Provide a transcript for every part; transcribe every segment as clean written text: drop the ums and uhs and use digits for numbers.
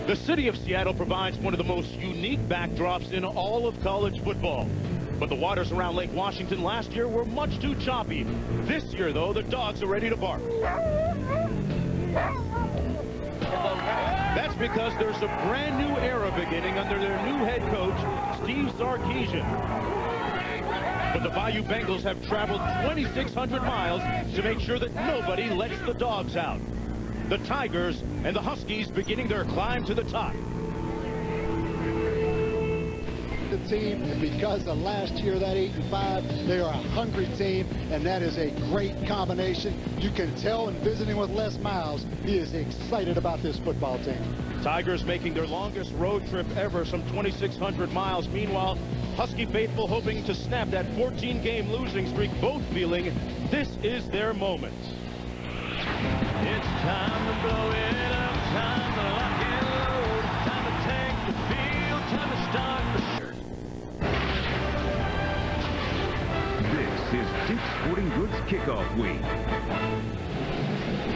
The city of Seattle provides one of the most unique backdrops in all of college football. But the waters around Lake Washington last year were much too choppy. This year, though, the dogs are ready to bark. That's because there's a brand new era beginning under their new head coach, Steve Sarkisian. But the Bayou Bengals have traveled 2,600 miles to make sure that nobody lets the dogs out. The Tigers and the Huskies beginning their climb to the top. The team, and because of last year, that 8-5, they are a hungry team, and that is a great combination. You can tell in visiting with Les Miles, he is excited about this football team. Tigers making their longest road trip ever, some 2,600 miles. Meanwhile, Husky faithful hoping to snap that 14-game losing streak, both feeling this is their moment. It's time to blow it up, time to lock and load, time to take the field, time to start the shirt. This is Dick's Sporting Goods Kickoff Week.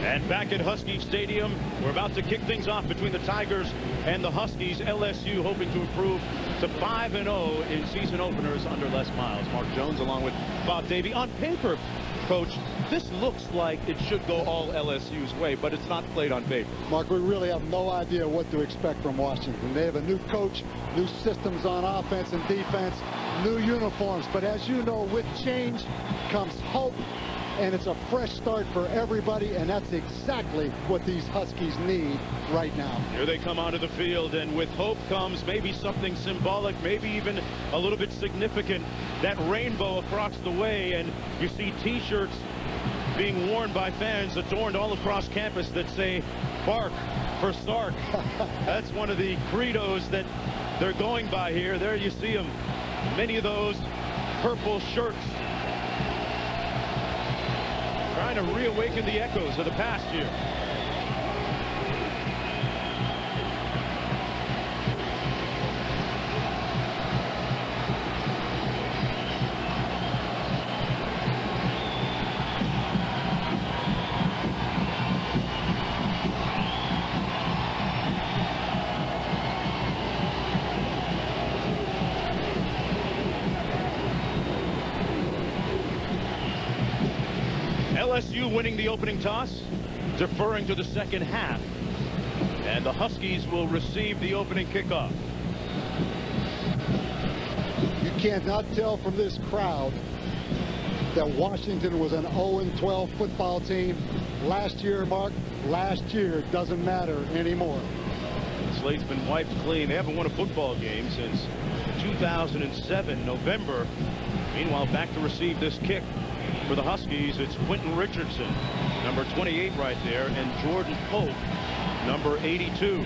And back at Husky Stadium, we're about to kick things off between the Tigers and the Huskies. LSU hoping to improve to 5-0 in season openers under Les Miles. Mark Jones along with Bob Davie. On paper, Coach, this looks like it should go all LSU's way, but it's not played on paper. Mark, we really have no idea what to expect from Washington. They have a new coach, new systems on offense and defense, new uniforms. But as you know, with change comes hope, and it's a fresh start for everybody, and that's exactly what these Huskies need right now. Here they come onto the field, and with hope comes maybe something symbolic, maybe even a little bit significant. That rainbow across the way, and you see T-shirts being worn by fans adorned all across campus that say, "Bark for Sark." That's one of the credos that they're going by here. There you see them. Many of those purple shirts. Trying to reawaken the echoes of the past year. LSU winning the opening toss, deferring to the second half. And the Huskies will receive the opening kickoff. You cannot tell from this crowd that Washington was an 0-12 football team last year, Mark. Last year doesn't matter anymore. The slate's been wiped clean. They haven't won a football game since 2007, November. Meanwhile, back to receive this kick for the Huskies, it's Quentin Richardson, number 28 right there, and Jordan Polk, number 82.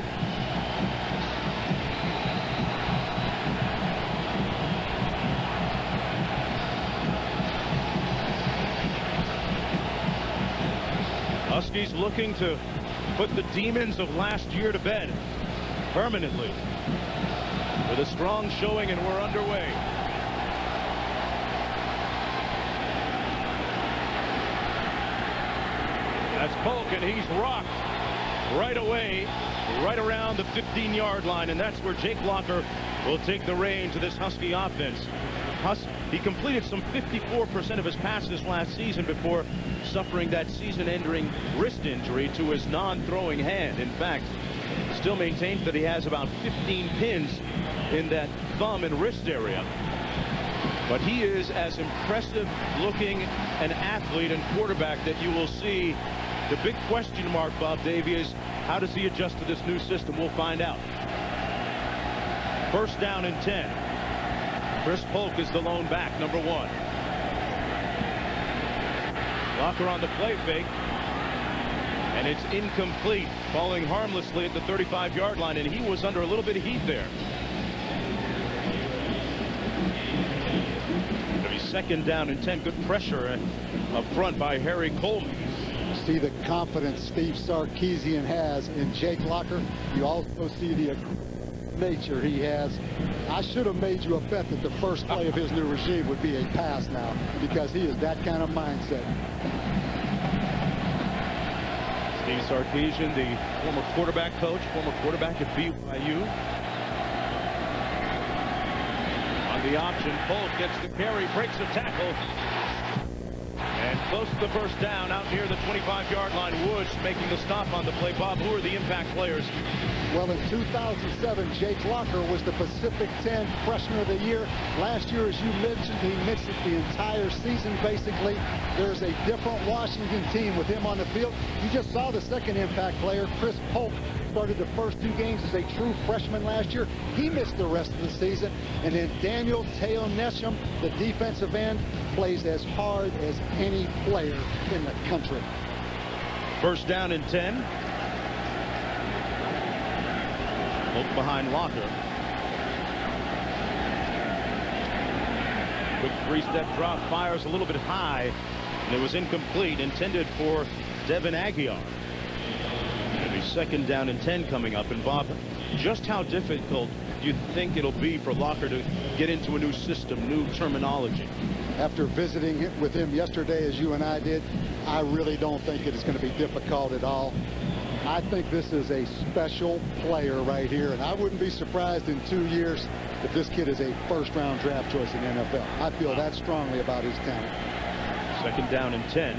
Huskies looking to put the demons of last year to bed permanently with a strong showing, and we're underway. That's Polk, and he's rocked right away, right around the 15-yard line, and that's where Jake Locker will take the reins of this Husky offense. He completed some 54% of his passes last season before suffering that season-ending wrist injury to his non-throwing hand. In fact, still maintains that he has about 15 pins in that thumb and wrist area. But he is as impressive looking an athlete and quarterback that you will see. The big question mark, Bob Davie, is how does he adjust to this new system? We'll find out. First down and 10. Chris Polk is the lone back, number 1. Locker on the play fake. And it's incomplete, falling harmlessly at the 35-yard line, and he was under a little bit of heat there. It'll be second down and 10. Good pressure up front by Harry Coleman. See the confidence Steve Sarkisian has in Jake Locker. You also see the nature he has. I should have made you a bet that the first play of his new regime would be a pass now, because he is that kind of mindset. Steve Sarkisian, the former quarterback coach, former quarterback at BYU. On the option, Polk gets the carry, breaks a tackle, and close to the first down out near the 25-yard line. Woods making the stop on the play. Bob, who are the impact players? Well, in 2007, Jake Locker was the Pacific 10 Freshman of the Year. Last year, as you mentioned, he missed it the entire season, basically. There's a different Washington team with him on the field. You just saw the second impact player, Chris Polk, started the first 2 games as a true freshman last year. He missed the rest of the season. And then Daniel Teo-Nesham, the defensive end, plays as hard as any player in the country. First down and 10. Look behind Locker. Quick 3-step drop, fires a little bit high, and it was incomplete, intended for Devin Aguiar. It'll be second down and 10 coming up. And Bob, just how difficult do you think it'll be for Locker to get into a new system, new terminology? After visiting with him yesterday, as you and I did, I really don't think it is going to be difficult at all. I think this is a special player right here, and I wouldn't be surprised in 2 years if this kid is a first-round draft choice in the NFL. I feel that strongly about his talent. Second down and 10.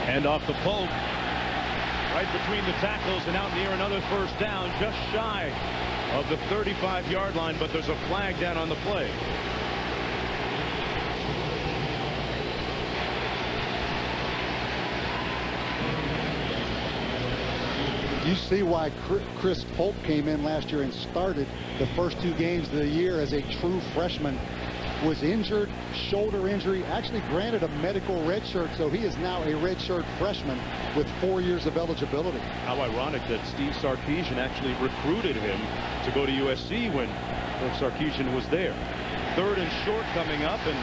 Hand off the Polk. Right between the tackles and out near another first down, just shy of the 35-yard line, but there's a flag down on the play. You see why Chris Polk came in last year and started the first 2 games of the year as a true freshman. Was injured, shoulder injury, actually granted a medical red shirt, so he is now a redshirt freshman with 4 years of eligibility. How ironic that Steve Sarkisian actually recruited him to go to USC when Sarkisian was there. Third and short coming up, and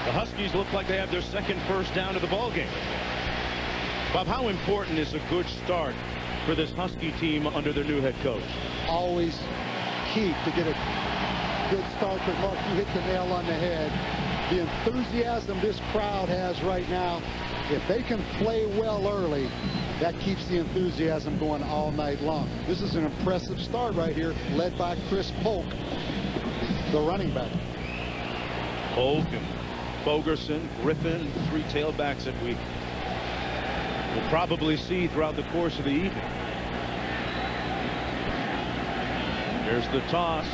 the Huskies look like they have their second first down of the ballgame. Bob, how important is a good start for this Husky team under their new head coach? Always key to get a good start, but Mark, you hit the nail on the head. The enthusiasm this crowd has right now, if they can play well early, that keeps the enthusiasm going all night long. This is an impressive start right here, led by Chris Polk, the running back. Polk and Bogerson, Griffin, 3 tailbacks that we will probably see throughout the course of the evening. Here's the toss.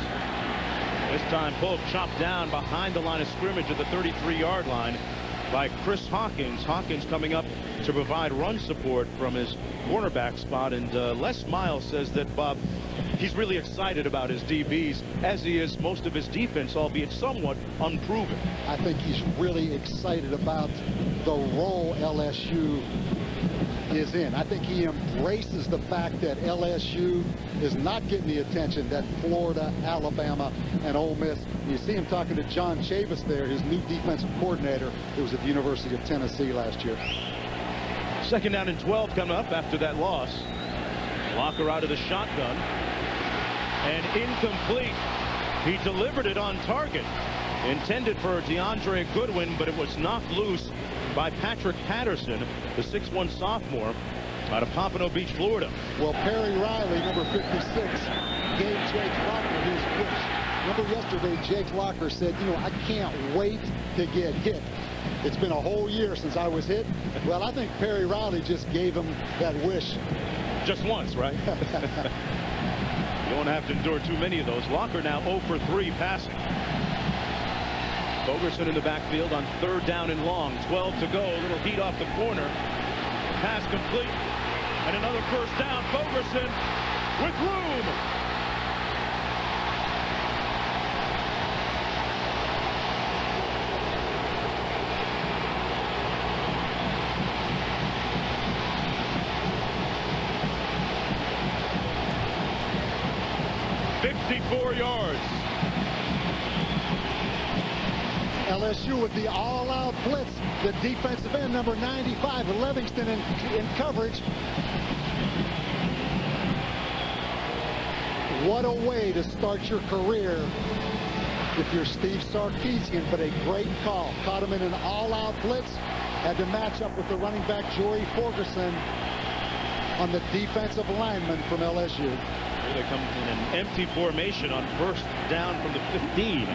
This time Polk chopped down behind the line of scrimmage at the 33-yard line by Chris Hawkins. Hawkins coming up to provide run support from his cornerback spot. And Les Miles says that, Bob, he's really excited about his DBs, as he is most of his defense, albeit somewhat unproven. I think he's really excited about the role LSU is in. I think he embraces the fact that LSU is not getting the attention that Florida, Alabama, and Ole Miss. You see him talking to John Chavis there, his new defensive coordinator, who was at the University of Tennessee last year. Second down and 12 coming up after that loss. Locker out of the shotgun. And incomplete. He delivered it on target. Intended for DeAndre Goodwin, but it was knocked loose by Patrick Patterson, the 6'1 sophomore out of Pompano Beach, Florida. Well, Perry Riley, number 56, gave Jake Locker his wish. Remember yesterday, Jake Locker said, you know, I can't wait to get hit. It's been a whole year since I was hit. Well, I think Perry Riley just gave him that wish. Just once, right? You don't have to endure too many of those. Locker now 0 for 3 passing. Bogerson in the backfield on third down and long. 12 to go. A little heat off the corner. Pass complete. And another first down. Bogerson with room. Yards. LSU with the all-out blitz. The defensive end, number 95, Livingston in coverage. What a way to start your career if you're Steve Sarkisian, but a great call. Caught him in an all-out blitz. Had to match up with the running back, Joey Ferguson, on the defensive lineman from LSU. Here they come in an empty formation on first down from the 15.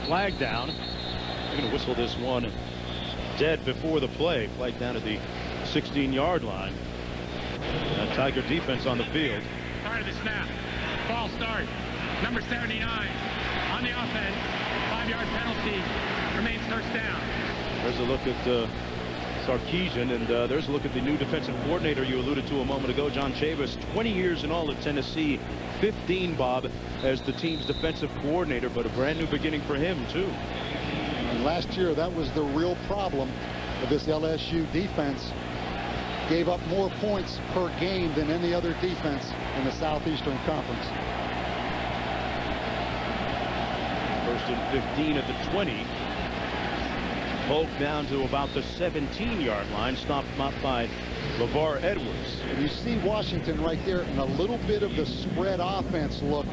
Flag down. They're going to whistle this one dead before the play. Flag down at the 16-yard line. Tiger defense on the field. Start of the snap. Ball start. Number 79 on the offense. 5-yard penalty. Remains first down. There's a look at Sarkisian, and there's a look at the new defensive coordinator you alluded to a moment ago, John Chavis. 20 years in all at Tennessee. 15, Bob, as the team's defensive coordinator, but a brand new beginning for him, too. And last year, that was the real problem of this LSU defense. Gave up more points per game than any other defense in the Southeastern Conference. First and 15 at the 20. Polk down to about the 17-yard line, stopped up by LeVar Edwards. And you see Washington right there in a little bit of the spread offense look.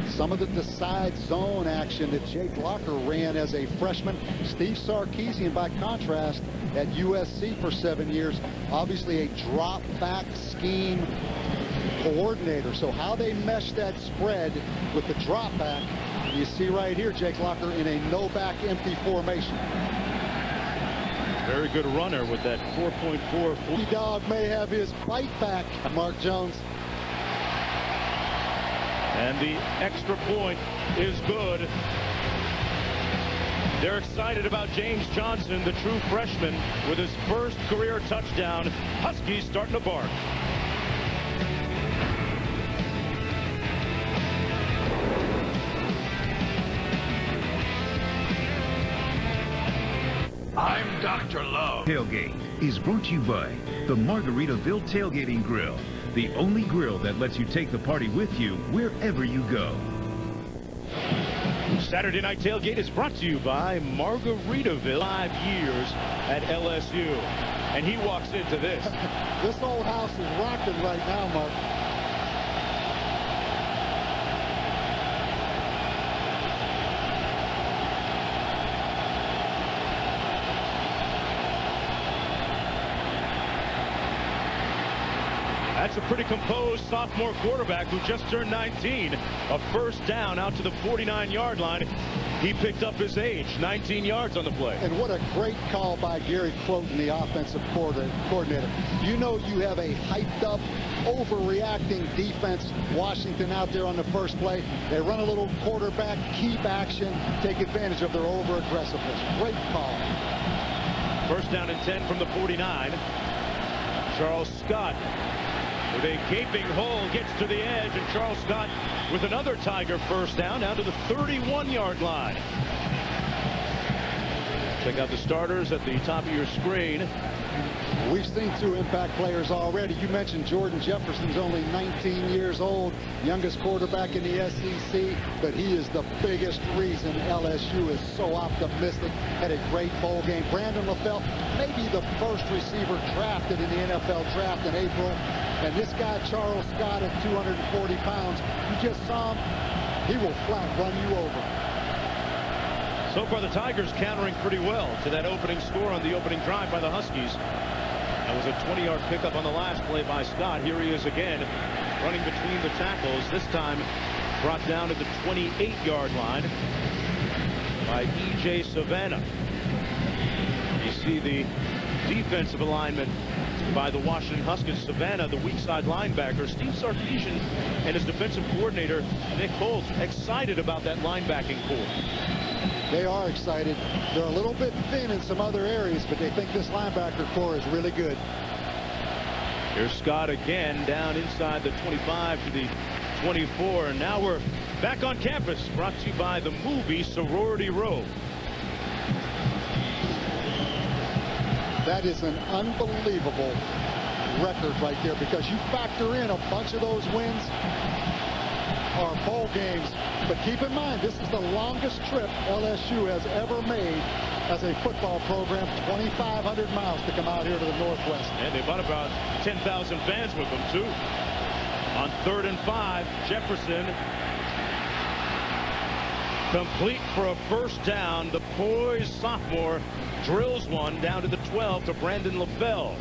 Some of the side zone action that Jake Locker ran as a freshman. Steve Sarkisian, by contrast, at USC for 7 years, obviously a drop back scheme coordinator. So how they mesh that spread with the drop back, you see right here Jake Locker in a no back empty formation. Very good runner with that 4.4. Dog may have his fight back, Mark Jones. And the extra point is good. They're excited about James Johnson, the true freshman, with his first career touchdown. Huskies starting to bark. I'm Dr. Love. Tailgate is brought to you by the Margaritaville Tailgating Grill, the only grill that lets you take the party with you wherever you go. Saturday Night Tailgate is brought to you by Margaritaville. 5 years at LSU. And he walks into this. This old house is rocking right now, Mark. That's a pretty composed sophomore quarterback who just turned 19. A first down out to the 49-yard line. He picked up his age, 19 yards on the play. And what a great call by Gary Croton, the offensive coordinator. You know you have a hyped-up, overreacting defense. Washington out there on the first play. They run a little quarterback keep action, take advantage of their over-aggressiveness. Great call. First down and 10 from the 49. Charles Scott with a gaping hole gets to the edge, and Charles Scott with another Tiger first down to the 31-yard line. Check out the starters at the top of your screen. We've seen two impact players already. You mentioned Jordan Jefferson's only 19 years old, youngest quarterback in the SEC, but he is the biggest reason LSU is so optimistic. Had a great bowl game. Brandon LaFell, maybe the first receiver drafted in the NFL draft in April. And this guy, Charles Scott, at 240 pounds, you just saw him, he will flat run you over. So far, the Tigers countering pretty well to that opening score on the opening drive by the Huskies. That was a 20-yard pickup on the last play by Scott. Here he is again, running between the tackles. This time brought down to the 28-yard line by E.J. Savannah. You see the defensive alignment by the Washington Huskies. Savannah, the weak side linebacker. Steve Sarkisian and his defensive coordinator, Nick Holt, excited about that linebacking core. They are excited. They're a little bit thin in some other areas, but they think this linebacker core is really good. Here's Scott again, down inside the 25 to the 24. And now we're back on campus, brought to you by the movie Sorority Row. That is an unbelievable record right there, because you factor in a bunch of those wins are bowl games. But keep in mind, this is the longest trip LSU has ever made as a football program, 2,500 miles to come out here to the Northwest. And they brought about 10,000 fans with them, too. On 3rd and 5, Jefferson complete for a first down. The poised sophomore drills one down to the 12 to Brandon LaFell.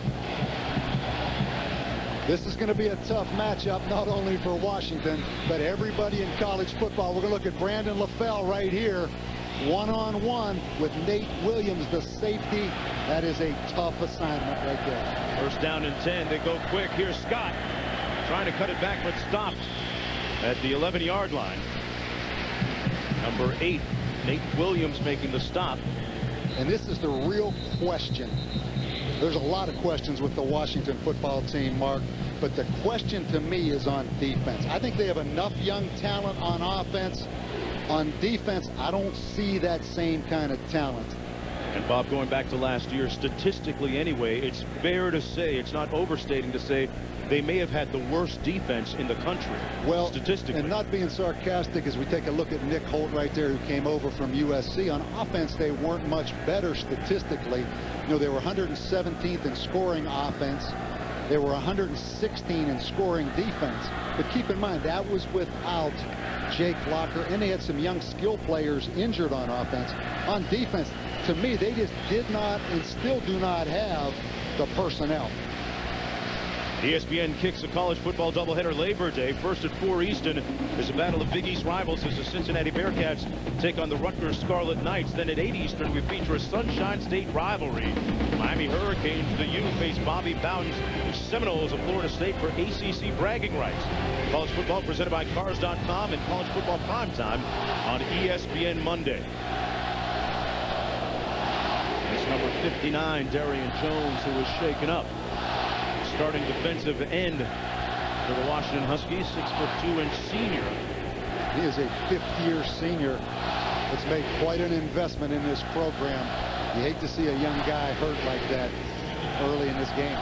This is going to be a tough matchup, not only for Washington, but everybody in college football. We're going to look at Brandon LaFell right here, one-on-one with Nate Williams, the safety. That is a tough assignment right there. First down and 10. They go quick. Here's Scott trying to cut it back, but stopped at the 11-yard line. Number 8, Nate Williams making the stop. And this is the real question. There's a lot of questions with the Washington football team, Mark, but the question to me is on defense. I think they have enough young talent on offense. On defense, I don't see that same kind of talent. And Bob, going back to last year, statistically anyway, it's fair to say, it's not overstating to say, they may have had the worst defense in the country. Well, statistically. And not being sarcastic, as we take a look at Nick Holt right there, who came over from USC. On offense, they weren't much better statistically. You know, they were 117th in scoring offense. They were 116 in scoring defense. But keep in mind, that was without Jake Locker, and they had some young skill players injured on offense. On defense, to me, they just did not and still do not have the personnel. ESPN kicks a college football doubleheader Labor Day. First at 4 Eastern is a battle of Big East rivals as the Cincinnati Bearcats take on the Rutgers Scarlet Knights. Then at 8 Eastern, we feature a Sunshine State rivalry. Miami Hurricanes, the U, face Bobby Bowden's Seminoles of Florida State for ACC bragging rights. College football presented by Cars.com and College Football Primetime on ESPN Monday. It's number 59, Darian Jones, who was shaken up. Starting defensive end for the Washington Huskies, 6'2" and senior. He is a 5th-year senior that's made quite an investment in this program. You hate to see a young guy hurt like that early in this game.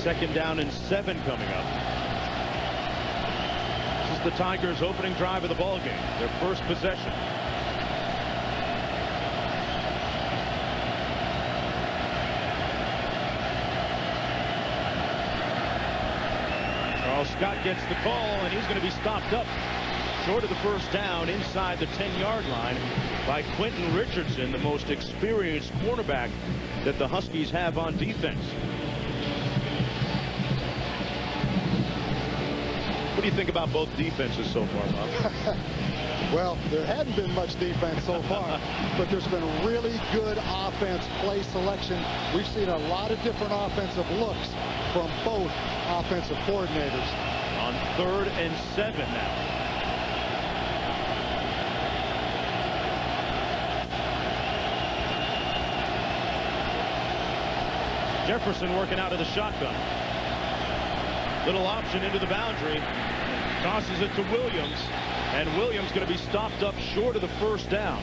2nd down and 7 coming up. This is the Tigers' opening drive of the ball game, their first possession. Scott gets the call, and he's going to be stopped up short of the first down inside the 10-yard line by Quentin Richardson, the most experienced cornerback that the Huskies have on defense. What do you think about both defenses so far, Bob? Well, there hadn't been much defense so far, but there's been really good offense play selection. We've seen a lot of different offensive looks from both offensive coordinators. On 3rd and 7 now. Jefferson working out of the shotgun. Little option into the boundary. Tosses it to Williams. And Williams going to be stopped up short of the first down.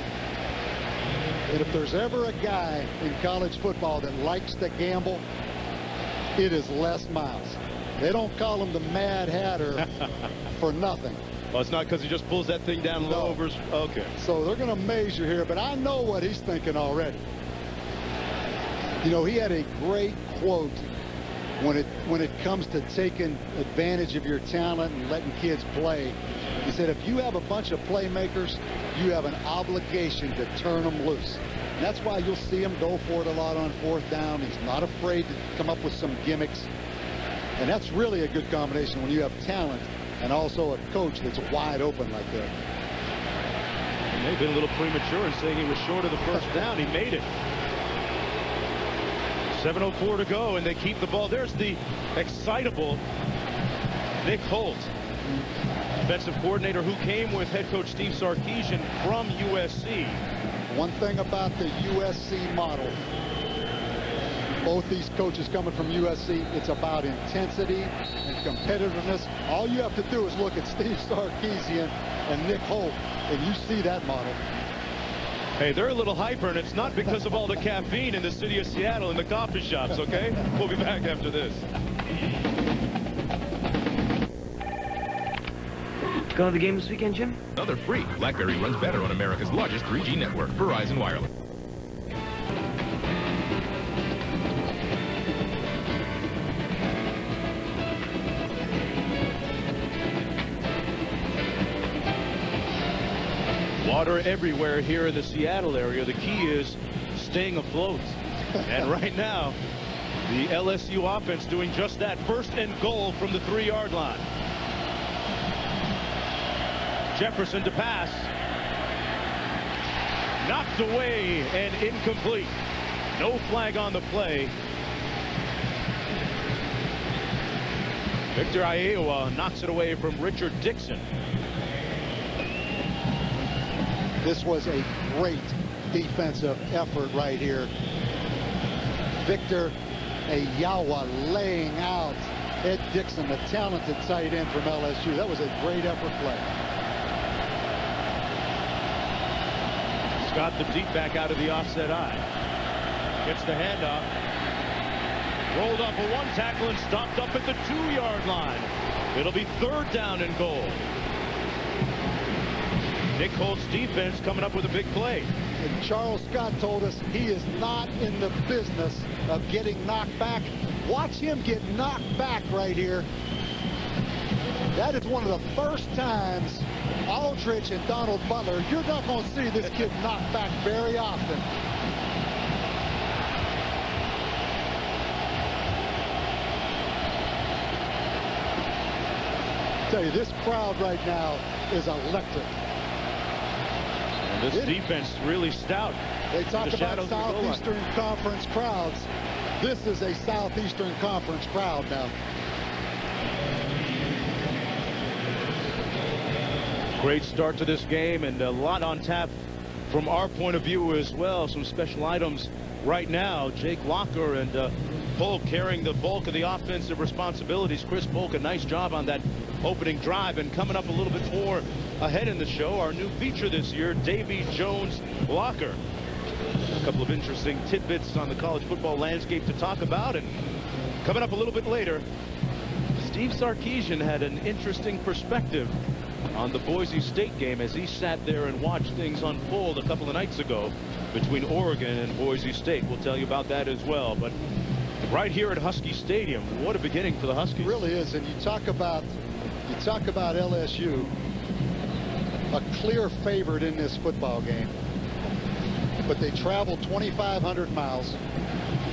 And if there's ever a guy in college football that likes to gamble, it is Les Miles. They don't call him the Mad Hatter for nothing. Well, it's not because he just pulls that thing down low over. Okay. So they're going to measure here, but I know what he's thinking already. You know, he had a great quote when it comes to taking advantage of your talent and letting kids play. He said, if you have a bunch of playmakers, you have an obligation to turn them loose. And that's why you'll see him go for it a lot on 4th down. He's not afraid to come up with some gimmicks. And that's really a good combination when you have talent and also a coach that's wide open like that. He may have been a little premature in saying he was short of the first down. He made it. 7:04 to go, and they keep the ball. There's the excitable Nick Holt, defensive coordinator who came with head coach Steve Sarkisian from USC. One thing about the USC model, both these coaches coming from USC, it's about intensity and competitiveness. All you have to do is look at Steve Sarkisian and Nick Holt, and you see that model. Hey, they're a little hyper, and it's not because of all the caffeine in the city of Seattle in the coffee shops, okay? We'll be back after this. Going to the game this weekend, Jim? Another free. BlackBerry runs better on America's largest 3G network, Verizon Wireless. Water everywhere here in the Seattle area. The key is staying afloat. And right now, the LSU offense doing just that. 1st and goal from the 3-yard line. Jefferson to pass. Knocked away and incomplete. No flag on the play. Victor Iowa knocks it away from Richard Dixon. This was a great defensive effort right here. Victor Iowa laying out Ed Dixon, a talented tight end from LSU. That was a great effort play. Scott the deep back out of the offset eye. Gets the handoff. Rolled off a 1 tackle and stopped up at the 2-yard line. It'll be 3rd down and goal. Nick Holt's defense coming up with a big play. And Charles Scott told us he is not in the business of getting knocked back. Watch him get knocked back right here. That is one of the first times Aldridge and Donald Butler, you're not going to see this kid knocked back very often. I tell you, this crowd right now is electric. And this defense really stout. They talk about Southeastern Conference crowds. This is a Southeastern Conference crowd now. Great start to this game, and a lot on tap from our point of view as well. Some special items right now. Jake Locker and Polk carrying the bulk of the offensive responsibilities. Chris Polk, a nice job on that opening drive. And coming up a little bit more ahead in the show, our new feature this year, Davy Jones Locker. A couple of interesting tidbits on the college football landscape to talk about. And coming up a little bit later, Steve Sarkisian had an interesting perspective on the Boise State game as he sat there and watched things unfold a couple of nights ago between Oregon and Boise State. We'll tell you about that as well. But right here at Husky Stadium, what a beginning for the Huskies. It really is. And you talk about LSU, a clear favorite in this football game. But they traveled 2,500 miles.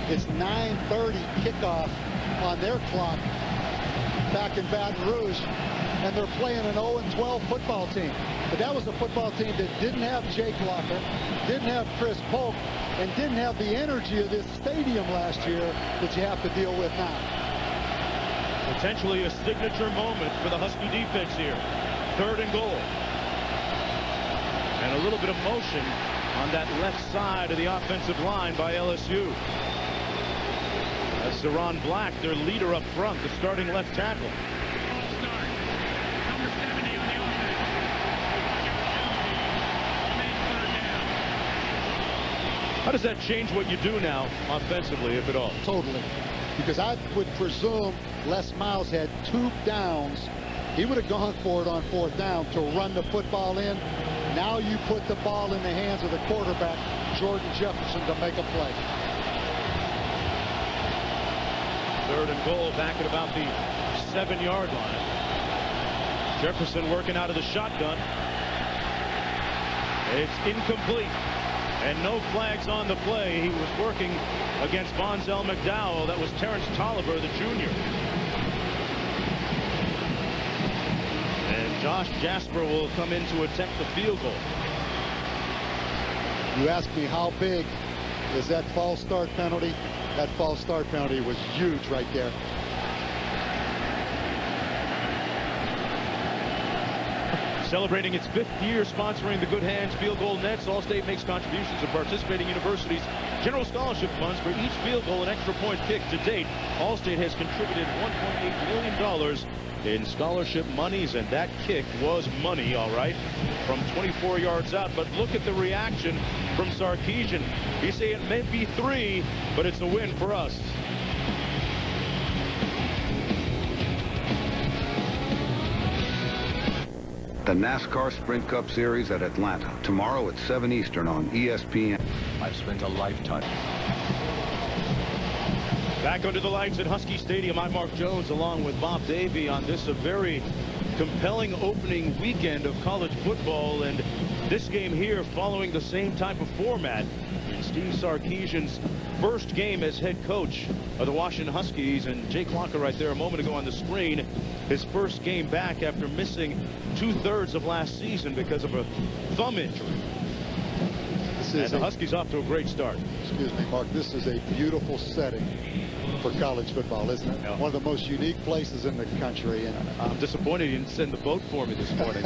It's 9:30 kickoff on their clock back in Baton Rouge. And they're playing an 0-12 football team. But that was a football team that didn't have Jake Locker, didn't have Chris Polk, and didn't have the energy of this stadium last year that you have to deal with now. Potentially a signature moment for the Husky defense here. 3rd and goal. And a little bit of motion on that left side of the offensive line by LSU. That's Zeron Black, their leader up front, the starting left tackle. How does that change what you do now offensively, if at all? Totally. Because I would presume Les Miles had 2 downs. He would have gone for it on 4th down to run the football in. Now you put the ball in the hands of the quarterback, Jordan Jefferson, to make a play. 3rd and goal back at about the 7-yard line. Jefferson working out of the shotgun. It's incomplete. And no flags on the play. He was working against Bonzel McDowell. That was Terrence Tolliver, the junior. And Josh Jasper will come in to attempt the field goal. You ask me how big is that false start penalty? That false start penalty was huge right there. Celebrating its 5th year sponsoring the Good Hands Field Goal Nets, Allstate makes contributions to participating universities' general scholarship funds for each field goal and extra point kick. To date, Allstate has contributed $1.8 million in scholarship monies, and that kick was money, all right, from 24 yards out. But look at the reaction from Sarkisian. He say it may be 3, but it's a win for us. The NASCAR Sprint Cup Series at Atlanta, tomorrow at 7 Eastern on ESPN. I've spent a lifetime. Back under the lights at Husky Stadium, I'm Mark Jones along with Bob Davie on this a very compelling opening weekend of college football. And this game here following the same type of format. Steve Sarkisian's first game as head coach of the Washington Huskies, and Jake Locker right there a moment ago on the screen, his first game back after missing 2/3 of last season because of a thumb injury. And the Huskies off to a great start. Excuse me, Mark. This is a beautiful setting for college football, isn't it? Yeah. One of the most unique places in the country. And I'm disappointed you didn't send the boat for me this morning.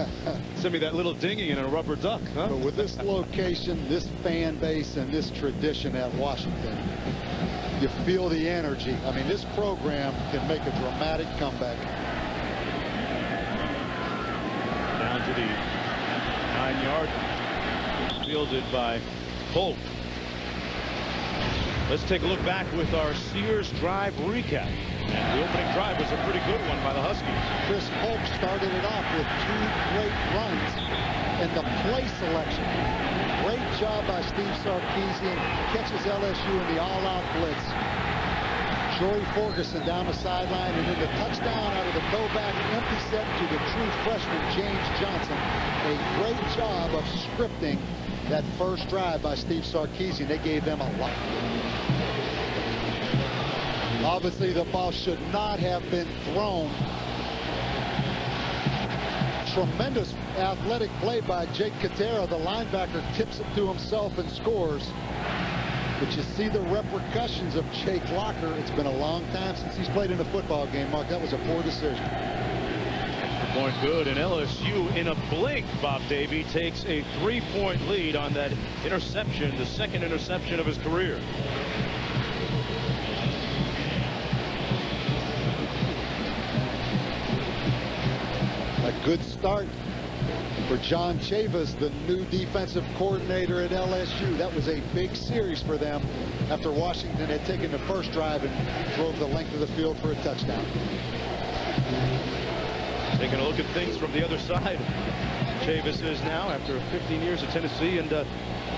Send me that little dinghy and a rubber duck, huh? But with this location, this fan base, and this tradition at Washington, you feel the energy. I mean, this program can make a dramatic comeback. Down to the 9-yard line. Fielded by Polk. Let's take a look back with our Sears drive recap. And the opening drive was a pretty good one by the Huskies. Chris Polk started it off with 2 great runs. And the play selection, great job by Steve Sarkisian. Catches LSU in the all-out blitz. Joey Ferguson down the sideline, and then the touchdown out of the go-back empty set to the true freshman James Johnson. A great job of scripting that first drive by Steve Sarkisian. They gave them a lot. Obviously, the ball should not have been thrown. Tremendous athletic play by Jake Katera. The linebacker tips it to himself and scores. But you see the repercussions of Jake Locker. It's been a long time since he's played in a football game, Mark. That was a poor decision. Point good, and LSU in a blink, Bob Davie takes a 3-point lead on that interception, the second interception of his career. A good start for John Chavis, the new defensive coordinator at LSU. That was a big series for them after Washington had taken the first drive and drove the length of the field for a touchdown. Taking a look at things from the other side. Chavis is now after 15 years at Tennessee, and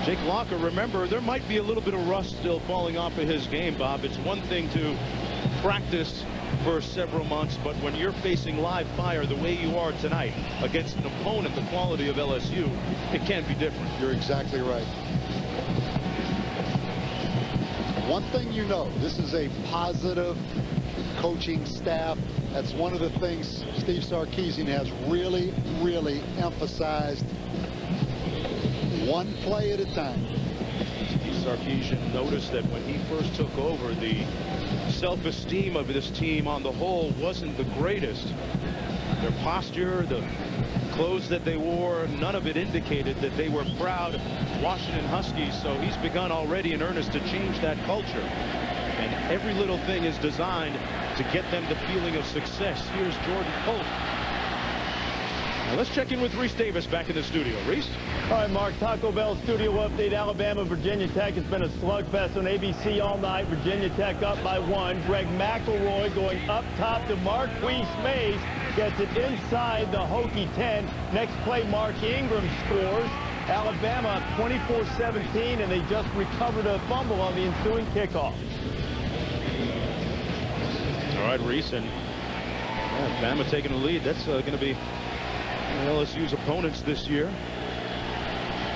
Jake Locker, remember, there might be a little bit of rust still falling off of his game, Bob. It's one thing to practice for several months, but when you're facing live fire the way you are tonight against an opponent the quality of LSU, it can't be different. You're exactly right. One thing you know, this is a positive coaching staff. That's one of the things Steve Sarkisian has really, really emphasized. One play at a time. Steve Sarkisian noticed that when he first took over, the self-esteem of this team on the whole wasn't the greatest. Their posture, the clothes that they wore, none of it indicated that they were proud Washington Huskies. So he's begun already in earnest to change that culture. And every little thing is designed to get them the feeling of success. Here's Jordan Polk. Now let's check in with Reese Davis back in the studio. Reese? All right, Mark, Taco Bell studio update. Alabama, Virginia Tech has been a slugfest on ABC all night. Virginia Tech up by 1. Greg McElroy going up top to Marquise Mays. Gets it inside the Hokie 10. Next play, Mark Ingram scores. Alabama up 24-17, and they just recovered a fumble on the ensuing kickoff. All right, Reese, and Alabama taking the lead. That's going to be LSU's opponents this year.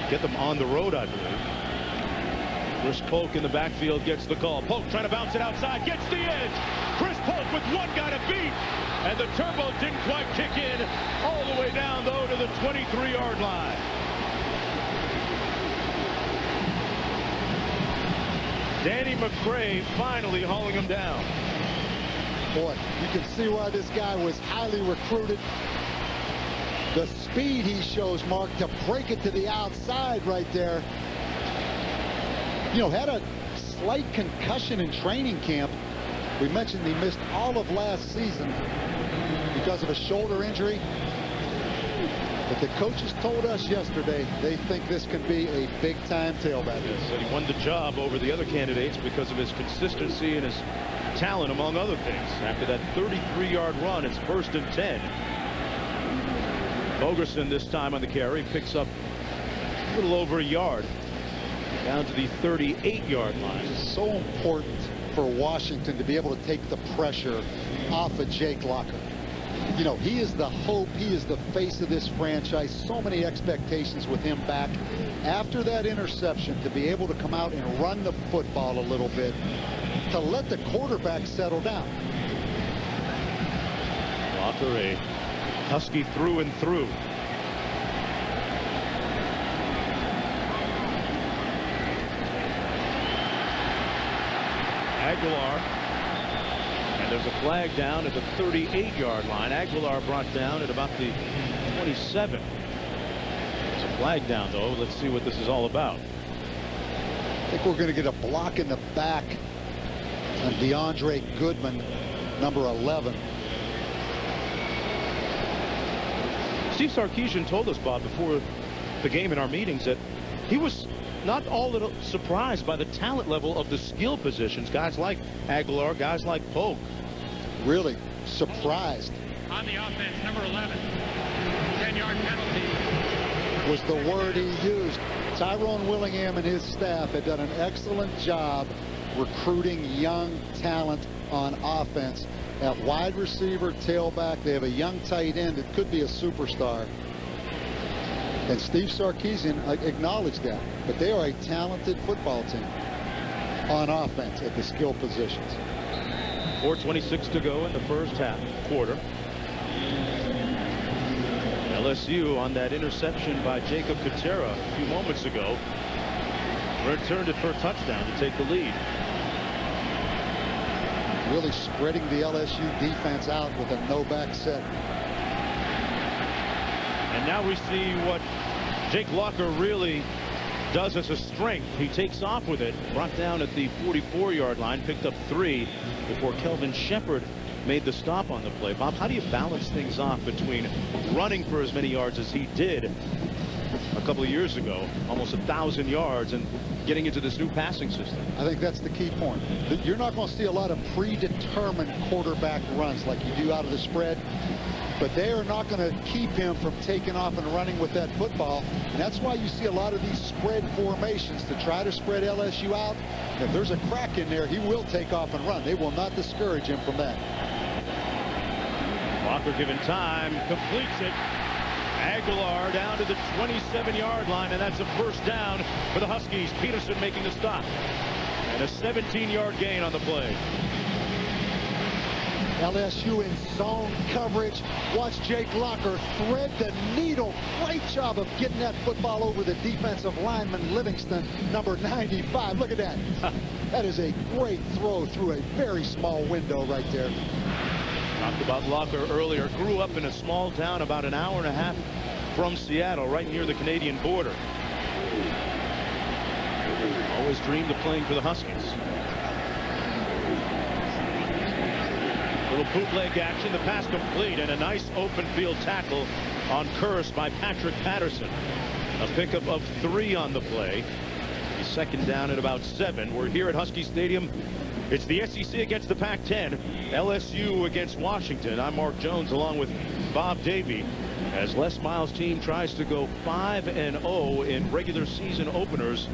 Get them on the road, I believe. Chris Polk in the backfield gets the call. Polk trying to bounce it outside, gets the edge. Chris Polk with one guy to beat, and the turbo didn't quite kick in. All the way down, though, to the 23-yard line. Danny McCray finally hauling him down. Boy, you can see why this guy was highly recruited. The speed he shows, Mark, to break it to the outside right there. You know, had a slight concussion in training camp. We mentioned he missed all of last season because of a shoulder injury. But the coaches told us yesterday they think this can be a big-time tailback. Yes, he won the job over the other candidates because of his consistency and his talent, among other things. After that 33-yard run, it's 1st and 10. Bogerson this time on the carry picks up a little over a yard. Down to the 38-yard line. It's so important for Washington to be able to take the pressure off of Jake Locker. You know, he is the hope. He is the face of this franchise. So many expectations with him back. After that interception, to be able to come out and run the football a little bit, to let the quarterback settle down. Locker, a Husky through and through. Aguilar. And there's a flag down at the 38-yard line. Aguilar brought down at about the 27. There's a flag down, though. Let's see what this is all about. I think we're going to get a block in the back on DeAndre Goodman, number 11. Steve Sarkisian told us, Bob, before the game in our meetings that he was not all that surprised by the talent level of the skill positions. Guys like Aguilar, guys like Polk. Really surprised. On the offense, number 11. 10-yard penalty. Was the word he used. Tyrone Willingham and his staff had done an excellent job recruiting young talent on offense. At wide receiver, tailback, they have a young tight end that could be a superstar. And Steve Sarkisian acknowledged that. But they are a talented football team on offense at the skill positions. 4:26 to go in the first quarter. LSU on that interception by Jacob Kutera a few moments ago returned it for a touchdown to take the lead. Really spreading the LSU defense out with a no-back set. And now we see what Jake Locker really does as a strength. He takes off with it, brought down at the 44-yard line, picked up 3 before Kelvin Shepard made the stop on the play. Bob, how do you balance things off between running for as many yards as he did a couple of years ago, almost 1,000 yards, and getting into this new passing system? I think that's the key point. You're not going to see a lot of predetermined quarterback runs like you do out of the spread, but they are not going to keep him from taking off and running with that football. And that's why you see a lot of these spread formations to try to spread LSU out. If there's a crack in there, he will take off and run. They will not discourage him from that. Walker given time, completes it. Aguilar down to the 27-yard line, and that's a first down for the Huskies. Peterson making the stop. And a 17-yard gain on the play. LSU in zone coverage. Watch Jake Locker thread the needle. Great job of getting that football over the defensive lineman Livingston, number 95. Look at that. That is a great throw through a very small window right there. Talked about Locker earlier. Grew up in a small town about an hour and a half from Seattle, right near the Canadian border. Always dreamed of playing for the Huskies. Little bootleg action, the pass complete, and a nice open field tackle on Curse by Patrick Patterson. A pickup of 3 on the play. He's second down at about 7. We're here at Husky Stadium. It's the SEC against the Pac-10, LSU against Washington. I'm Mark Jones along with Bob Davie as Les Miles' team tries to go 5-0 in regular season openers.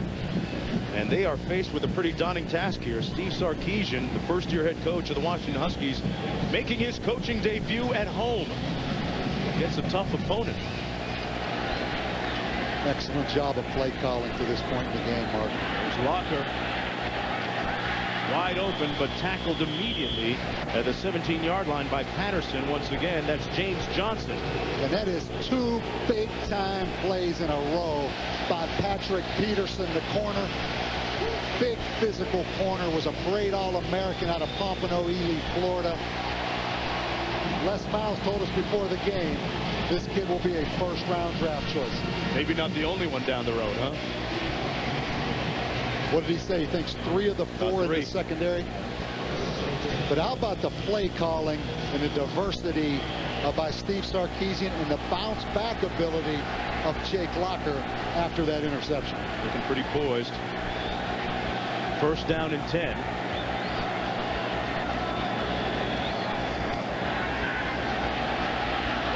And they are faced with a pretty daunting task here. Steve Sarkisian, the first-year head coach of the Washington Huskies, making his coaching debut at home against a tough opponent. Excellent job of play calling to this point in the game, Mark. There's Locker. Wide open, but tackled immediately at the 17-yard line by Patterson. Once again, that's James Johnson. And that is 2 big-time plays in a row by Patrick Peterson, the corner. Big physical corner, was a parade All-American out of Pompano, Ely, Florida. Les Miles told us before the game, this kid will be a first-round draft choice. Maybe not the only one down the road, huh? What did he say? He thinks 3 of the 4 in the secondary. But how about the play calling and the diversity by Steve Sarkisian and the bounce back ability of Jake Locker after that interception? Looking pretty poised. First down and 10.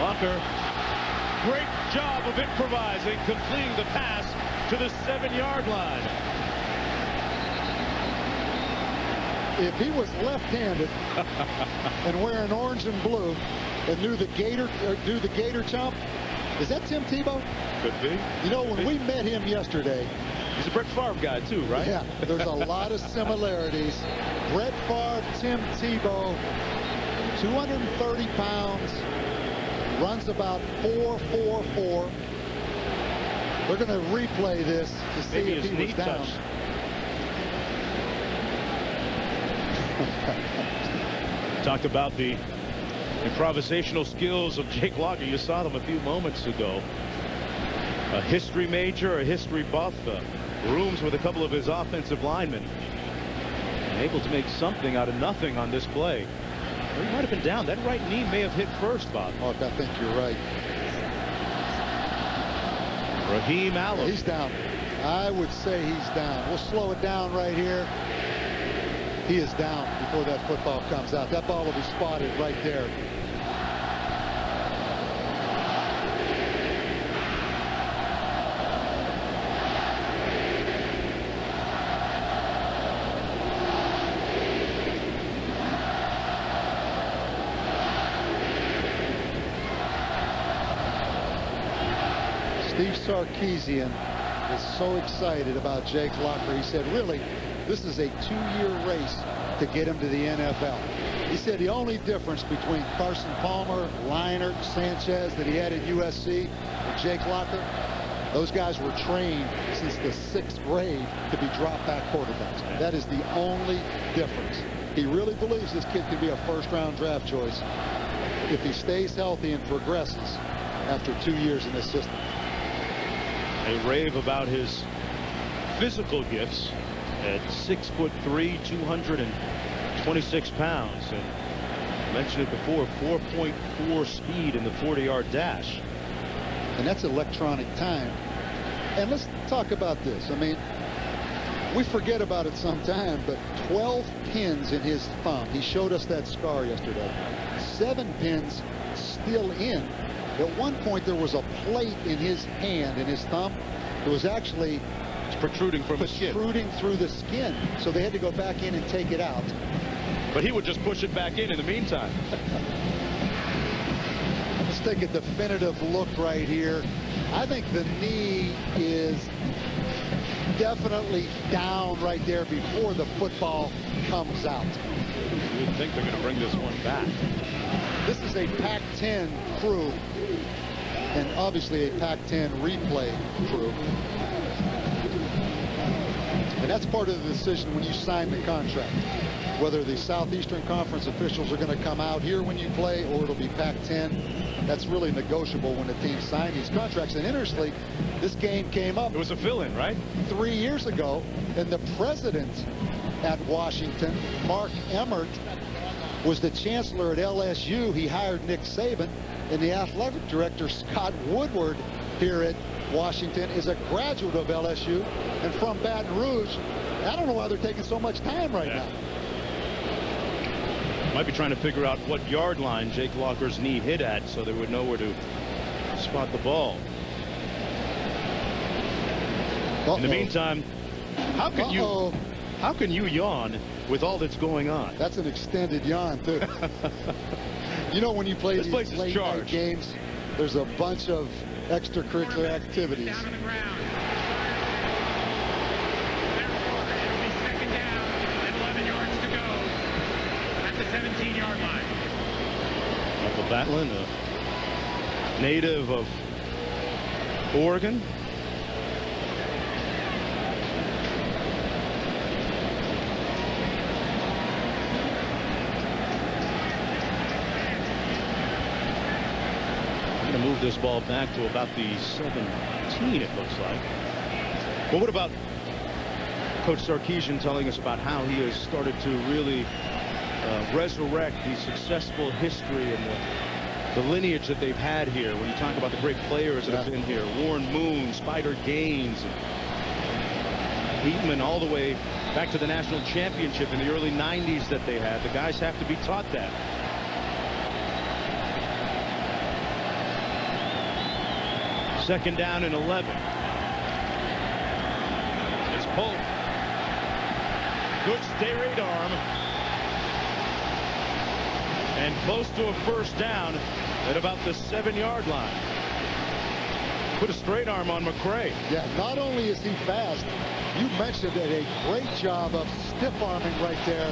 Locker, great job of improvising, completing the pass to the 7-yard line. If he was left-handed and wearing orange and blue and knew the gator chomp, is that Tim Tebow? Could be. You know, when we met him yesterday, he's a Brett Favre guy too, right? Yeah, there's a lot of similarities. Brett Favre, Tim Tebow, 230 pounds, runs about 4.44. We're going to replay this to see Maybe if his he was knee down. touched. Talked about the improvisational skills of Jake Locker. You saw them a few moments ago. A history major, a history buff, rooms with a couple of his offensive linemen. And able to make something out of nothing on this play. Or he might have been down. That right knee may have hit first, Bob. Oh, I think you're right. Raheem Allen. He's down. I would say he's down. We'll slow it down right here. He is down before that football comes out. That ball will be spotted right there. Steve Sarkisian is so excited about Jake Locker. He said, really, this is a 2-year race to get him to the NFL. He said the only difference between Carson Palmer, Leinart, Sanchez that he had at USC and Jake Locker, those guys were trained since the 6th grade to be drop-back quarterbacks. That is the only difference. He really believes this kid could be a first-round draft choice if he stays healthy and progresses after 2 years in this system. They rave about his physical gifts at 6'3", 226 pounds. And I mentioned it before, 4.4 speed in the 40-yard dash. And that's electronic time. And let's talk about this. I mean, we forget about it sometime, but 12 pins in his thumb. He showed us that scar yesterday. 7 pins still in. At one point, there was a plate in his hand, in his thumb. It was actually protruding from his skin. Protruding through the skin. So they had to go back in and take it out. But he would just push it back in the meantime. Let's take a definitive look right here. I think the knee is definitely down right there before the football comes out. You would think they're going to bring this one back. This is a Pac-10 crew, and obviously a Pac-10 replay crew. And that's part of the decision when you sign the contract. Whether the Southeastern Conference officials are going to come out here when you play or it'll be Pac-10, that's really negotiable when the teams sign these contracts. And interestingly, this game came up. It was a fill-in, right? 3 years ago, and the president at Washington, Mark Emmert, was the chancellor at LSU. He hired Nick Saban, and the athletic director, Scott Woodward, here at Washington, is a graduate of LSU and from Baton Rouge. I don't know why they're taking so much time right now. Might be trying to figure out what yard line Jake Locker's knee hit at so they would know where to spot the ball. In the meantime, how can you yawn with all that's going on? That's an extended yawn, too. You know, when you play these late night games, there's a bunch of extracurricular activities. Down on the ground. Therefore, it'll be second down and 11 yards to go at the 17-yard line. Michael Batlin, a native of Oregon. Move this ball back to about the 17, it looks like. Well, what about Coach Sarkisian telling us about how he has started to really resurrect the successful history and the lineage that they've had here? When you talk about the great players that have been here, Warren Moon, Spider Gaines, Heatman, all the way back to the national championship in the early 90s that they had. The guys have to be taught that. Second down and 11. It's Polk. Good stay rate arm. And close to a first down at about the 7-yard line. Put a straight arm on McCray. Yeah, not only is he fast, you mentioned it, a great job of stiff arming right there.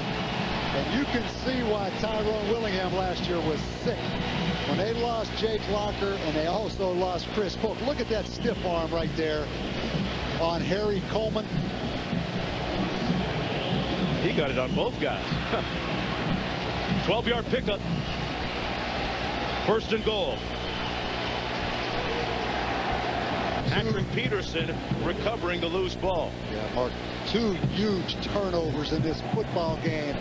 And you can see why Tyrone Willingham last year was sick. When they lost Jake Locker and they also lost Chris Polk. Look at that stiff arm right there on Harry Coleman. He got it on both guys. 12-yard pickup. First and goal. Patrick Peterson recovering the loose ball. Yeah, Mark, 2 huge turnovers in this football game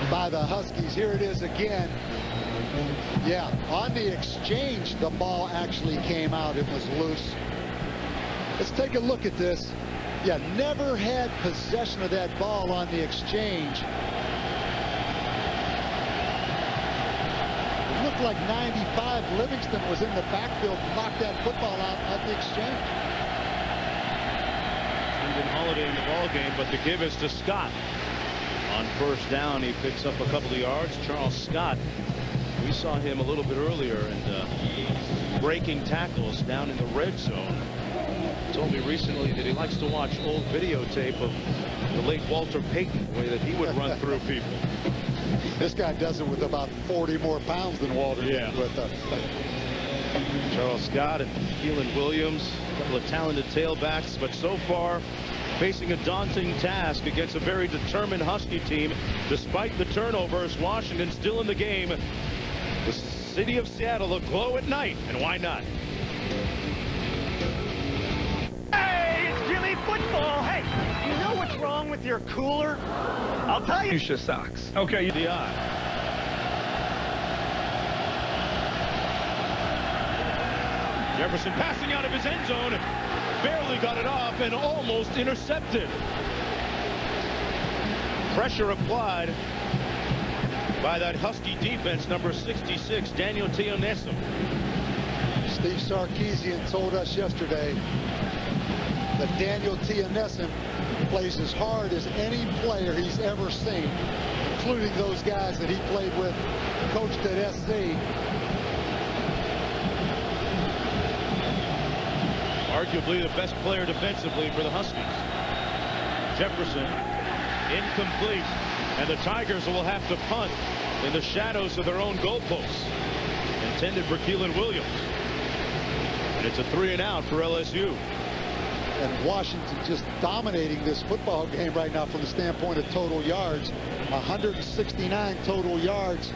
by the Huskies. Here it is again. Yeah, on the exchange, the ball actually came out. It was loose. Let's take a look at this. Yeah, never had possession of that ball on the exchange. It looked like 95. Livingston was in the backfield, knocked that football out at the exchange. Even Holiday in the ball game, but the give is to Scott. On first down, he picks up a couple of yards. Charles Scott, we saw him a little bit earlier and breaking tackles down in the red zone. He told me recently that he likes to watch old videotape of the late Walter Payton, the way that he would run through people. This guy does it with about 40 more pounds than Walter did with Charles Scott and Keelan Williams, a couple of talented tailbacks, but so far facing a daunting task against a very determined Husky team. Despite the turnovers, Washington still in the game. The city of Seattle aglow at night, and why not? Hey, it's Jimmy Football. Hey, you know what's wrong with your cooler? I'll tell you. Fuchsia socks. Okay, the eye. Jefferson passing out of his end zone. Barely got it off and almost intercepted. Pressure applied by that Husky defense, number 66, Daniel Tionesum. Steve Sarkisian told us yesterday that Daniel Tionesum plays as hard as any player he's ever seen, including those guys that he played with, coached at SC. Arguably the best player defensively for the Huskies. Jefferson incomplete, and the Tigers will have to punt in the shadows of their own goalposts. Intended for Keelan Williams. And it's a 3-and-out for LSU. And Washington just dominating this football game right now from the standpoint of total yards. 169 total yards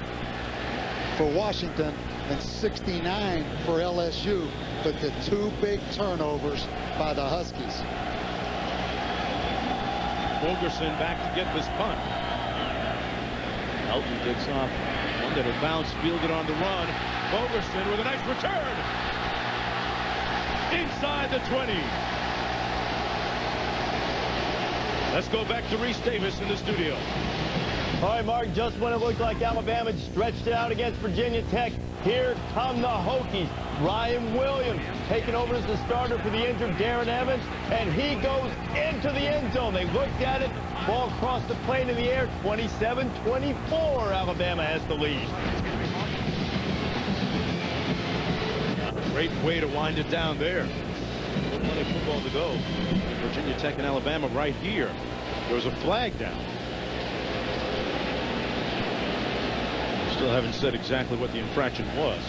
for Washington and 69 for LSU. But the 2 big turnovers by the Huskies. Bogerson back to get this punt. Elton digs off one that'll bounce, fielded on the run. Bogerson with a nice return. Inside the 20. Let's go back to Reese Davis in the studio. All right, Mark, just when it looked like Alabama had stretched it out against Virginia Tech, here come the Hokies. Ryan Williams taking over as the starter for the injured Darren Evans, and he goes into the end zone. They looked at it, ball crossed the plane in the air, 27-24. Alabama has the lead. Great way to wind it down there. Plenty of football to go. Virginia Tech and Alabama right here. There was a flag down. Still haven't said exactly what the infraction was.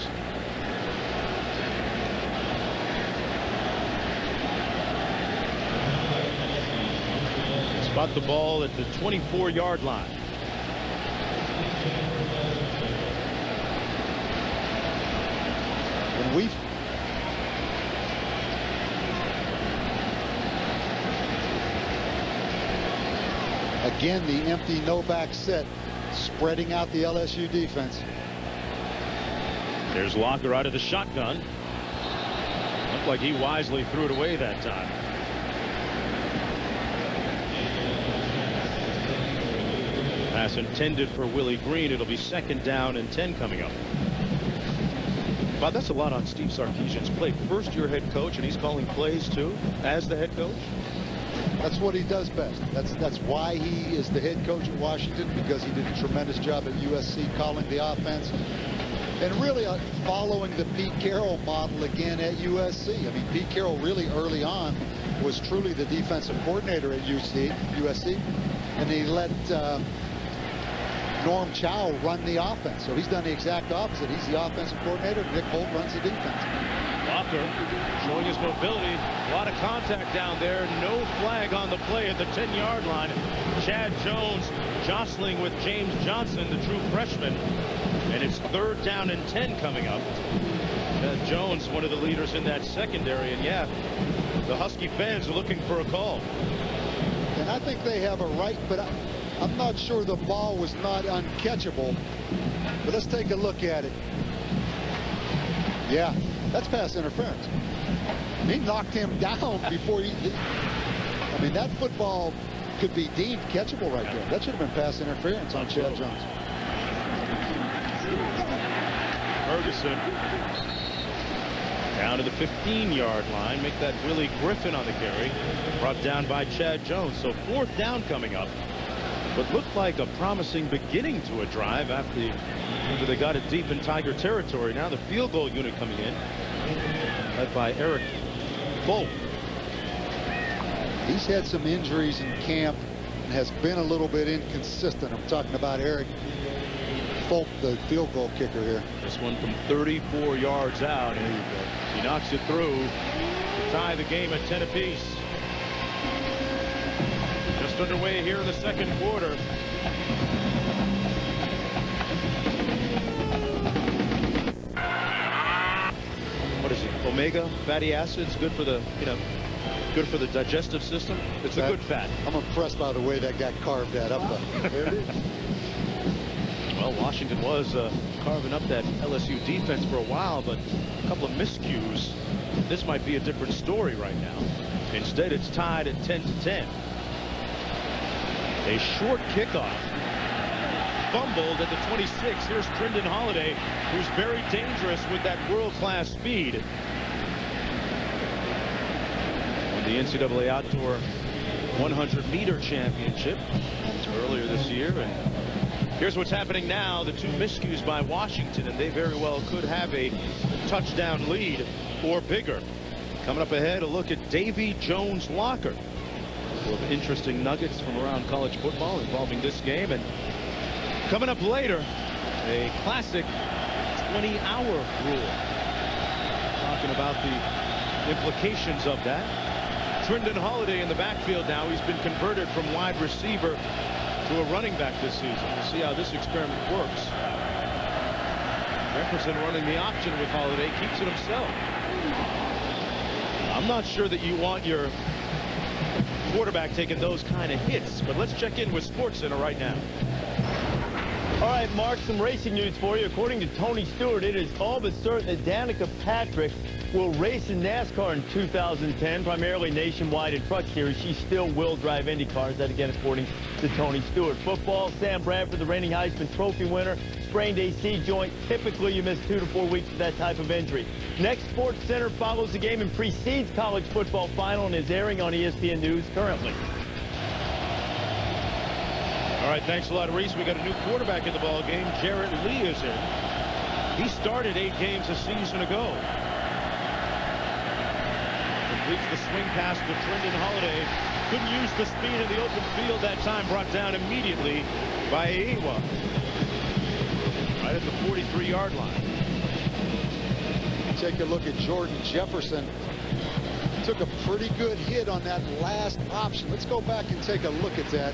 Spot the ball at the 24-yard line. When we again, the empty no-back set, spreading out the LSU defense. There's Locker out of the shotgun. Looked like he wisely threw it away that time. Pass intended for Willie Green. It'll be 2nd down and 10 coming up. But that's a lot on Steve Sarkisian's plate. First-year head coach, and he's calling plays too as the head coach. That's what he does best. That's why he is the head coach at Washington, because he did a tremendous job at USC calling the offense. And really following the Pete Carroll model again at USC. I mean, Pete Carroll really early on was truly the defensive coordinator at USC. And he let Norm Chow run the offense. So he's done the exact opposite. He's the offensive coordinator. Nick Holt runs the defense. Walker showing his mobility. A lot of contact down there. No flag on the play at the 10-yard line. Chad Jones jostling with James Johnson, the true freshman. And it's 3rd down and 10 coming up. Chad Jones, one of the leaders in that secondary. And yeah, the Husky fans are looking for a call. And I think they have a right, but I'm not sure the ball was not uncatchable. But let's take a look at it. Yeah, that's pass interference. He knocked him down before he... I mean, that football could be deemed catchable right there. That should have been pass interference on Chad Jones. Ferguson down to the 15-yard line. Make that Willie Griffin on the carry. Brought down by Chad Jones. So 4th down coming up. What looked like a promising beginning to a drive after they got it deep in Tiger territory. Now the field goal unit coming in, led by Eric Volk. He's had some injuries in camp and has been a little bit inconsistent. I'm talking about Eric Volk, the field goal kicker here. This one from 34 yards out, and he knocks it through to tie the game at 10 apiece. Just underway here in the 2nd quarter. What is it? Omega fatty acids, good for the, good for the digestive system. It's a good fat. I'm impressed by the way that guy carved that up. There it is. Well, Washington was carving up that LSU defense for a while, but a couple of miscues. This might be a different story right now. Instead, it's tied at 10-10. A short kickoff. Fumbled at the 26. Here's Trindon Holiday, who's very dangerous with that world-class speed. Won the NCAA Outdoor 100-meter championship earlier this year. And here's what's happening now. The 2 miscues by Washington, and they very well could have a touchdown lead or bigger. Coming up ahead, a look at Davy Jones' locker. A couple of interesting nuggets from around college football involving this game. And coming up later, a classic 20-hour rule. Talking about the implications of that. Trindon Holiday in the backfield now. He's been converted from wide receiver to a running back this season. We'll see how this experiment works. Jefferson running the option with Holiday, keeps it himself. I'm not sure that you want your quarterback taking those kind of hits, but let's check in with SportsCenter right now. All right, Mark, some racing news for you. According to Tony Stewart, it is all but certain that Danica Patrick will race in NASCAR in 2010, primarily nationwide in Truck Series. She still will drive Indy cars. That, again, according to Tony Stewart. Football, Sam Bradford, the reigning Heisman Trophy winner, sprained AC joint. Typically, you miss 2 to 4 weeks with that type of injury. Next, SportsCenter follows the game and precedes college football final and is airing on ESPN News currently. All right, thanks a lot, Reese. We got a new quarterback in the ball game. Jarrett Lee is in. He started 8 games a season ago. Completes the swing pass to Trindon Holiday. Couldn't use the speed in the open field that time. Brought down immediately by Aiwa. Right at the 43-yard line. Take a look at Jordan Jefferson. Took a pretty good hit on that last option. Let's go back and take a look at that.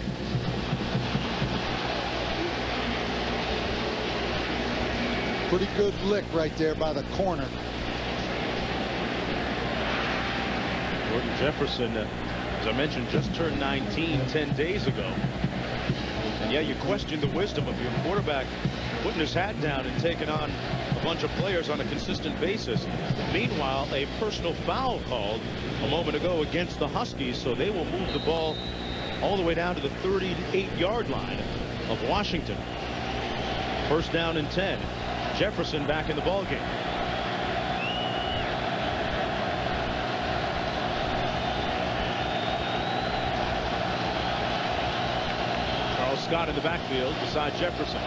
Pretty good lick right there by the corner. Jordan Jefferson, as I mentioned, just turned 19 10 days ago. And yeah, you question the wisdom of your quarterback putting his hat down and taking on a bunch of players on a consistent basis. Meanwhile, a personal foul called a moment ago against the Huskies, so they will move the ball all the way down to the 38-yard line of Washington. 1st down and 10. Jefferson back in the ball game. Scott in the backfield beside Jefferson.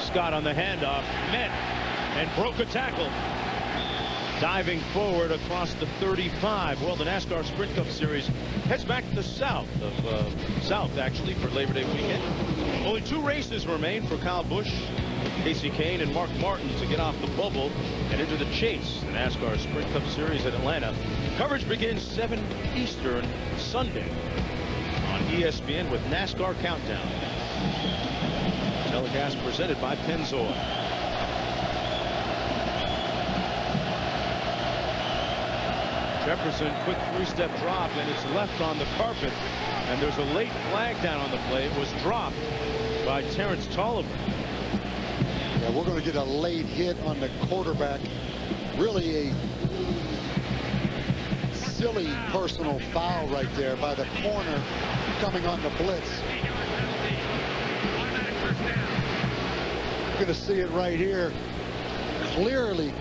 Scott on the handoff, met and broke a tackle. Diving forward across the 35. Well, the NASCAR Sprint Cup Series heads back to the south actually, for Labor Day weekend. Only 2 races remain for Kyle Busch, Casey Kane, and Mark Martin to get off the bubble and into the chase. The NASCAR Sprint Cup Series at Atlanta. Coverage begins 7 Eastern Sunday on ESPN with NASCAR Countdown. Telecast presented by Pennzoil. Jefferson, quick 3-step drop, and it's left on the carpet. And there's a late flag down on the play. It was dropped by Terrence Tolliver. Yeah, we're going to get a late hit on the quarterback. Really a silly personal foul right there by the corner coming on the blitz. You're going to see it right here. Clearly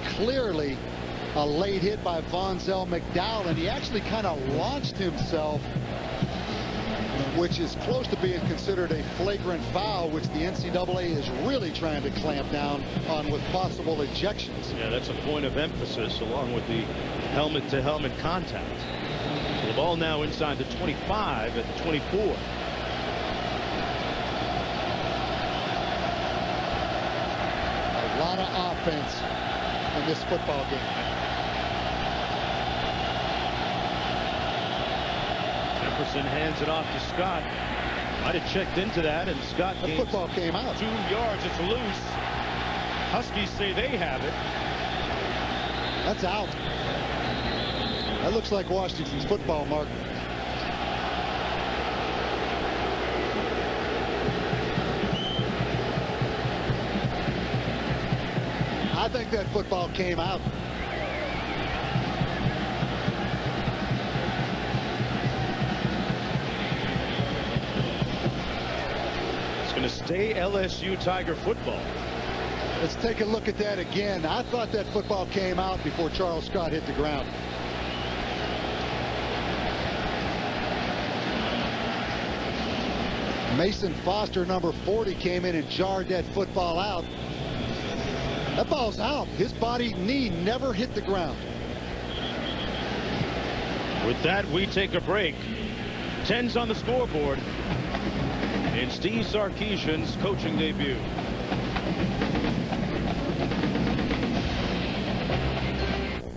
a late hit by Vonzell McDowell, and he actually kind of launched himself, which is close to being considered a flagrant foul, which the NCAA is really trying to clamp down on with possible ejections. Yeah, that's a point of emphasis, along with the helmet-to-helmet contact. So the ball now inside the 25 at the 24. A lot of offense in this football game. Jefferson hands it off to Scott. Might have checked into that, and Scott The football came out. 2 yards. It's loose. Huskies say they have it. That's out. That looks like Washington's football, Mark. I think that football came out. To stay LSU Tiger football. Let's take a look at that again. I thought that football came out before Charles Scott hit the ground. Mason Foster, number 40, came in and jarred that football out. That ball's out. His knee never hit the ground. With that, we take a break. 10's on the scoreboard in Steve Sarkisian's coaching debut.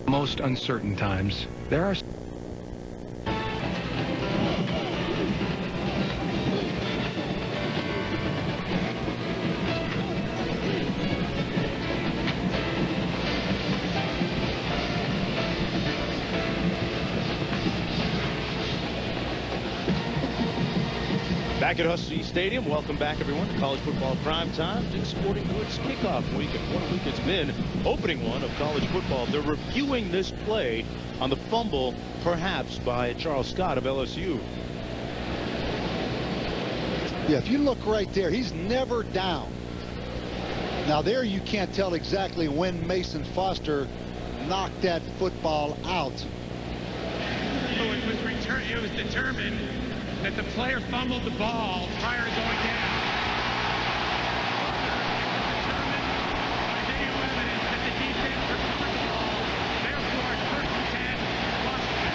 Most uncertain times, there are Back at Husky Stadium. Welcome back, everyone. College football prime time. Dick's Sporting Goods kickoff week. And what a week it's been. Opening one of college football. They're reviewing this play on the fumble, perhaps, by Charles Scott of LSU. Yeah, if you look right there, he's never down. Now there you can't tell exactly when Mason Foster knocked that football out. So it was determined that the player fumbled the ball prior to going down. Determined by video evidence that the defense recovered the ball. Therefore, it's 1st and 10, Washington.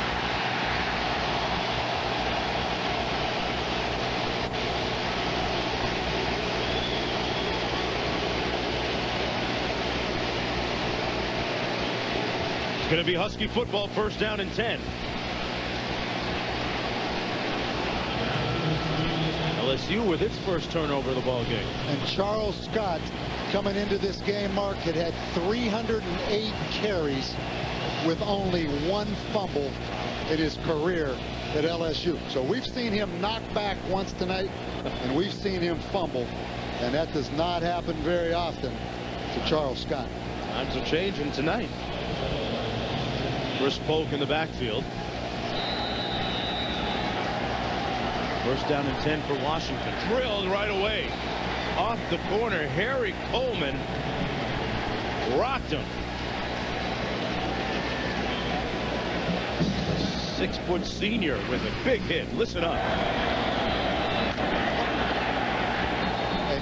It's going to be Husky football, 1st down and 10. LSU with its first turnover of the ball game. And Charles Scott, coming into this game, Mark, had 308 carries with only 1 fumble in his career at LSU. So we've seen him knock back once tonight, and we've seen him fumble, and that does not happen very often to Charles Scott. Times are changing tonight. Chris Polk in the backfield. 1st down and 10 for Washington. Drilled right away. Off the corner, Harry Coleman rocked him. 6-foot senior with a big hit. Listen up.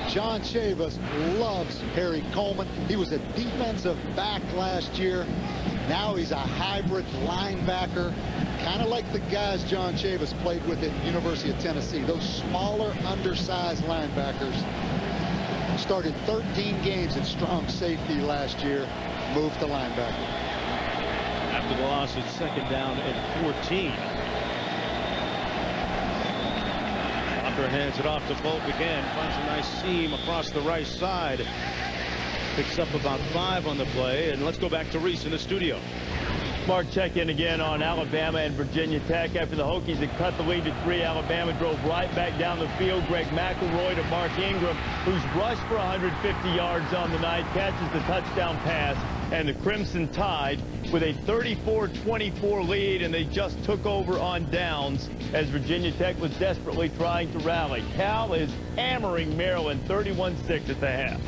John Chavis loves Harry Coleman. He was a defensive back last year. Now he's a hybrid linebacker, kind of like the guys John Chavis played with at University of Tennessee. Those smaller, undersized linebackers. Started 13 games at strong safety last year, moved to linebacker. After the loss, it's second down and 14. Locker hands it off to Volk again. Finds a nice seam across the right side. Picks up about 5 on the play. And let's go back to Reese in the studio. Mark, check in again on Alabama and Virginia Tech. After the Hokies had cut the lead to 3, Alabama drove right back down the field. Greg McElroy to Mark Ingram, who's rushed for 150 yards on the night, catches the touchdown pass, and the Crimson Tide with a 34-24 lead, and they just took over on downs as Virginia Tech was desperately trying to rally. Cal is hammering Maryland 31-6 at the half.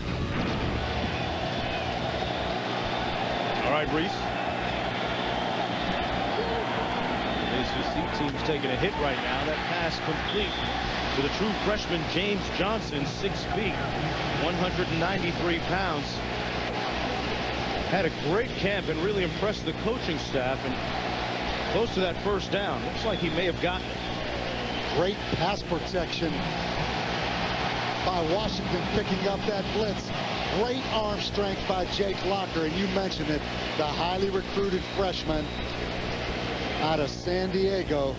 All right, Reese. ACC team's taking a hit right now. That pass complete to the true freshman James Johnson, 6 feet, 193 pounds. Had a great camp and really impressed the coaching staff, and close to that first down. Looks like he may have gotten it. Great pass protection by Washington picking up that blitz. Great arm strength by Jake Locker, and you mentioned it, the highly recruited freshman out of San Diego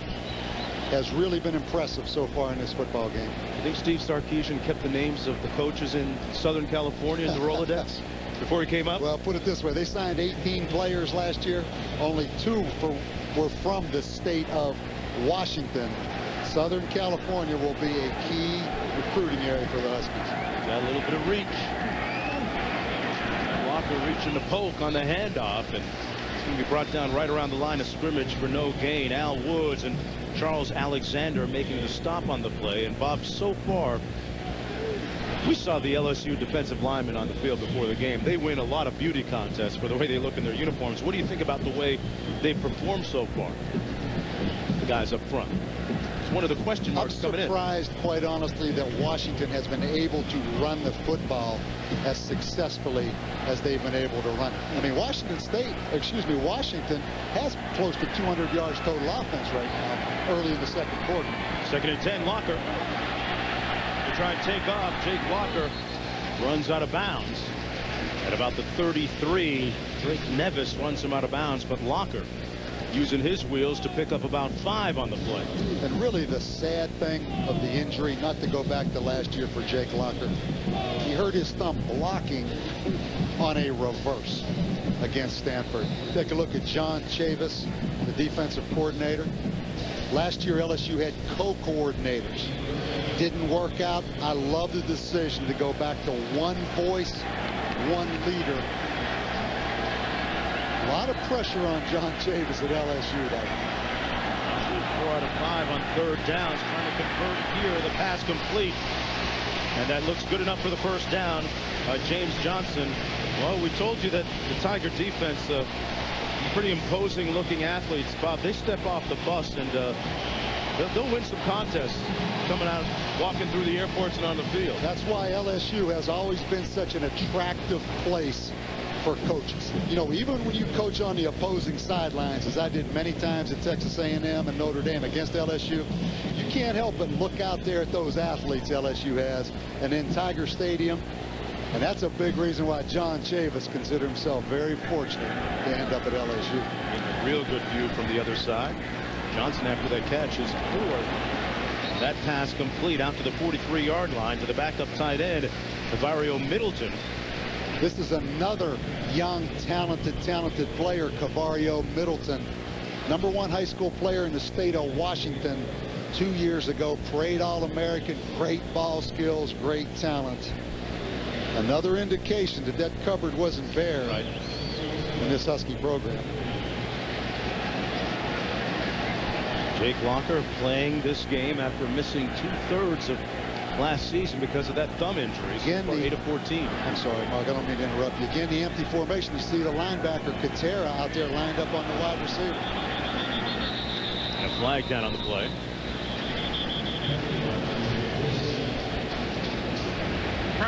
has really been impressive so far in this football game. I think Steve Sarkisian kept the names of the coaches in Southern California in the Rolodex before he came up. Well, put it this way, they signed 18 players last year. Only 2 were from the state of Washington. Southern California will be a key recruiting area for the Huskies. Got a little bit of reach. Walker reaching the poke on the handoff, and it's going to be brought down right around the line of scrimmage for no gain. Al Woods and Charles Alexander making the stop on the play. And Bob, so far, we saw the LSU defensive linemen on the field before the game. They win a lot of beauty contests for the way they look in their uniforms. What do you think about the way they've performed so far, the guys up front? It's one of the question marks coming in. I'm surprised, quite honestly, that Washington has been able to run the football as successfully as they've been able to run it. I mean, Washington has close to 200 yards total offense right now, early in the second quarter. Second and 10, Locker. To try and take off, Jake Locker runs out of bounds at about the 33. Drake Nevis runs him out of bounds, but Locker using his wheels to pick up about 5 on the play. And really the sad thing of the injury, not to go back to last year for Jake Locker, he hurt his thumb blocking on a reverse against Stanford. Take a look at John Chavis, the defensive coordinator. Last year LSU had co-coordinators. Didn't work out. I love the decision to go back to one voice, one leader. A lot of pressure on John Chavis at LSU. 4 out of 5 on third downs. Trying to convert here. The pass complete. And that looks good enough for the first down. James Johnson. Well, we told you that the Tiger defense, pretty imposing looking athletes. Bob, they step off the bus and they'll win some contests coming out, walking through the airports and on the field. That's why LSU has always been such an attractive place for coaches. You know, even when you coach on the opposing sidelines, as I did many times at Texas A&M and Notre Dame against LSU, you can't help but look out there at those athletes LSU has, and in Tiger Stadium. And that's a big reason why John Chavis considered himself very fortunate to end up at LSU. A real good view from the other side. Johnson, after that catch, is forward. That pass complete out to the 43-yard line to the backup tight end, Cavario Middleton. This is another young, talented player, Cavario Middleton. #1 high school player in the state of Washington 2 years ago. Parade All-American, great ball skills, great talent. Another indication that that cupboard wasn't bare in this Husky program. Jake Locker playing this game after missing 2/3 of last season because of that thumb injury. Again, 8 of 14. I'm sorry, Mark, I don't mean to interrupt you. Again, the empty formation. You see the linebacker Katera out there lined up on the wide receiver. And a flag down on the play.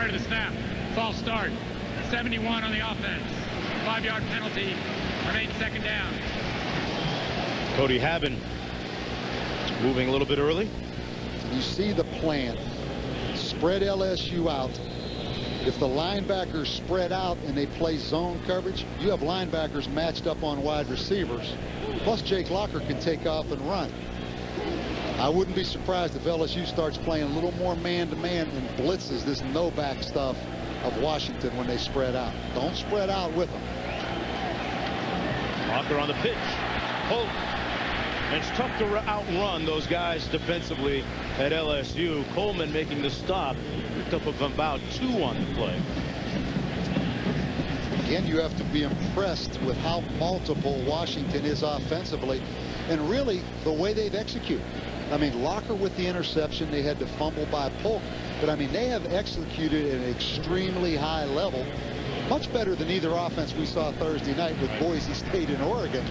Start of the snap. False start. 71 on the offense. 5-yard penalty. Remains second down. Cody Havin moving a little bit early. You see the plan. Spread LSU out. If the linebackers spread out and they play zone coverage, you have linebackers matched up on wide receivers. Plus, Jake Locker can take off and run. I wouldn't be surprised if LSU starts playing a little more man-to-man and blitzes this no-back stuff of Washington when they spread out. Don't spread out with them. Locker on the pitch. Hope. And it's tough to outrun those guys defensively at LSU. Coleman making the stop. Picked up of about 2 on the play. Again, you have to be impressed with how multiple Washington is offensively and really the way they've executed. I mean, Locker with the interception, they had to fumble by Polk, but I mean, they have executed at an extremely high level, much better than either offense we saw Thursday night with Boise State and Oregon,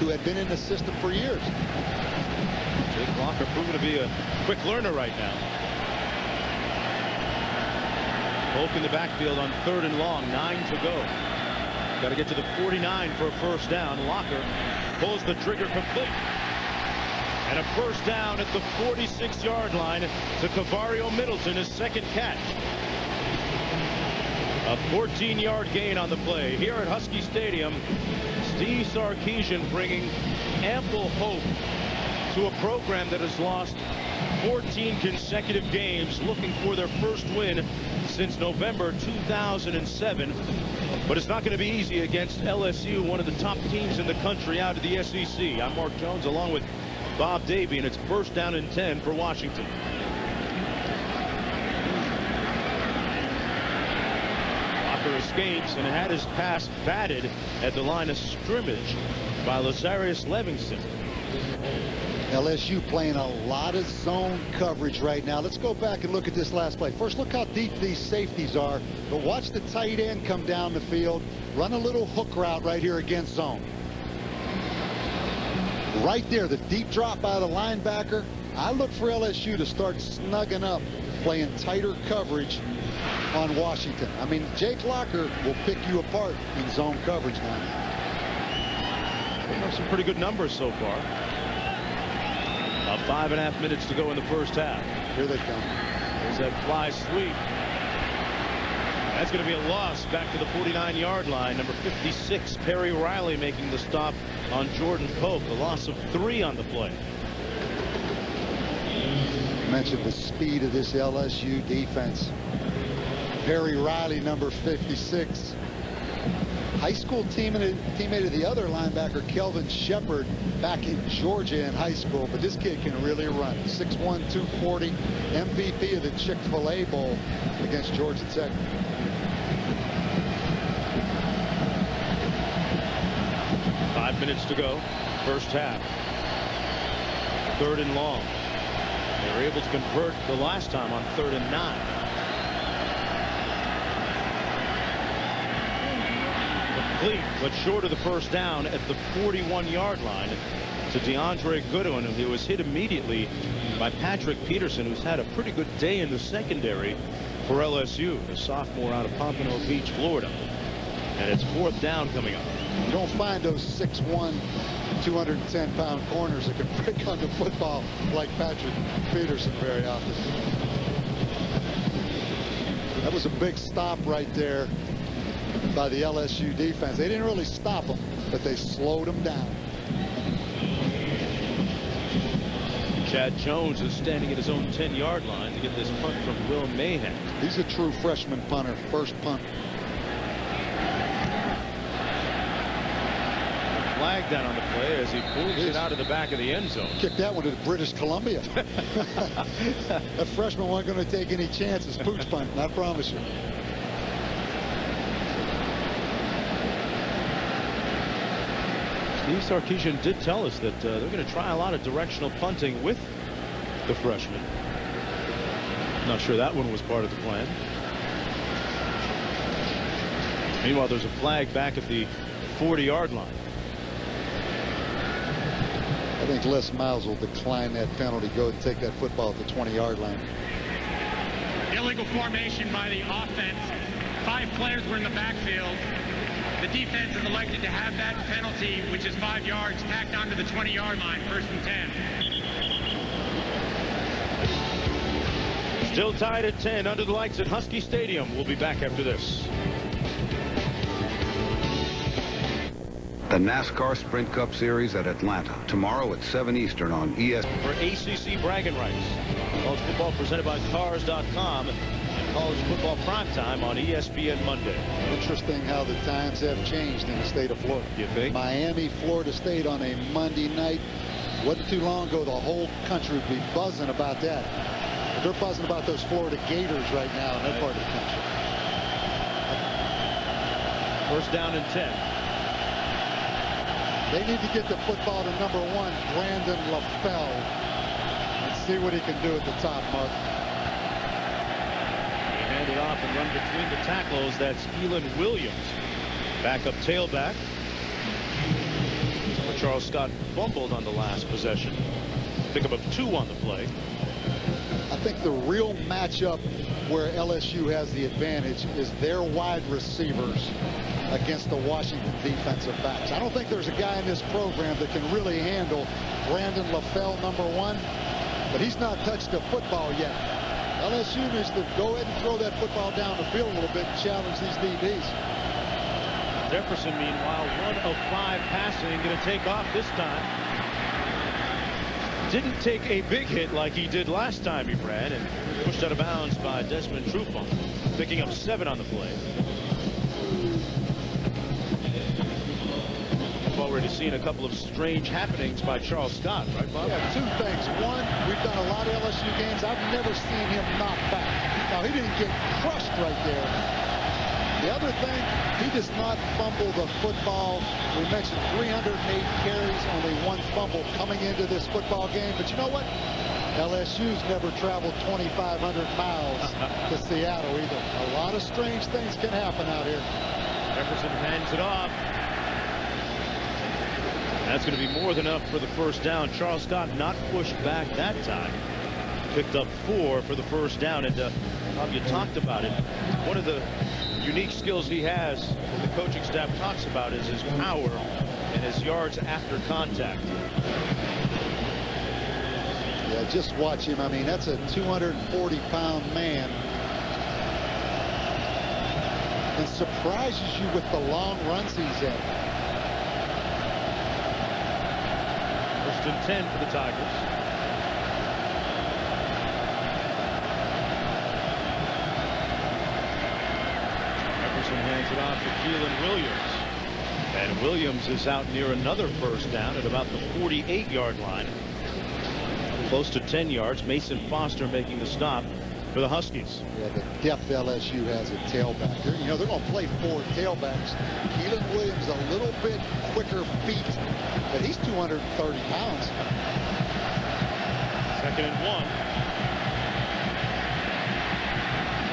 who had been in the system for years. Jake Locker proven to be a quick learner right now. Polk in the backfield on 3rd and long, 9 to go. Got to get to the 49 for a first down. Locker pulls the trigger complete. And a first down at the 46-yard line to Cavario Middleton, his second catch. A 14-yard gain on the play. Here at Husky Stadium, Steve Sarkisian bringing ample hope to a program that has lost 14 consecutive games, looking for their first win since November 2007. But it's not going to be easy against LSU, one of the top teams in the country out of the SEC. I'm Mark Jones along with Bob Davie, and it's first down and 10 for Washington. Locker escapes and had his pass batted at the line of scrimmage by Lazarius Levingston. LSU playing a lot of zone coverage right now. Let's go back and look at this last play. First, look how deep these safeties are. But watch the tight end come down the field, run a little hook route right here against zone. Right there, the deep drop by the linebacker. I look for LSU to start snugging up, playing tighter coverage on Washington. I mean, Jake Locker will pick you apart in zone coverage now. Some pretty good numbers so far. About 5.5 minutes to go in the first half. Here they come. There's that fly sweep. That's going to be a loss back to the 49-yard line. Number 56, Perry Riley, making the stop on Jordan Polk. A loss of 3 on the play. You mentioned the speed of this LSU defense. Perry Riley, number 56. High school teammate of the other linebacker, Kelvin Shepard, back in Georgia in high school. But this kid can really run. 6'1", 240, MVP of the Chick-fil-A Bowl against Georgia Tech. Five minutes to go, first half. 3rd and long. They were able to convert the last time on 3rd and 9. Complete, but short of the first down at the 41-yard line to DeAndre Goodwin, who was hit immediately by Patrick Peterson, who's had a pretty good day in the secondary for LSU, a sophomore out of Pompano Beach, Florida. And it's 4th down coming up. You don't find those 6'1", 210-pound corners that can break on the football like Patrick Peterson very often. That was a big stop right there by the LSU defense. They didn't really stop them, but they slowed them down. Chad Jones is standing at his own 10-yard line to get this punt from Will Mahan. He's a true freshman punter, first punt. Flag down on the play as he moves it out of the back of the end zone. Kick that one to British Columbia. That freshman wasn't going to take any chances. Pooch punt, I promise you. Steve Sarkisian did tell us that they're going to try a lot of directional punting with the freshman. Not sure that one was part of the plan. Meanwhile, there's a flag back at the 40-yard line. I think Les Miles will decline that penalty, go and take that football at the 20-yard line. Illegal illegal formation by the offense. 5 players were in the backfield. The defense is elected to have that penalty, which is 5 yards, tacked onto the 20-yard line, 1st and 10. Still tied at 10 under the lights at Husky Stadium. We'll be back after this. The NASCAR Sprint Cup Series at Atlanta, tomorrow at 7 Eastern on ESPN. For ACC bragging rights. College football presented by Cars.com. And college football primetime on ESPN Monday. Interesting how the times have changed in the state of Florida. You think? Miami, Florida State on a Monday night. Wasn't too long ago the whole country would be buzzing about that. But they're buzzing about those Florida Gators right now in that part of the country. 1st down and 10. They need to get the football to number 1, Brandon LaFell, and see what he can do at the top, Mark. He handed off and run between the tackles. That's Keelan Williams, backup tailback. Charles Scott fumbled on the last possession. Pickup of 2 on the play. I think the real matchup where LSU has the advantage is their wide receivers against the Washington defensive backs. I don't think there's a guy in this program that can really handle Brandon LaFell, number 1, but he's not touched a football yet. LSU needs to go ahead and throw that football down the field a little bit and challenge these DBs. Jefferson, meanwhile, 1 of 5 passing, going to take off this time. Didn't take a big hit like he did last time he ran, and pushed out of bounds by Desmond Trufant, picking up 7 on the play. We've already seen a couple of strange happenings by Charles Scott, right, Bob? Yeah, 2 things. One, we've done a lot of LSU games. I've never seen him knock back. Now, he didn't get crushed right there. The other thing, he does not fumble the football. We mentioned 308 carries, only 1 fumble coming into this football game. But you know what? LSU's never traveled 2,500 miles to Seattle either. A lot of strange things can happen out here. Jefferson hands it off. That's going to be more than enough for the 1st down. Charles Scott not pushed back that time. Picked up 4 for the 1st down. And Bob, you talked about it. One of the unique skills he has, that the coaching staff talks about, is his power and his yards after contact. Yeah, just watch him. I mean, that's a 240-pound man. And surprises you with the long runs he's in. 1st and 10 for the Tigers. Jefferson hands it off to Keelan Williams. And Williams is out near another 1st down at about the 48-yard line. Close to 10 yards. Mason Foster making the stop for the Huskies. Yeah, the depth LSU has at tailback. They're going to play 4 tailbacks. Keelan Williams a little bit quicker feet, but he's 230 pounds. 2nd and 1.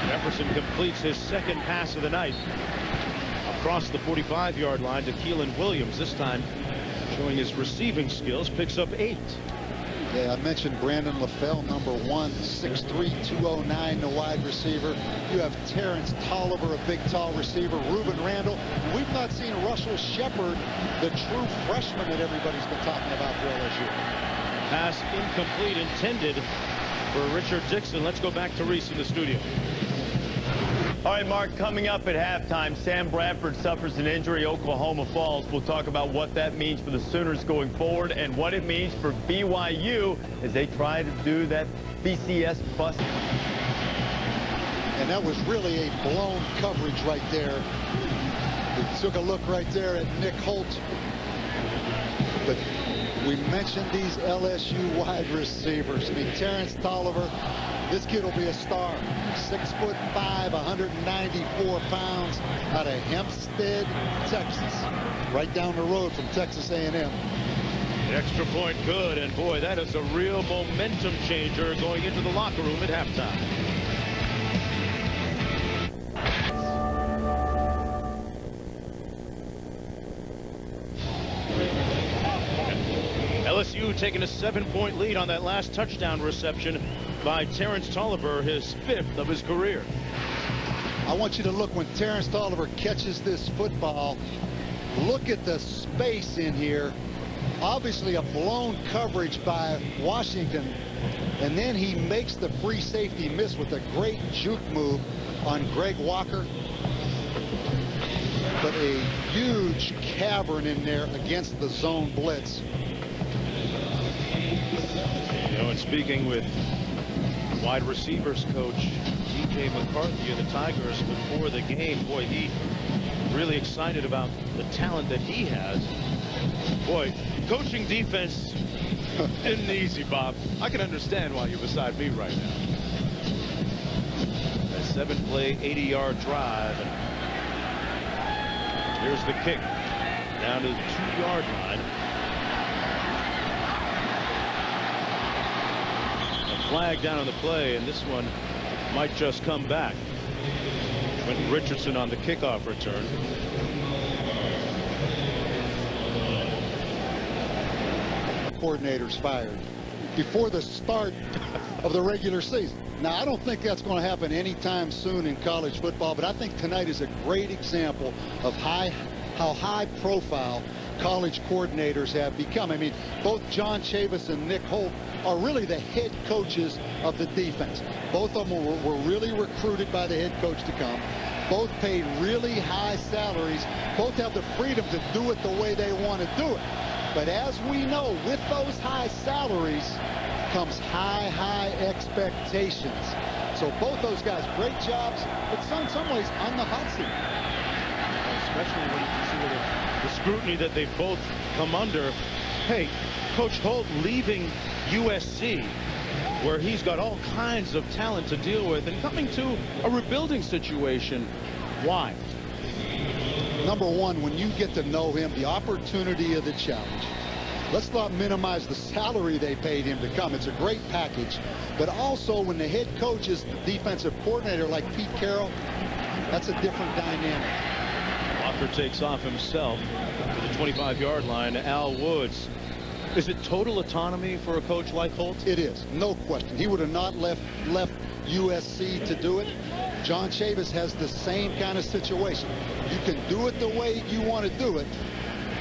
Jefferson completes his 2nd pass of the night. Across the 45-yard line to Keelan Williams, this time showing his receiving skills, picks up 8. Yeah, I mentioned Brandon LaFell, number 1, 6'3", 209, the wide receiver. You have Terrence Tolliver, a big, tall receiver. Reuben Randall. We've not seen Russell Shepard, the true freshman that everybody's been talking about for LSU. Pass incomplete, intended for Richard Dixon. Let's go back to Reese in the studio. All right, Mark, coming up at halftime, Sam Bradford suffers an injury, Oklahoma Falls. We'll talk about what that means for the Sooners going forward and what it means for BYU as they try to do that BCS bust. And that was really a blown coverage right there. We took a look right there at Nick Holt. But we mentioned these LSU wide receivers. I mean, Terrence Tolliver, this kid will be a star. 6'5", 194 pounds, out of Hempstead, Texas. Right down the road from Texas A&M. The extra point good, and boy, that is a real momentum changer going into the locker room at halftime. LSU taking a 7-point lead on that last touchdown reception by Terrence Tolliver, his 5th of his career. I want you to look when Terrence Tolliver catches this football. Look at the space in here. Obviously a blown coverage by Washington. And then he makes the free safety miss with a great juke move on Greg Walker. But a huge cavern in there against the zone blitz. You know, and speaking with wide receivers coach T.J. McCarthy of the Tigers before the game, boy, he really excited about the talent that he has. Boy, coaching defense isn't easy, Bob. I can understand why you're beside me right now. A 7-play, 80-yard drive. And here's the kick down to the 2-yard line. A flag down on the play, and this one might just come back. Quentin Richardson on the kickoff return. Coordinators fired before the start of the regular season. Now, I don't think that's going to happen anytime soon in college football, but I think tonight is a great example of how high profile college coordinators have become. I mean, both John Chavis and Nick Holt are really the head coaches of the defense. Both of them were really recruited by the head coach to come. Both paid really high salaries. Both have the freedom to do it the way they want to do it. But as we know, with those high salaries comes high expectations. So both those guys, great jobs, but in some ways on the hot seat. Especially when you consider the scrutiny that they both come under. Hey, Coach Holt leaving USC, where he's got all kinds of talent to deal with, and coming to a rebuilding situation. Why? Number one, when you get to know him, the opportunity of the challenge. Let's not minimize the salary they paid him to come. It's a great package. But also when the head coach is the defensive coordinator like Pete Carroll, that's a different dynamic. Walker takes off himself to the 25-yard line. Al Woods. Is it total autonomy for a coach like Holt? It is, no question. He would have not left USC to do it. John Chavis has the same kind of situation. You can do it the way you want to do it,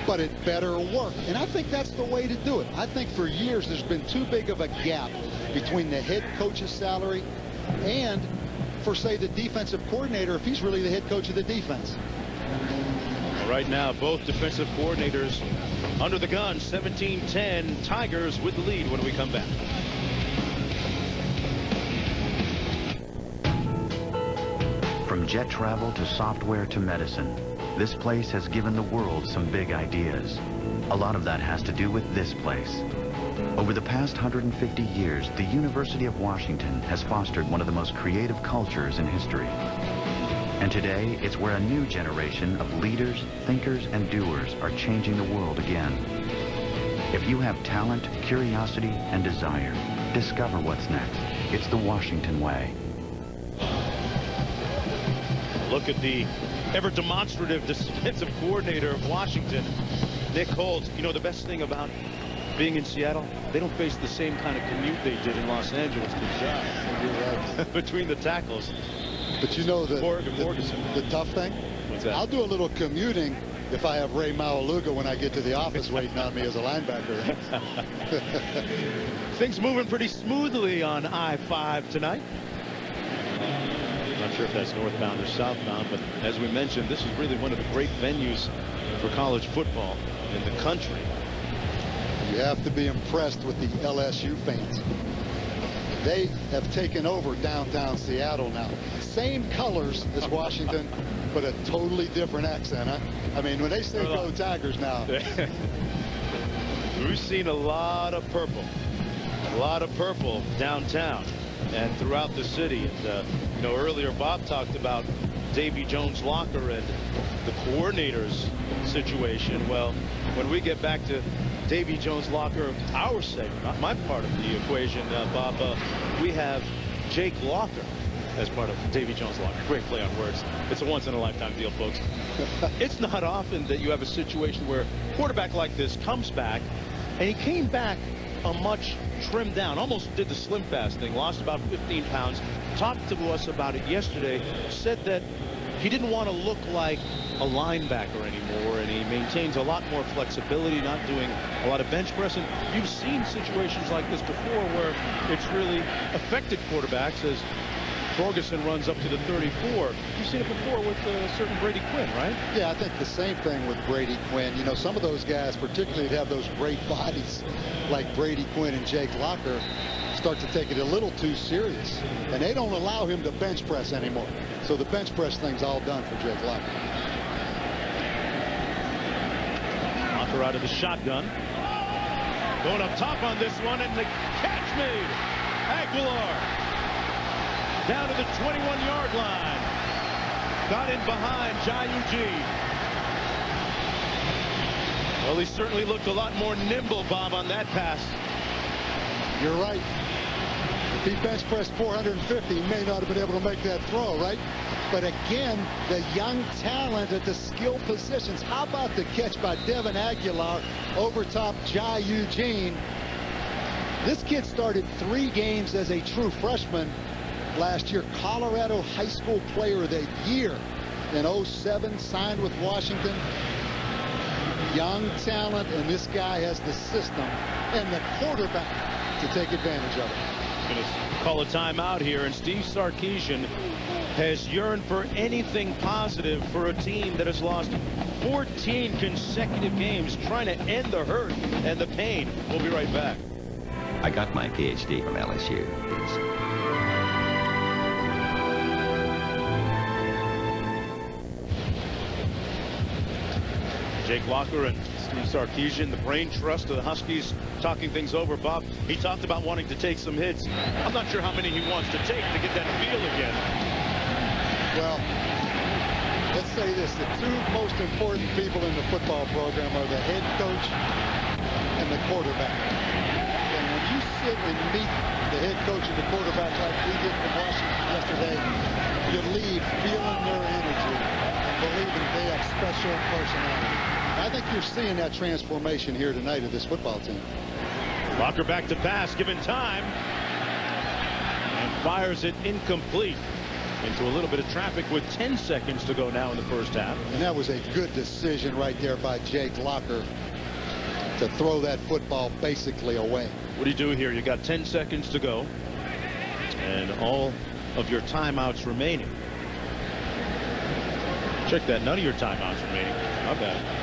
but it better work. And I think that's the way to do it. I think for years there's been too big of a gap between the head coach's salary and, for, say, the defensive coordinator, if he's really the head coach of the defense. Well, right now, both defensive coordinators under the gun. 17-10, Tigers with the lead when we come back. From jet travel to software to medicine, this place has given the world some big ideas. A lot of that has to do with this place. Over the past 150 years, the University of Washington has fostered one of the most creative cultures in history. And today, it's where a new generation of leaders, thinkers, and doers are changing the world again. If you have talent, curiosity, and desire, discover what's next. It's the Washington way. Look at the ever demonstrative defensive coordinator of Washington, Nick Holt. You know, the best thing about being in Seattle, they don't face the same kind of commute they did in Los Angeles. Good job. Between the tackles. But you know the tough thing? What's that? I'll do a little commuting if I have Ray Maualuga when I get to the office waiting on me as a linebacker. Things moving pretty smoothly on I-5 tonight. Not sure if that's northbound or southbound, but as we mentioned, this is really one of the great venues for college football in the country. You have to be impressed with the LSU fans. They have taken over downtown Seattle now. Same colors as Washington, but a totally different accent, huh? I mean, when they say go Tigers now. We've seen a lot of purple downtown and throughout the city. And, you know, earlier Bob talked about Davy Jones' locker and the coordinators situation. Well, when we get back to Davy Jones' locker, our segment, not my part of the equation, Bob, we have Jake Locker as part of Davy Jones' locker. Great play on words. It's a once-in-a-lifetime deal, folks. It's not often that you have a situation where a quarterback like this comes back, and he came back a much trimmed down, almost did the slim fast thing, lost about 15 pounds, talked to us about it yesterday, said that he didn't want to look like a linebacker anymore, and he maintains a lot more flexibility, not doing a lot of bench press. And you've seen situations like this before where it's really affected quarterbacks as Ferguson runs up to the 34. You've seen it before with a certain Brady Quinn, right? Yeah, I think the same thing with Brady Quinn. You know, some of those guys, particularly that have those great bodies like Brady Quinn and Jake Locker, start to take it a little too serious. And they don't allow him to bench press anymore. So the bench press thing's all done for Jake Locker. Locker out of the shotgun. Going up top on this one, and the catch made. Aguilar down to the 21-yard line. Got in behind Jai Eugene. Well, he certainly looked a lot more nimble, Bob, on that pass. You're right. If he bench pressed 450, he may not have been able to make that throw, right? But again, the young talent at the skill positions. How about the catch by Devin Aguilar over top Jai Eugene? This kid started 3 games as a true freshman last year. Colorado High School Player of the Year in 07, signed with Washington. Young talent, and this guy has the system and the quarterback to take advantage of it. Going to call a timeout here, and Steve Sarkisian has yearned for anything positive for a team that has lost 14 consecutive games, trying to end the hurt and the pain. We'll be right back. I got my PhD from LSU. Jake Locker and Steve Sarkisian, the brain trust of the Huskies, talking things over. Bob, he talked about wanting to take some hits. I'm not sure how many he wants to take to get that feel again. Well, let's say this. The 2 most important people in the football program are the head coach and the quarterback. And when you sit and meet the head coach and the quarterback like we did in Washington yesterday, you leave feeling their energy and believing they have special personality. I think you're seeing that transformation here tonight of this football team. Locker back to pass, given time, and fires it incomplete into a little bit of traffic with 10 seconds to go now in the first half. And that was a good decision right there by Jake Locker to throw that football basically away. What do you do here? You got 10 seconds to go and all of your timeouts remaining. Check that, none of your timeouts remaining. Not bad.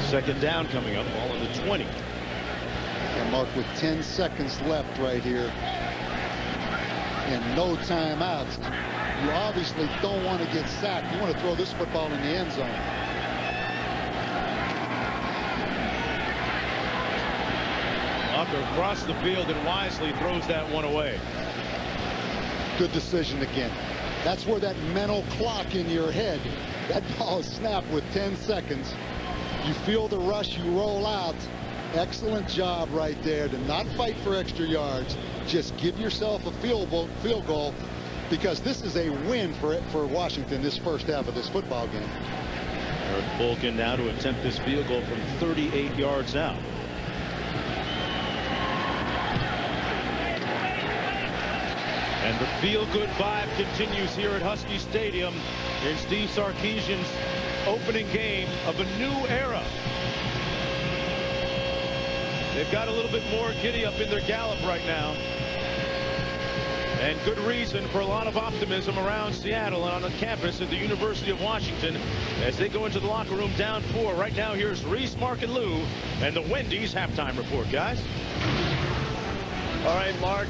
Second down coming up, ball on the 20. And Mark, with 10 seconds left right here and no timeouts, you obviously don't want to get sacked. You want to throw this football in the end zone. Locker across the field and wisely throws that one away. Good decision again. That's where that mental clock in your head, that ball is snapped with 10 seconds. You feel the rush, you roll out. Excellent job right there to not fight for extra yards. Just give yourself a field goal, because this is a win for Washington this first half of this football game. Eric Bolkin now to attempt this field goal from 38 yards out. And the feel-good vibe continues here at Husky Stadium in Steve Sarkisian's opening game of a new era. They've got a little bit more giddy up in their gallop right now. And good reason for a lot of optimism around Seattle and on the campus at the University of Washington as they go into the locker room down 4. Right now, here's Reese, Mark, and Lou and the Wendy's halftime report, guys. All right, Mark.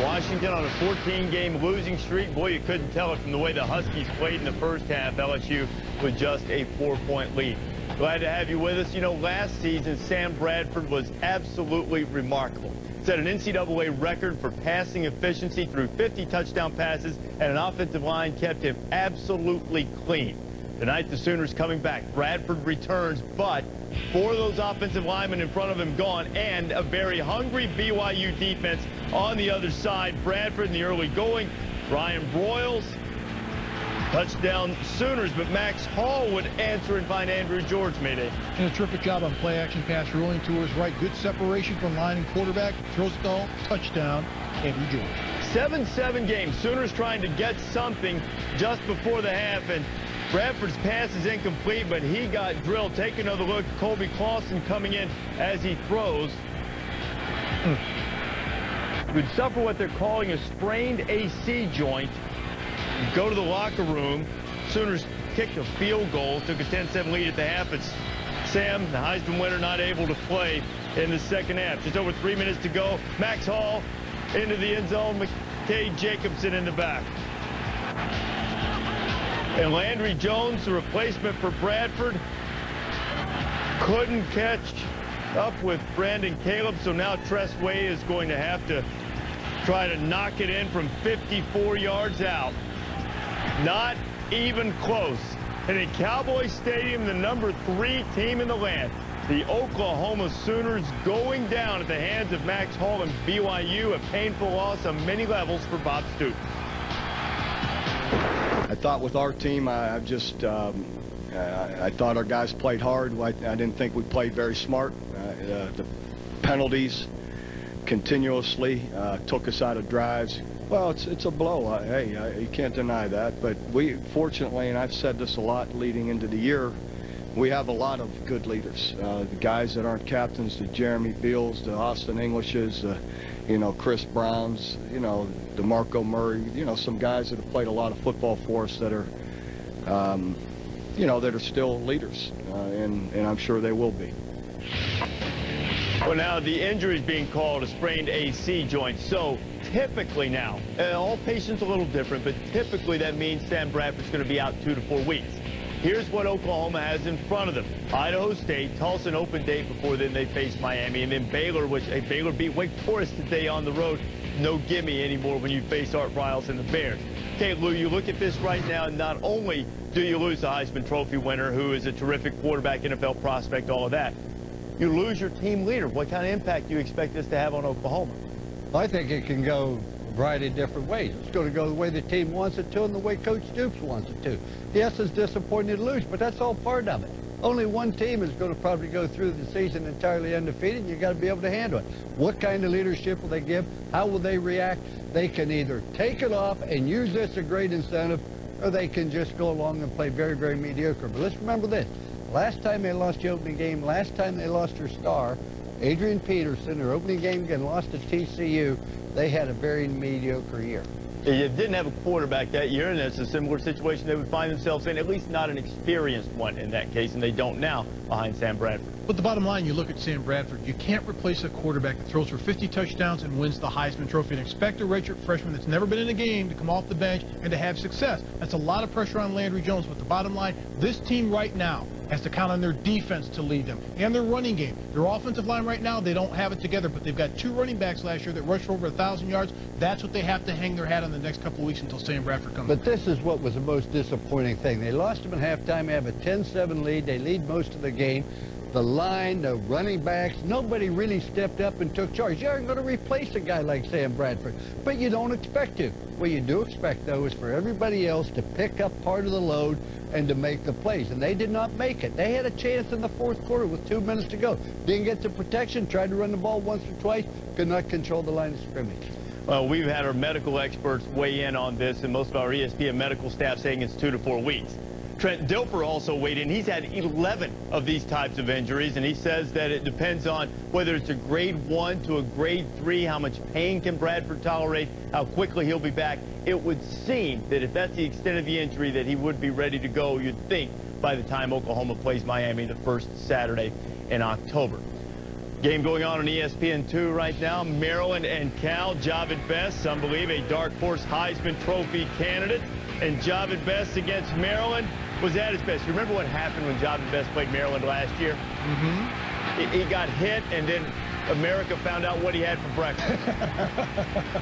Washington on a 14-game losing streak. Boy, you couldn't tell it from the way the Huskies played in the first half. LSU with just a 4-point lead. Glad to have you with us. You know, last season, Sam Bradford was absolutely remarkable. Set an NCAA record for passing efficiency through 50 touchdown passes, and an offensive line kept him absolutely clean. Tonight, the Sooners coming back. Bradford returns, but 4 of those offensive linemen in front of him gone, and a very hungry BYU defense on the other side. Bradford in the early going. Brian Broyles Touchdown Sooners, but Max Hall would answer and find Andrew George made it. And a terrific job on play action pass rolling to his right. Good separation from line and quarterback. Throws the ball, touchdown, Andrew George. 7-7 game. Sooners trying to get something just before the half, and Bradford's pass is incomplete, but he got drilled. Take another look. Colby Clausen coming in as he throws. Would suffer what they're calling a sprained AC joint. Go to the locker room. Sooners kicked a field goal, took a 10-7 lead at the half. It's Sam, the Heisman winner, not able to play in the second half. Just over 3 minutes to go. Max Hall into the end zone. McKay Jacobson in the back. And Landry Jones, the replacement for Bradford, couldn't catch up with Brandon Caleb, so now Tress Way is going to have to try to knock it in from 54 yards out. Not even close. And in Cowboy Stadium, the number 3 team in the land, the Oklahoma Sooners, going down at the hands of Max Hall and BYU, a painful loss on many levels for Bob Stoops. I thought with our team, I thought our guys played hard. I didn't think we played very smart. The penalties continuously took us out of drives. Well, it's a blow. Hey, you can't deny that. But we, fortunately, and I've said this a lot leading into the year, we have a lot of good leaders. The guys that aren't captains, the Jeremy Beals, the Austin Englishes, Chris Browns, DeMarco Murray, some guys that have played a lot of football for us that are, that are still leaders, and I'm sure they will be. Well, now the injury is being called a sprained AC joint. So typically now, all patients a little different, but typically that means Sam Bradford's going to be out 2 to 4 weeks. Here's what Oklahoma has in front of them. Idaho State, Tulsa an open date before then they face Miami, and then Baylor, which Baylor beat Wake Forest today on the road. No gimme anymore when you face Art Briles and the Bears. Okay, Lou, you look at this right now, and not only do you lose the Heisman Trophy winner, who is a terrific quarterback, NFL prospect, all of that, you lose your team leader. What kind of impact do you expect this to have on Oklahoma? I think it can go a variety of different ways. It's going to go the way the team wants it to and the way Coach Stoops wants it to. Yes, it's disappointing to lose, but that's all part of it. Only one team is going to probably go through the season entirely undefeated, and you've got to be able to handle it. What kind of leadership will they give? How will they react? They can either take it off and use this as a great incentive, or they can just go along and play very, very mediocre. But let's remember this. Last time they lost the opening game, last time they lost their star, Adrian Peterson, their opening game again, lost to TCU. They had a very mediocre year. You didn't have a quarterback that year, and that's a similar situation they would find themselves in, at least not an experienced one in that case, and they don't now behind Sam Bradford. But the bottom line, you look at Sam Bradford, you can't replace a quarterback that throws for 50 touchdowns and wins the Heisman Trophy and expect a redshirt freshman that's never been in a game to come off the bench and to have success. That's a lot of pressure on Landry Jones, but the bottom line, this team right now has to count on their defense to lead them and their running game. Their offensive line right now, they don't have it together, but they've got 2 running backs last year that rushed for over 1,000 yards. That's what they have to hang their hat on the next couple of weeks until Sam Bradford comes But back. this is what was the most disappointing thing. They lost them at halftime. They have a 10-7 lead. They lead most of the game. The line, the running backs, nobody really stepped up and took charge. You aren't going to replace a guy like Sam Bradford, but you don't expect to. What you do expect, though, is for everybody else to pick up part of the load and to make the plays, and they did not make it. They had a chance in the fourth quarter with 2 minutes to go. Didn't get the protection, tried to run the ball once or twice, could not control the line of scrimmage. Well, we've had our medical experts weigh in on this, and most of our ESPN medical staff saying it's 2 to 4 weeks. Trent Dilfer also weighed in. He's had 11 of these types of injuries, and he says that it depends on whether it's a grade 1 to a grade 3, how much pain can Bradford tolerate, how quickly he'll be back. It would seem that if that's the extent of the injury, that he would be ready to go, you'd think, by the time Oklahoma plays Miami the first Saturday in October. Game going on ESPN2 right now. Maryland and Cal. Javid Best, some believe a dark horse Heisman Trophy candidate. And Javid Best against Maryland was at his best. You remember what happened when Javid Best played Maryland last year? Mm-hmm. He got hit, and then America found out what he had for breakfast.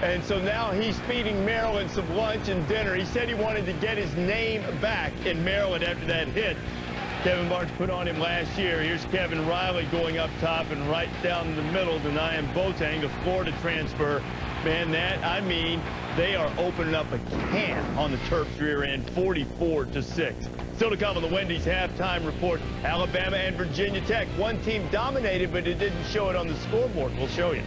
And so now he's feeding Maryland some lunch and dinner. He said he wanted to get his name back in Maryland after that hit. Kevin Barnes put on him last year. Here's Kevin Riley going up top and right down the middle, denying Boateng, a Florida transfer. Man, they are opening up a can on the Terps' rear end, 44-6. Still to come on the Wendy's halftime report, Alabama and Virginia Tech. One team dominated, but it didn't show it on the scoreboard. We'll show you.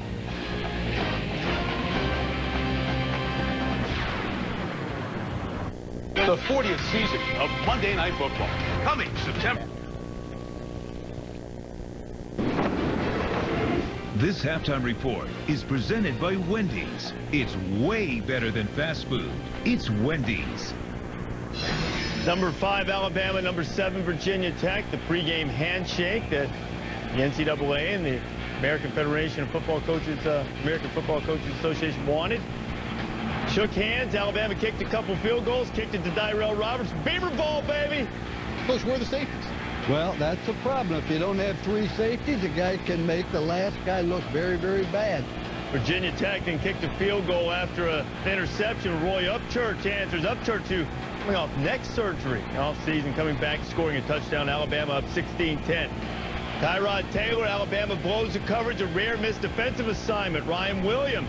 The 40th season of Monday Night Football, coming September. This halftime report is presented by Wendy's. It's way better than fast food. It's Wendy's. Number 5, Alabama. Number 7, Virginia Tech. The pregame handshake that the NCAA and the American Federation of Football Coaches, American Football Coaches Association wanted. Shook hands. Alabama kicked a couple field goals. Kicked it to Dyrell Roberts. Beaver ball, baby. Coach, where are the safeties? Well, that's the problem. If you don't have 3 safeties, a guy can make the last guy look very, very bad. Virginia Tech then kicked a field goal after an interception. Roy Upchurch answers. Upchurch, who coming off neck surgery off season, coming back, scoring a touchdown. Alabama up 16-10. Tyrod Taylor, Alabama blows the coverage. A rare missed defensive assignment. Ryan Williams.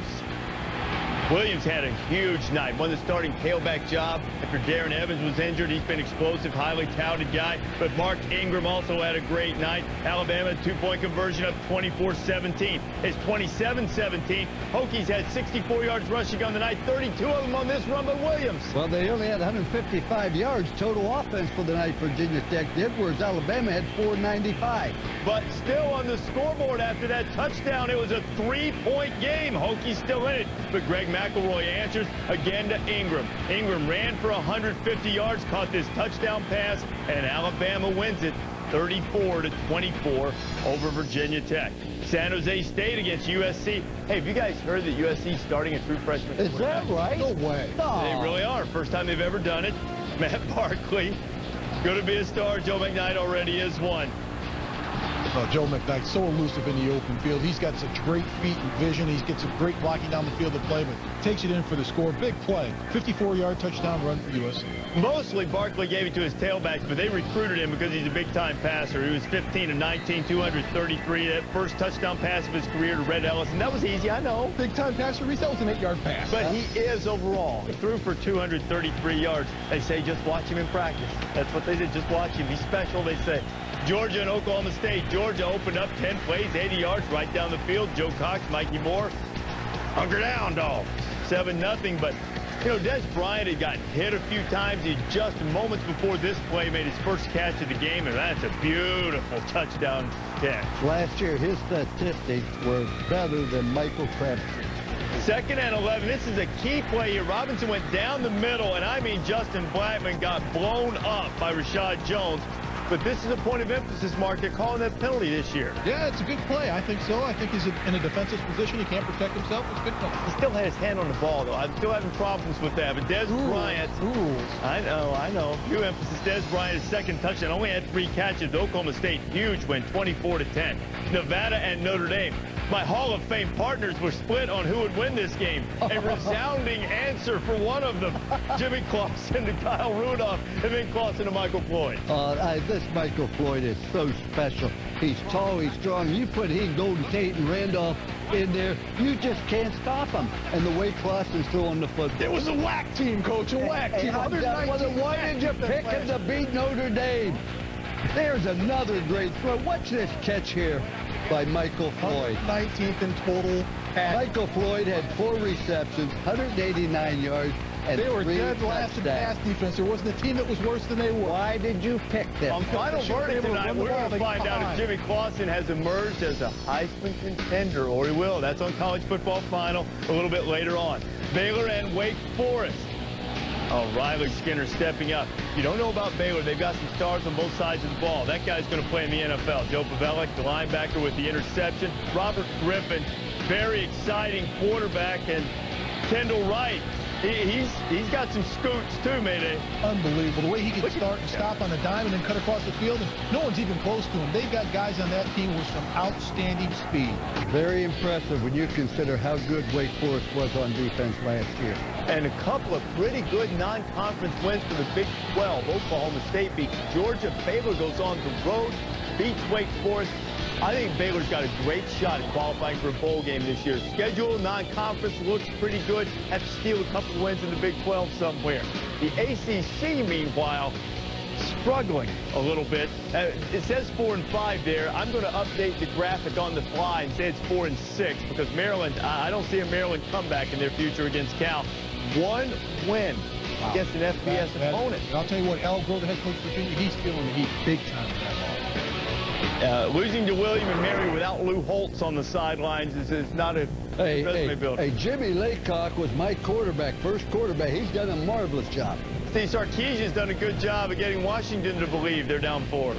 Williams had a huge night. Won the starting tailback job after Darren Evans was injured. He's been explosive, highly touted guy. But Mark Ingram also had a great night. Alabama, 2-point conversion up 24-17. It's 27-17. Hokies had 64 yards rushing on the night. 32 of them on this run by Williams. Well, they only had 155 yards total offense for the night, Virginia Tech did, whereas Alabama had 495. But still on the scoreboard after that touchdown, it was a 3-point game. Hokies still in it. But Greg McElroy answers again to Ingram. Ingram ran for 150 yards, caught this touchdown pass, and Alabama wins it 34-24 over Virginia Tech. San Jose State against USC. Hey, have you guys heard that USC is starting a true freshman? Is that right? No way. No. They really are. First time they've ever done it. Matt Barkley, going to be a star. Joe McKnight already is one. Joe McKnight, so elusive in the open field. He's got such great feet and vision. He gets a great blocking down the field to play, but takes it in for the score. Big play. 54-yard touchdown run for USC. Mostly Barkley gave it to his tailbacks, but they recruited him because he's a big-time passer. He was 15-19, 233. That first touchdown pass of his career to Red Ellis, and that was easy, I know. Big-time passer, that was an 8-yard pass. But he is overall. He threw for 233 yards. They say just watch him in practice. That's what they did, just watch him. He's special, they say. Georgia and Oklahoma State. Georgia opened up 10 plays, 80 yards right down the field. Joe Cox, Mikey Moore, hunker down, dog. 7-0. But, you know, Des Bryant had gotten hit a few times. He just moments before this play made his first catch of the game, and that's a beautiful touchdown catch. Last year, his statistics were better than Michael Crabtree. 2nd and 11. This is a key play here. Robinson went down the middle, and I mean Justin Blackman got blown up by Rashad Jones. But this is a point of emphasis, Mark. They're calling that penalty this year. Yeah, it's a good play. I think so. I think he's in a defensive position. He can't protect himself. It's a good play. He still had his hand on the ball, though. I'm still having problems with that. But Des Bryant. Rules. I know. Few emphasis. Des Bryant, his second touchdown, only had 3 catches. Oklahoma State, huge win, 24-10. Nevada and Notre Dame. My Hall of Fame partners were split on who would win this game. A resounding answer for one of them. Jimmy Clausen to Kyle Rudolph, and then Clausen to Michael Floyd. This Michael Floyd is so special. He's tall, he's strong. You put Golden Tate and Randolph in there, you just can't stop him. And the way Clausen's throwing the football. It was a whack team, Coach, a whack team. Why did you pick him to beat Notre Dame? There's another great throw. Watch this catch here by Michael Floyd. 19th in total. Michael Floyd had 4 receptions, 189 yards, and they were 3 dead last in pass defense. There wasn't a team that was worse than they were. Why did you pick them? On final verdict tonight, we're going to find out if Jimmy Clausen has emerged as a Heisman contender, or he will. That's on College Football Final a little bit later on. Baylor and Wake Forest. Oh, Riley Skinner stepping up. You don't know about Baylor. They've got some stars on both sides of the ball. That guy's going to play in the NFL. Joe Pavelec, the linebacker with the interception. Robert Griffin, very exciting quarterback. And Kendall Wright, He's got some scoots too, Mayday. Unbelievable. The way he can start and stop on a dime and then cut across the field, and no one's even close to him. They've got guys on that team with some outstanding speed. Very impressive when you consider how good Wake Forest was on defense last year. And a couple of pretty good non-conference wins for the Big 12. Oklahoma State beats Georgia. Baylor goes on the road, beats Wake Forest. I think Baylor's got a great shot at qualifying for a bowl game this year. Schedule, non-conference looks pretty good. Have to steal a couple wins in the Big 12 somewhere. The ACC, meanwhile, struggling a little bit. It says 4-5 there. I'm going to update the graphic on the fly and say it's 4-6 because Maryland, I don't see a Maryland comeback in their future against Cal. One win against an FBS opponent. I'll tell you what, Al Groh, the head coach of Virginia, he's feeling the heat big time with that ball. Losing to William and Mary without Lou Holtz on the sidelines is not a resume builder. Hey, Jimmy Laycock was my quarterback, first quarterback. He's done a marvelous job. Steve Sarkisian's done a good job of getting Washington to believe they're down 4.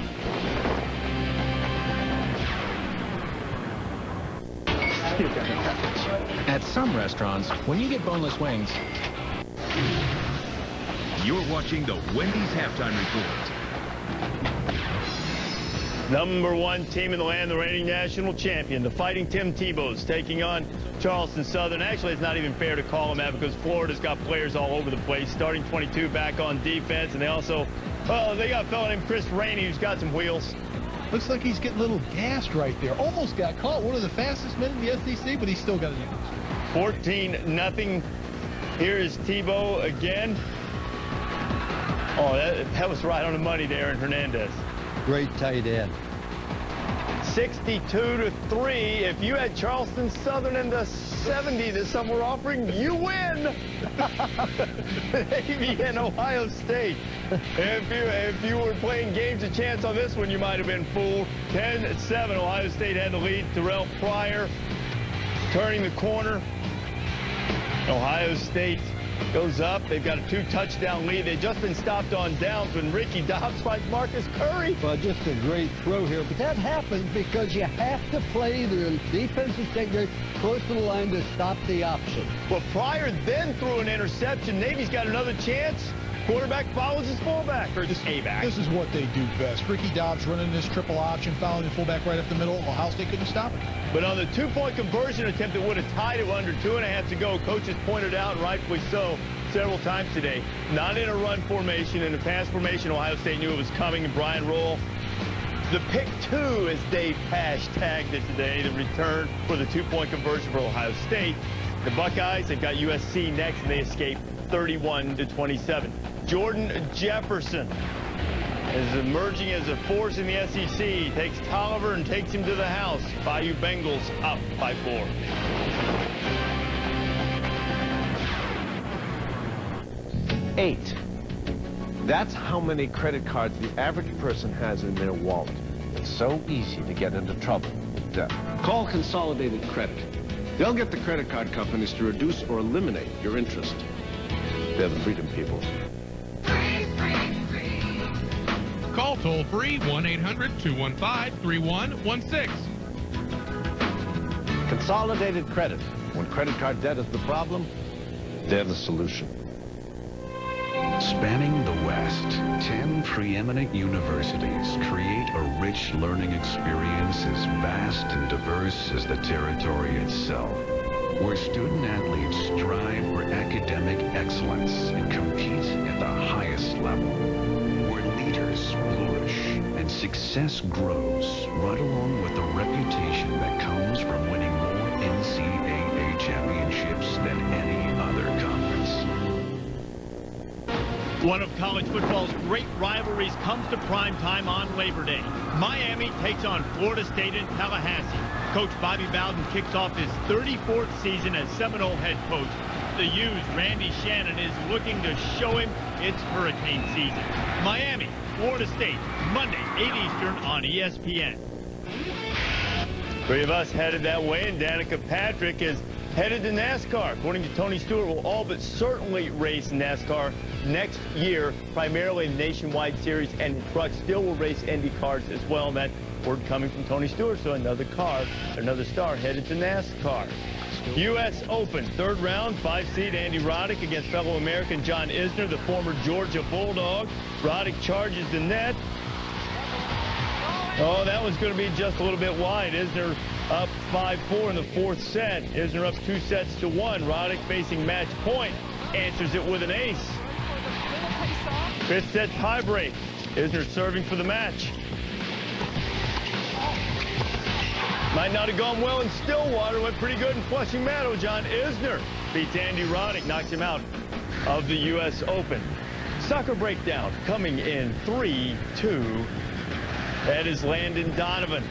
At some restaurants, when you get boneless wings... You're watching the Wendy's Halftime Report. Number 1 team in the land, the reigning national champion, the Fighting Tim Tebow's taking on Charleston Southern. Actually, it's not even fair to call them that because Florida's got players all over the place. Starting 22 back on defense, and they also, well, they got a fellow named Chris Rainey who's got some wheels. Looks like he's getting a little gassed right there. Almost got caught. One of the fastest men in the SEC, but he's still got it. 14-0. Here is Tebow again. Oh, that was right on the money there in Hernandez. Great tight end. 62-3. If you had Charleston Southern in the 70 that some were offering, you win. Navy and Ohio State. If you were playing games of chance on this one, you might have been fooled. 10-7. Ohio State had the lead. Terrell Pryor turning the corner. Ohio State goes up. They've got a 2-touchdown lead. They've just been stopped on downs when Ricky Dobbs finds Marcus Curry. Well, just a great throw here. But that happens because you have to play the defensive secondary close to the line to stop the option. Well, Pryor then threw an interception. Navy's got another chance. Quarterback follows his fullback, or just A-back. This is what they do best. Ricky Dobbs running this triple option, following the fullback right up the middle. Ohio State couldn't stop it. But on the 2-point conversion attempt that would have tied it under 2.5 to go, coaches pointed out, and rightfully so, several times today, not in a run formation. In a pass formation, Ohio State knew it was coming, and Brian Roll, the pick 2, as Dave hashtagged it today, the return for the 2-point conversion for Ohio State. The Buckeyes, they've got USC next, and they escape 31-27. Jordan Jefferson is emerging as a force in the SEC. Takes Tolliver and takes him to the house. Bayou Bengals up by 4. Eight. That's how many credit cards the average person has in their wallet. It's so easy to get into trouble. Call Consolidated Credit. They'll get the credit card companies to reduce or eliminate your interest. They're the freedom people. Call toll-free 1-800-215-3116. Consolidated Credit. When credit card debt is the problem, they're the solution. Spanning the West, 10 preeminent universities create a rich learning experience as vast and diverse as the territory itself, where student athletes strive for academic excellence and compete at the highest level, where leaders flourish and success grows right along with the reputation that comes from winning more NCAA championships than any other conference. One of college football's great rivalries comes to prime time on Labor Day. Miami takes on Florida State in Tallahassee. Coach Bobby Bowden kicks off his 34th season as Seminole head coach. The U's Randy Shannon is looking to show him it's hurricane season. Miami, Florida State, Monday, 8 Eastern on ESPN. 3 of us headed that way, and Danica Patrick is headed to NASCAR. According to Tony Stewart, will all but certainly race NASCAR next year, primarily in the Nationwide Series, and trucks still will race Indy cars as well. And that word coming from Tony Stewart, so another star headed to NASCAR. U.S. Open, third round, 5-seed Andy Roddick against fellow American John Isner, the former Georgia Bulldog. Roddick charges the net. Oh, that was going to be just a little bit wide. Isner up 5-4 in the fourth set. Isner up 2-1. Roddick facing match point. Answers it with an ace. Fifth set tiebreak. Isner serving for the match. Might not have gone well in Stillwater. Went pretty good in Flushing Meadow. John Isner beats Andy Roddick. Knocks him out of the U.S. Open. Soccer breakdown coming in 3-2. That is Landon Donovan.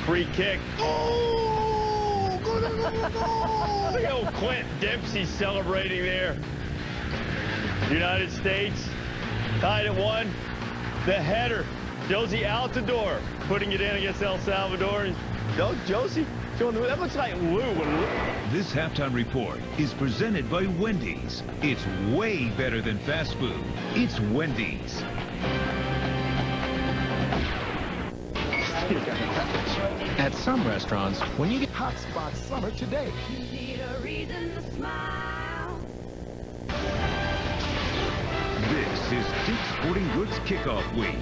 Free kick. Oh! Look at old Clint Dempsey celebrating there. United States tied at 1. The header. Josie Altidore putting it in against El Salvador. Josie showing that looks like Lou. This halftime report is presented by Wendy's. It's way better than fast food. It's Wendy's. At some restaurants, when you get Hot Spot Summer today. You need a reason to smile. This is Dick's Sporting Goods Kickoff Week.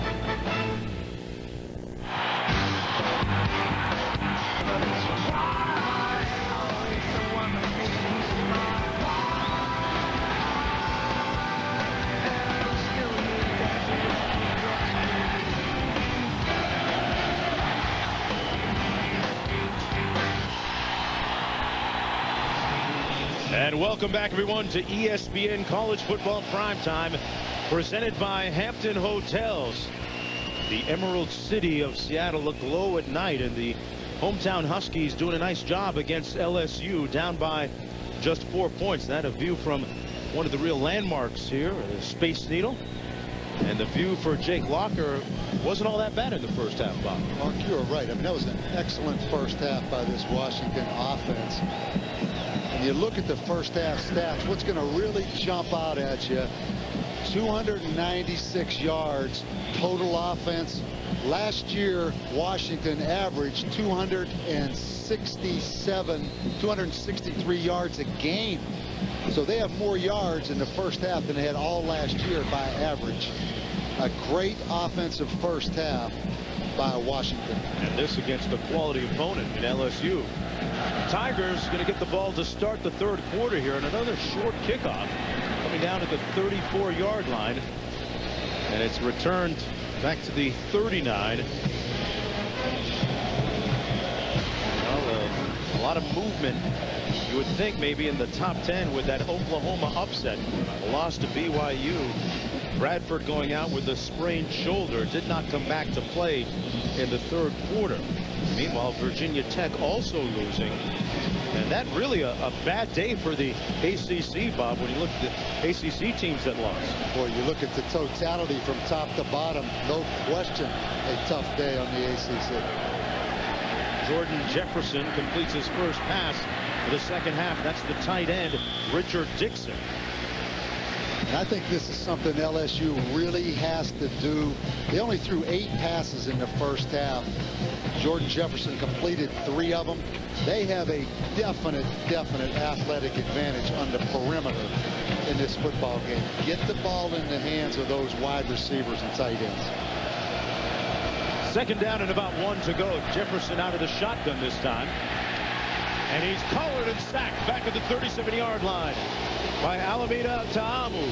And welcome back, everyone, to ESPN College Football Primetime, presented by Hampton Hotels. The Emerald City of Seattle aglow at night, and the hometown Huskies doing a nice job against LSU, down by just 4 points. That a view from one of the real landmarks here, the Space Needle. And the view for Jake Locker wasn't all that bad in the first half, Bob. Mark, you were right. I mean, that was an excellent first half by this Washington offense. And you look at the first half stats, what's going to really jump out at you, 296 yards total offense. Last year, Washington averaged 263 yards a game. So they have more yards in the first half than they had all last year by average. A great offensive first half by Washington. And this against a quality opponent in LSU. Tigers going to get the ball to start the third quarter here, and another short kickoff coming down to the 34-yard line, and it's returned back to the 39. Well, a lot of movement. You would think maybe in the top 10 with that Oklahoma upset. A loss to BYU. Bradford going out with a sprained shoulder, did not come back to play in the third quarter. Meanwhile, Virginia Tech also losing. And that really a bad day for the ACC, Bob, when you look at the ACC teams that lost. Boy, you look at the totality from top to bottom, no question a tough day on the ACC. Jordan Jefferson completes his first pass for the second half. That's the tight end, Richard Dixon. And I think this is something LSU really has to do. They only threw 8 passes in the first half. Jordan Jefferson completed 3 of them. They have a definite athletic advantage on the perimeter in this football game. Get the ball in the hands of those wide receivers and tight ends. Second down and about 1 to go. Jefferson out of the shotgun this time. And he's collared and sacked back at the 37-yard line by Alameda Ta'amu.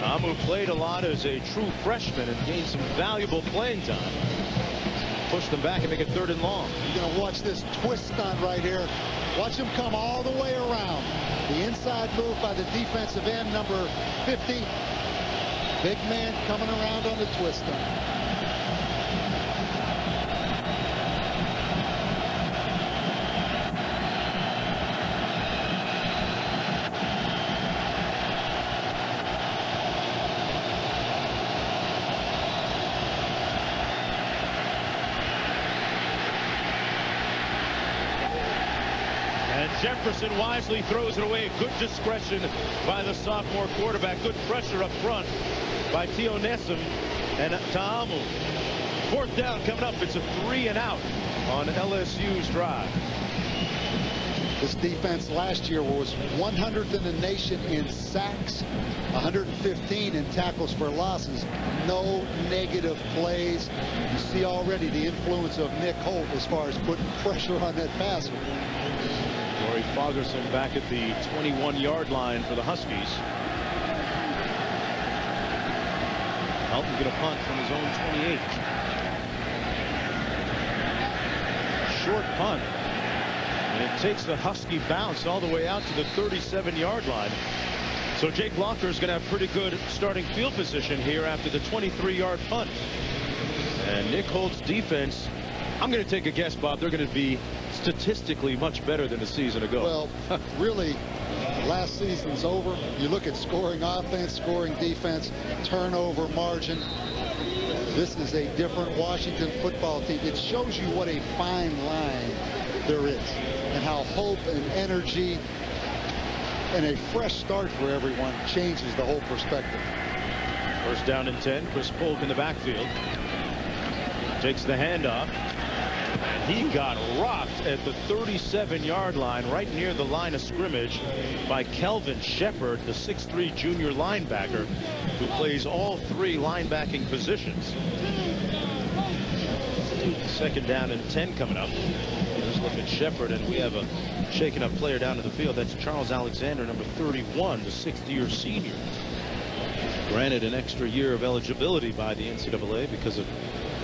Ta'amu played a lot as a true freshman and gained some valuable playing time. Push them back and make it 3rd and long. You're going to watch this twist stunt right here. Watch him come all the way around. The inside move by the defensive end, number 50. Big man coming around on the twist stunt. Jefferson wisely throws it away. Good discretion by the sophomore quarterback. Good pressure up front by Tio Nessim. And Ta'amu. 4th down coming up. It's a 3 and out on LSU's drive. This defense last year was 100th in the nation in sacks, 115 in tackles for losses. No negative plays. You see already the influence of Nick Holt as far as putting pressure on that passer. Corey Fogerson back at the 21-yard line for the Huskies. Helton get a punt from his own 28. Short punt. And it takes the Husky bounce all the way out to the 37-yard line. So Jake Locker is going to have pretty good starting field position here after the 23-yard punt. And Nick Holt's defense, I'm going to take a guess, Bob, they're going to be statistically much better than the season ago. Well, really, last season's over. You look at scoring offense, scoring defense, turnover margin. This is a different Washington football team. It shows you what a fine line there is and how hope and energy and a fresh start for everyone changes the whole perspective. 1st down and 10. Chris Polk in the backfield. Takes the handoff. And he got rocked at the 37-yard line right near the line of scrimmage by Kelvin Shepard, the 6'3" junior linebacker who plays all 3 linebacking positions. 2nd down and 10 coming up. Let's look at Shepard, and we have a shaken up player down to the field. That's Charles Alexander, number 31, the 6th-year senior. Granted an extra year of eligibility by the NCAA because of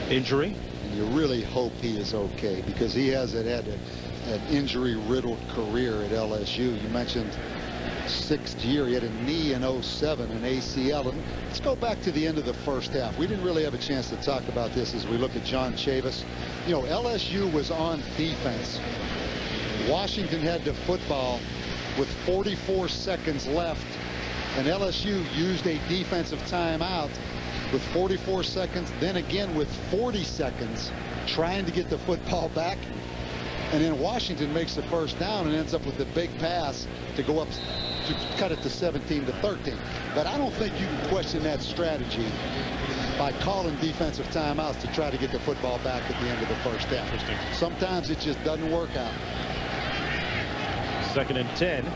injury. And you really hope he is okay because he hasn't had an injury-riddled career at LSU. You mentioned 6th year. He had a knee in 07, an ACL. And let's go back to the end of the 1st half. We didn't really have a chance to talk about this as we look at John Chavis. You know, LSU was on defense. Washington had the football with 44 seconds left, and LSU used a defensive timeout with 44 seconds, then again with 40 seconds, trying to get the football back. And then Washington makes the 1st down and ends up with the big pass to go up to cut it to 17-13. But I don't think you can question that strategy by calling defensive timeouts to try to get the football back at the end of the 1st half. Sometimes it just doesn't work out. 2nd and 10.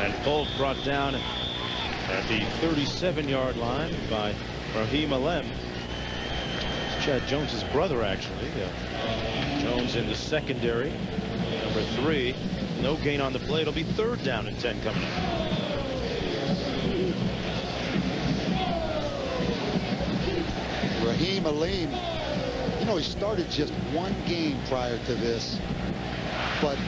And Polk brought down at the 37-yard line by Raheem Alem. Chad Jones's brother, actually. Jones in the secondary. Number 3. No gain on the play. It'll be 3rd down and 10 coming up. Raheem Alem, you know, he started just 1 game prior to this, but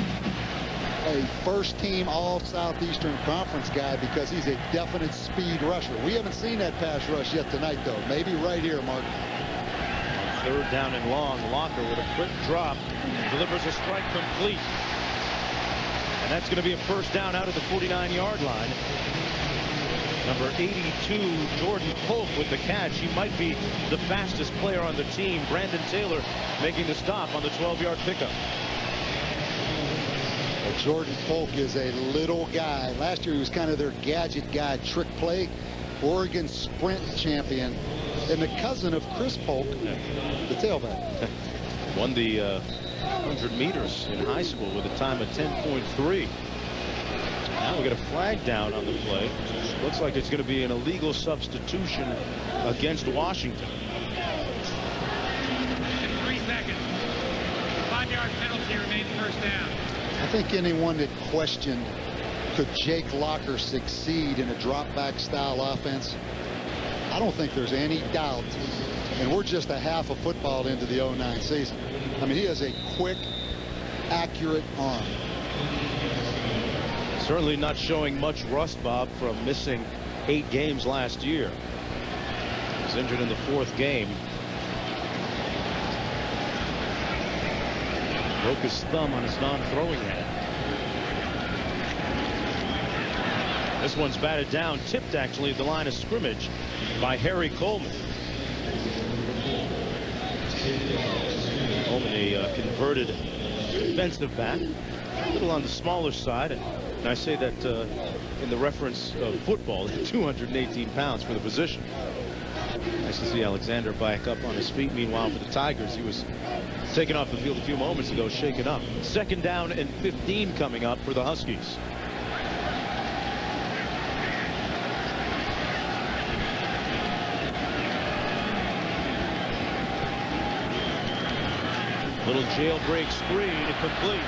a 1st-team All-Southeastern Conference guy because he's a definite speed rusher. We haven't seen that pass rush yet tonight, though. Maybe right here, Mark. 3rd down and long. Locker with a quick drop delivers a strike complete. And that's going to be a 1st down out of the 49-yard line. Number 82, Jordan Polk with the catch. He might be the fastest player on the team. Brandon Taylor making the stop on the 12-yard pickup. Well, Jordan Polk is a little guy. Last year he was kind of their gadget guy, trick play, Oregon sprint champion, and the cousin of Chris Polk, the tailback. Won the 100 meters in high school with a time of 10.3. Now we got a flag down on the play. Looks like it's going to be an illegal substitution against Washington. 3 seconds. 5-yard penalty remains 1st down. I think anyone that questioned could Jake Locker succeed in a drop back style offense, I don't think there's any doubt. And we're just a half a football into the 09 season. I mean, he has a quick, accurate arm. Certainly not showing much rust, Bob, from missing 8 games last year. He was injured in the 4th game. Broke his thumb on his non-throwing hand. This one's batted down, tipped actually at the line of scrimmage by Harry Coleman. Coleman, a converted defensive back, a little on the smaller side. And I say that in the reference of football, 218 pounds for the position. Nice to see Alexander back up on his feet. Meanwhile, for the Tigers, he was taken off the field a few moments ago, shaken up. 2nd down and 15 coming up for the Huskies. Little jailbreak screen, complete.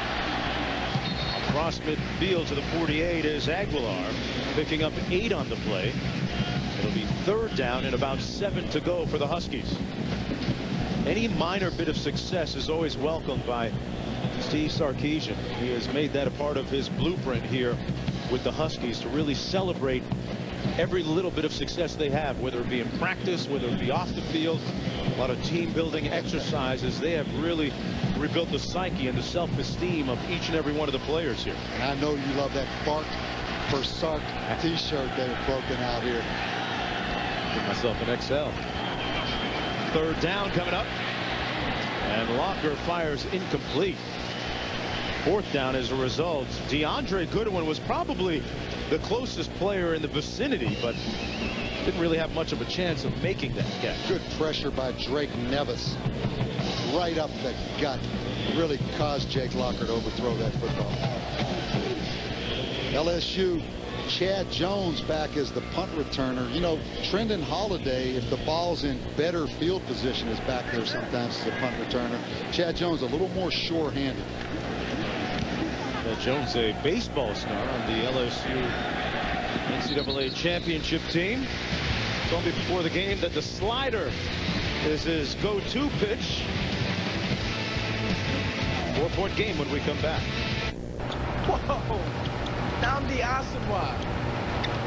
Across midfield to the 48 is Aguilar, picking up 8 on the play. It'll be 3rd down and about 7 to go for the Huskies. Any minor bit of success is always welcomed by Steve Sarkisian. He has made that a part of his blueprint here with the Huskies to really celebrate every little bit of success they have, whether it be in practice, whether it be off the field. A lot of team building exercises. They have really rebuilt the psyche and the self-esteem of each and every one of the players here. And I know you love that Bark for Sark t-shirt that have broken out here. Give myself an XL. 3rd down coming up. And Locker fires incomplete. 4th down as a result. DeAndre Goodwin was probably the closest player in the vicinity, but didn't really have much of a chance of making that catch. Good pressure by Drake Nevis. Right up the gut. Really caused Jake Locker to overthrow that football. LSU, Chad Jones back as the punt returner. You know, Trendon Holiday, if the ball's in better field position, is back there sometimes as a punt returner. Chad Jones a little more sure-handed. Jones, a baseball star on the LSU NCAA championship team. Told me before the game that the slider is his go-to pitch. 4-point game when we come back. Whoa! Down the Asamoah.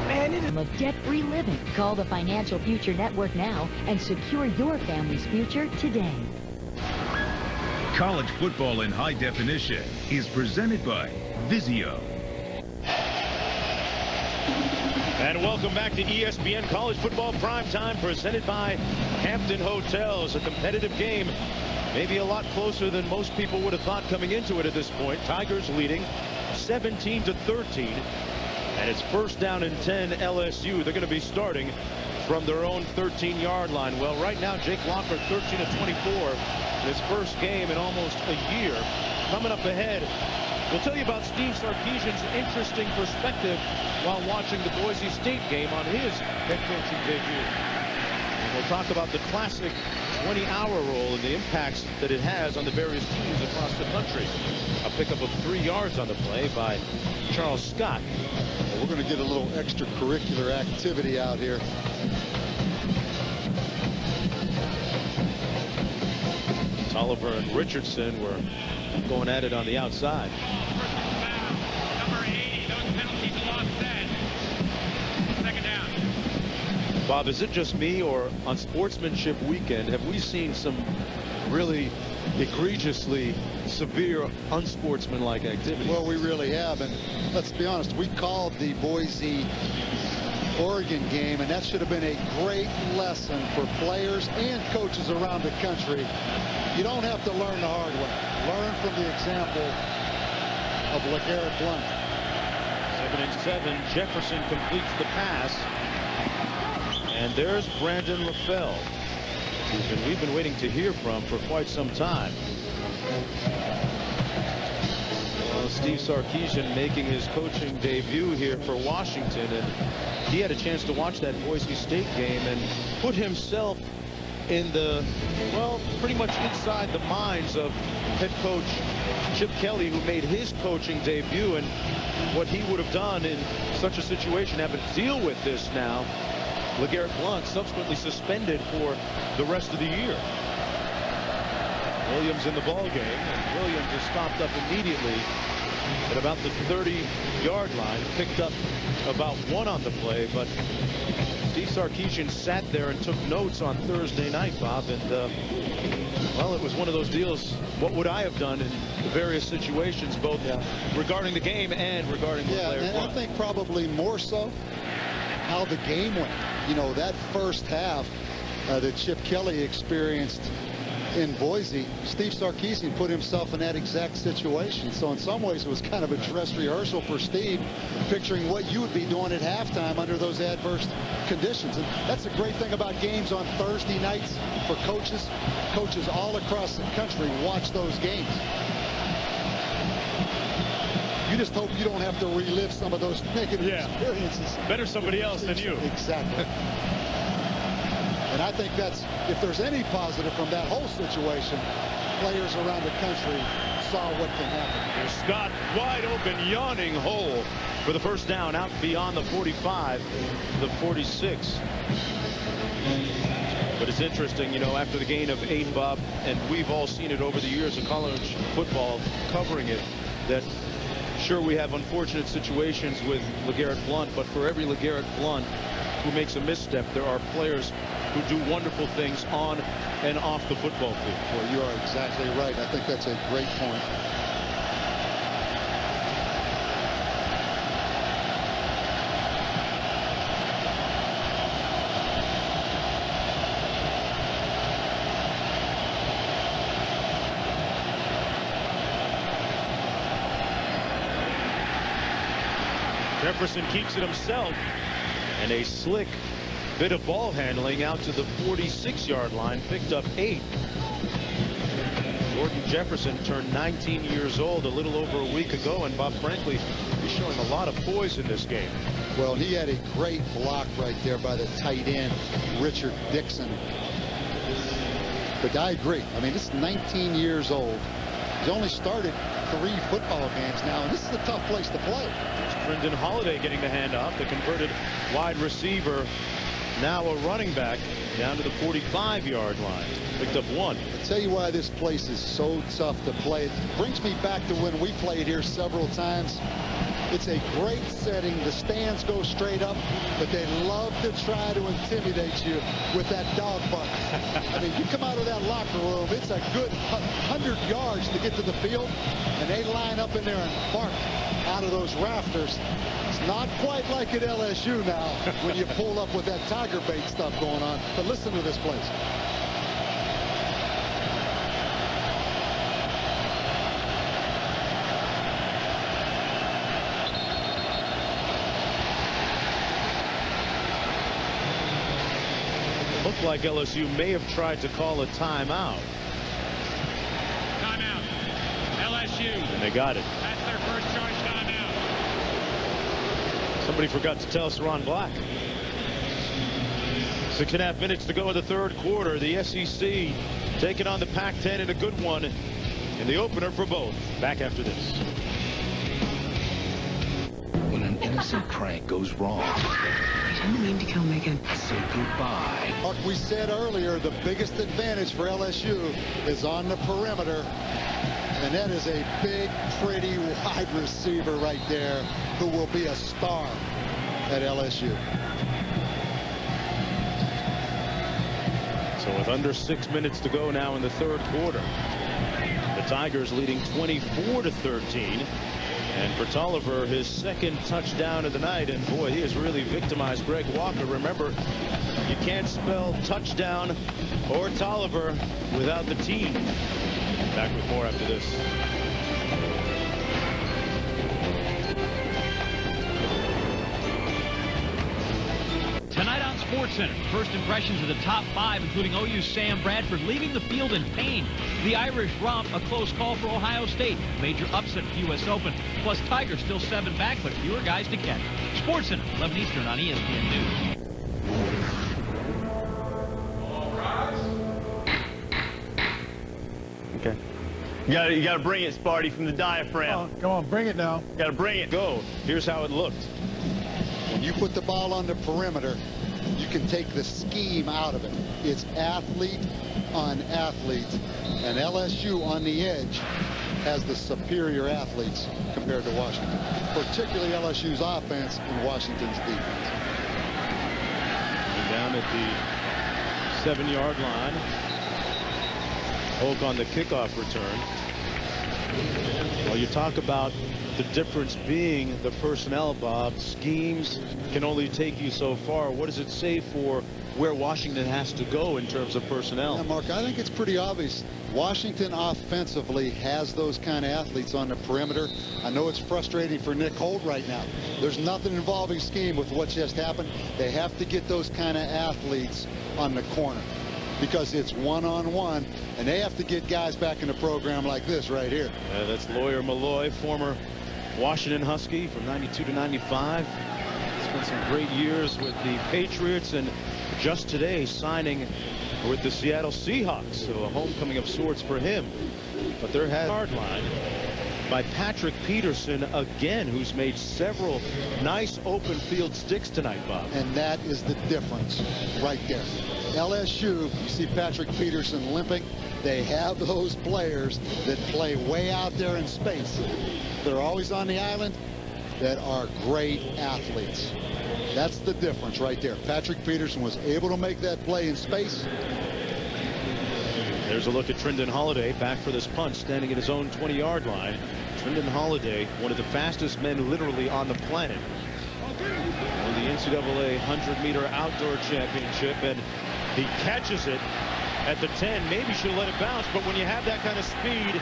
Man, it is of debt-free living. Call the Financial Future Network now and secure your family's future today. College football in high definition is presented by Vizio. And welcome back to ESPN College Football Primetime, presented by Hampton Hotels. A competitive game, maybe a lot closer than most people would have thought coming into it at this point. Tigers leading 17-13. And it's 1st down and 10 LSU. They're going to be starting from their own 13-yard line. Well, right now, Jake Locker 13 of 24. His first game in almost a year. Coming up ahead, we'll tell you about Steve Sarkisian's interesting perspective while watching the Boise State game on his head coaching debut. And we'll talk about the classic 20-hour rule and the impacts that it has on the various teams across the country. A pickup of 3 yards on the play by Charles Scott. Well, we're going to get a little extracurricular activity out here. Oliver and Richardson were going at it on the outside. Number 80, those penalties lost then. 2nd down. Bob, is it just me, or on Sportsmanship Weekend have we seen some really egregiously severe unsportsmanlike activity? Well, we really have, and let's be honest, we called the Boise Oregon game, and that should have been a great lesson for players and coaches around the country. You don't have to learn the hard way. Learn from the example of LeGarrette Blount. 2nd and 7. Jefferson completes the pass. And there's Brandon LaFell, who we've been waiting to hear from for quite some time. Well, Steve Sarkisian making his coaching debut here for Washington, and he had a chance to watch that Boise State game and put himself in the, well, pretty much inside the minds of head coach Chip Kelly, who made his coaching debut, and what he would have done in such a situation, having to deal with this now. LeGarrette Blount subsequently suspended for the rest of the year. Williams in the ball game, and Williams is stopped up immediately at about the 30-yard line, picked up about 1 on the play, but Steve Sarkisian sat there and took notes on Thursday night, Bob, and well, it was one of those deals. What would I have done in the various situations, both regarding the game and regarding the player? And I think probably more so how the game went. You know, that first half that Chip Kelly experienced in Boise, Steve Sarkisian put himself in that exact situation. So in some ways, it was kind of a dress rehearsal for Steve, picturing what you would be doing at halftime under those adverse conditions. And that's a great thing about games on Thursday nights for coaches. Coaches all across the country watch those games. You just hope you don't have to relive some of those negative experiences. Better somebody else than you. Exactly. And I think that's, if there's any positive from that whole situation, players around the country saw what can happen. Here's Scott, wide open, yawning hole for the first down, out beyond the 45, the 46. But it's interesting, you know, after the gain of 8, Bob, and we've all seen it over the years of college football covering it, that sure, we have unfortunate situations with LeGarrette Blount, but for every LeGarrette Blount who makes a misstep, there are players who do wonderful things on and off the football field. Well, you are exactly right. I think that's a great point. Jefferson keeps it himself, and a slick bit of ball handling out to the 46-yard line, picked up 8. Jordan Jefferson turned 19 years old a little over a week ago, and Bob, frankly, he's showing a lot of poise in this game. Well, he had a great block right there by the tight end, Richard Dixon. But I agree. I mean, this is 19 years old. He's only started 3 football games now, and this is a tough place to play. It's Brendan Holiday getting the handoff, the converted wide receiver, now a running back, down to the 45-yard line. Picked up 1. I'll tell you why this place is so tough to play. It brings me back to when we played here several times. It's a great setting. The stands go straight up, but they love to try to intimidate you with that dog bark. I mean, you come out of that locker room, it's a good 100 yards to get to the field, and they line up in there and bark out of those rafters. It's not quite like at LSU now when you pull up with that tiger bait stuff going on. But listen to this place. Looked like LSU may have tried to call a timeout. Timeout. LSU. And they got it. That's their first choice timeout. Somebody forgot to tell Saron Black. 6.5 minutes to go in the third quarter. The SEC taking on the Pac-10 in a good one in the opener for both. Back after this. When an innocent prank goes wrong, I didn't mean to kill Megan. say goodbye. Like we said earlier, the biggest advantage for LSU is on the perimeter. And that is a big, pretty wide receiver right there who will be a star at LSU. So with under 6 minutes to go now in the third quarter, the Tigers leading 24-13. And for Tolliver, his second touchdown of the night. And boy, he has really victimized Greg Walker. Remember, you can't spell touchdown or Tolliver without the team. Back with more after this. Tonight on SportsCenter, first impressions of the top 5, including OU's Sam Bradford leaving the field in pain. The Irish romp, a close call for Ohio State. Major upset at the U.S. Open. Plus Tigers still 7 back, but fewer guys to catch. SportsCenter, 11 Eastern on ESPN News. Okay. You got to bring it, Sparty, from the diaphragm. Come on, bring it now. Got to bring it. Go. Here's how it looked. When you put the ball on the perimeter, you can take the scheme out of it. It's athlete on athlete. And LSU on the edge has the superior athletes compared to Washington, particularly LSU's offense and Washington's defense. And down at the 7-yard line. Hoke on the kickoff return. Well, you talk about The difference being the personnel, Bob. Schemes can only take you so far. What does it say for where Washington has to go in terms of personnel? Yeah, Mark, I think it's pretty obvious. Washington offensively has those kind of athletes on the perimeter. I know it's frustrating for Nick Holt right now. There's nothing involving scheme with what just happened. They have to get those kind of athletes on the corner because it's one-on-one, and they have to get guys back in the program like this right here. That's Lawyer Malloy, former Washington Husky from 92 to 95. Spent some great years with the Patriots, and just today signing with the Seattle Seahawks. So a homecoming of sorts for him. But there has hard line by Patrick Peterson again, who's made several nice open field sticks tonight, Bob. And that is the difference right there. LSU, you see Patrick Peterson limping. They have those players that play way out there in space. They're always on the island, that are great athletes. That's the difference right there. Patrick Peterson was able to make that play in space. There's a look at Trindon Holliday back for this punt, standing at his own 20-yard line. Trindon Holliday, one of the fastest men literally on the planet. Won the NCAA 100-meter outdoor championship, and he catches it at the 10. Maybe should have let it bounce, but when you have that kind of speed,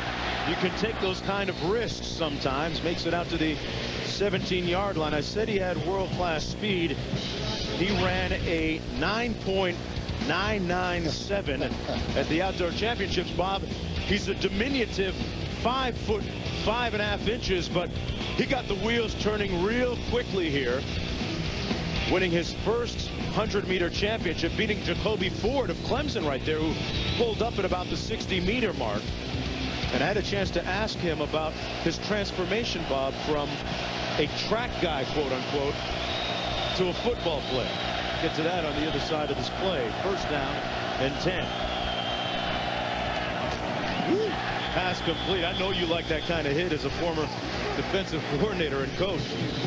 you can take those kind of risks sometimes. Makes it out to the 17-yard line. I said he had world-class speed. He ran a 9.997 at the outdoor championships, Bob. He's a diminutive 5 foot 5.5 inches, but he got the wheels turning real quickly here, winning his first 100-meter championship, beating Jacoby Ford of Clemson right there, who pulled up at about the 60-meter mark. And I had a chance to ask him about his transformation, Bob, from a track guy, quote unquote, to a football player. Get to that on the other side of this play. First down and 10. Woo. Pass complete. I know you like that kind of hit as a former defensive coordinator and coach.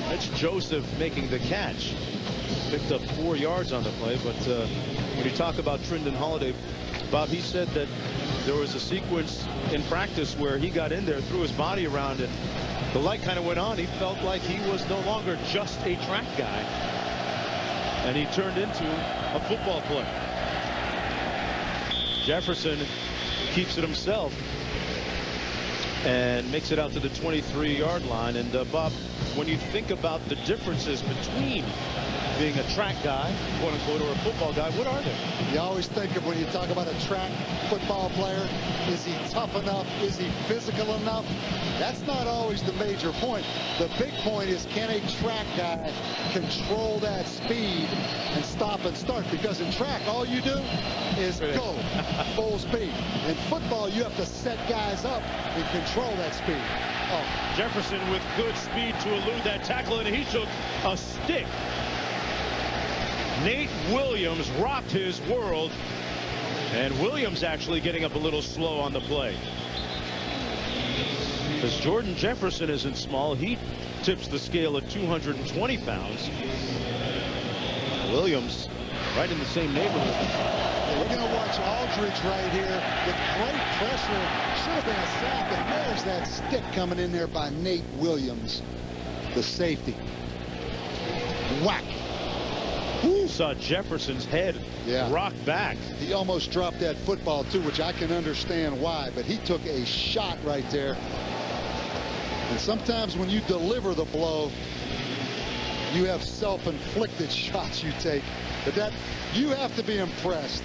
That's Joseph making the catch. Picked up 4 yards on the play, but when you talk about Trindon Holliday, Bob, he said that there was a sequence in practice where he got in there, threw his body around, and the light kind of went on. He felt like he was no longer just a track guy, and he turned into a football player. Jefferson keeps it himself and makes it out to the 23-yard line. And Bob, when you think about the differences between being a track guy, quote unquote, or a football guy, what are they? You always think of, when you talk about a track football player, is he tough enough? Is he physical enough? That's not always the major point. The big point is, can a track guy control that speed and stop and start? Because in track, all you do is go full speed. In football, you have to set guys up and control that speed. Oh, Jefferson with good speed to elude that tackle, and he took a stick. Nate Williams rocked his world, and Williams actually getting up a little slow on the play. Because Jordan Jefferson isn't small. He tips the scale at 220 pounds. Williams right in the same neighborhood. We're going to watch Aldridge right here with great pressure. Should have been a sack, and there's that stick coming in there by Nate Williams, the safety. Whack. Woo. Saw Jefferson's head rock back. He almost dropped that football too, which I can understand why, but he took a shot right there. And sometimes when you deliver the blow, you have self-inflicted shots you take. But that, you have to be impressed.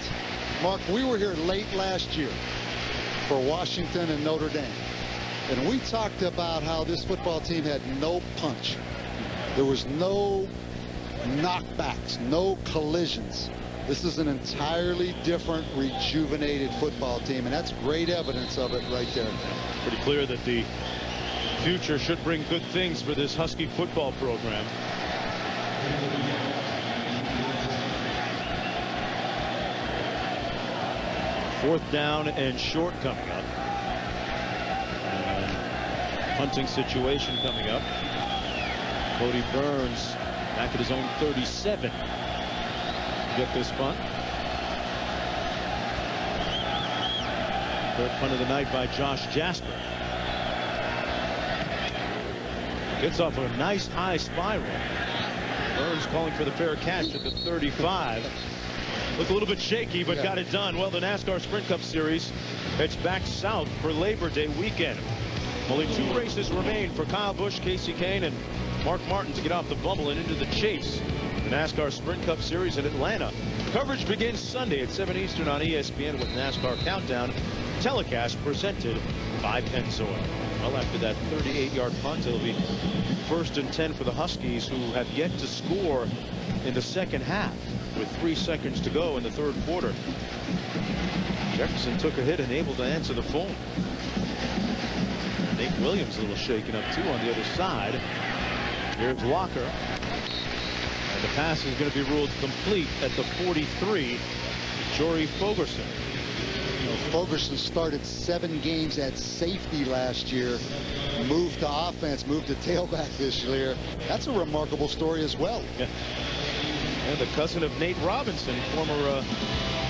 Mark, we were here late last year for Washington and Notre Dame, and we talked about how this football team had no punch. There was no knockbacks, no collisions. This is an entirely different, rejuvenated football team, and that's great evidence of it right there. Pretty clear that the future should bring good things for this Husky football program. Fourth down and short coming up. And punting situation coming up. Cody Burns back at his own 37. Get this punt. Third punt of the night by Josh Jasper. Gets off a nice high spiral. Burns calling for the fair catch at the 35. Looked a little bit shaky, but got it done. Well, the NASCAR Sprint Cup Series heads back south for Labor Day weekend. Only 2 races remain for Kyle Busch, Casey Kane, and Mark Martin to get off the bubble and into the chase. The NASCAR Sprint Cup Series in Atlanta. Coverage begins Sunday at 7 Eastern on ESPN with NASCAR Countdown. Telecast presented by Pennzoil. Well, after that 38-yard punt, it'll be 1st and 10 for the Huskies, who have yet to score in the second half with 3 seconds to go in the third quarter. Jefferson took a hit and able to answer the phone. Nate Williams a little shaken up too on the other side. Here's Locker. And the pass is going to be ruled complete at the 43. Jory Fogerson. Fogerson started 7 games at safety last year, moved to offense, moved to tailback this year. That's a remarkable story as well. Yeah. And the cousin of Nate Robinson, former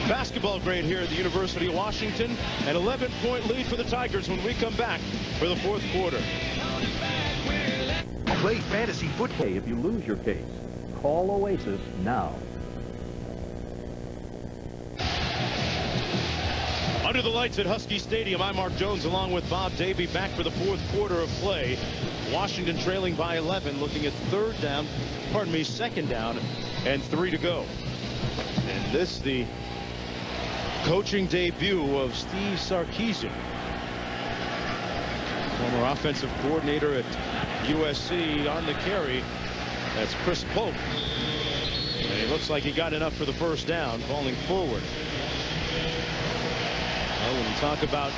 basketball grade here at the University of Washington. An 11-point lead for the Tigers when we come back for the 4th quarter. Play fantasy football. If you lose your case, call Oasis now. Under the lights at Husky Stadium, I'm Mark Jones along with Bob Davie back for the 4th quarter of play. Washington trailing by 11, looking at 2nd down and 3 to go. And this the coaching debut of Steve Sarkisian, former offensive coordinator at USC. On the carry, that's Chris Polk. And it looks like he got enough for the 1st down, falling forward. Well, when you talk about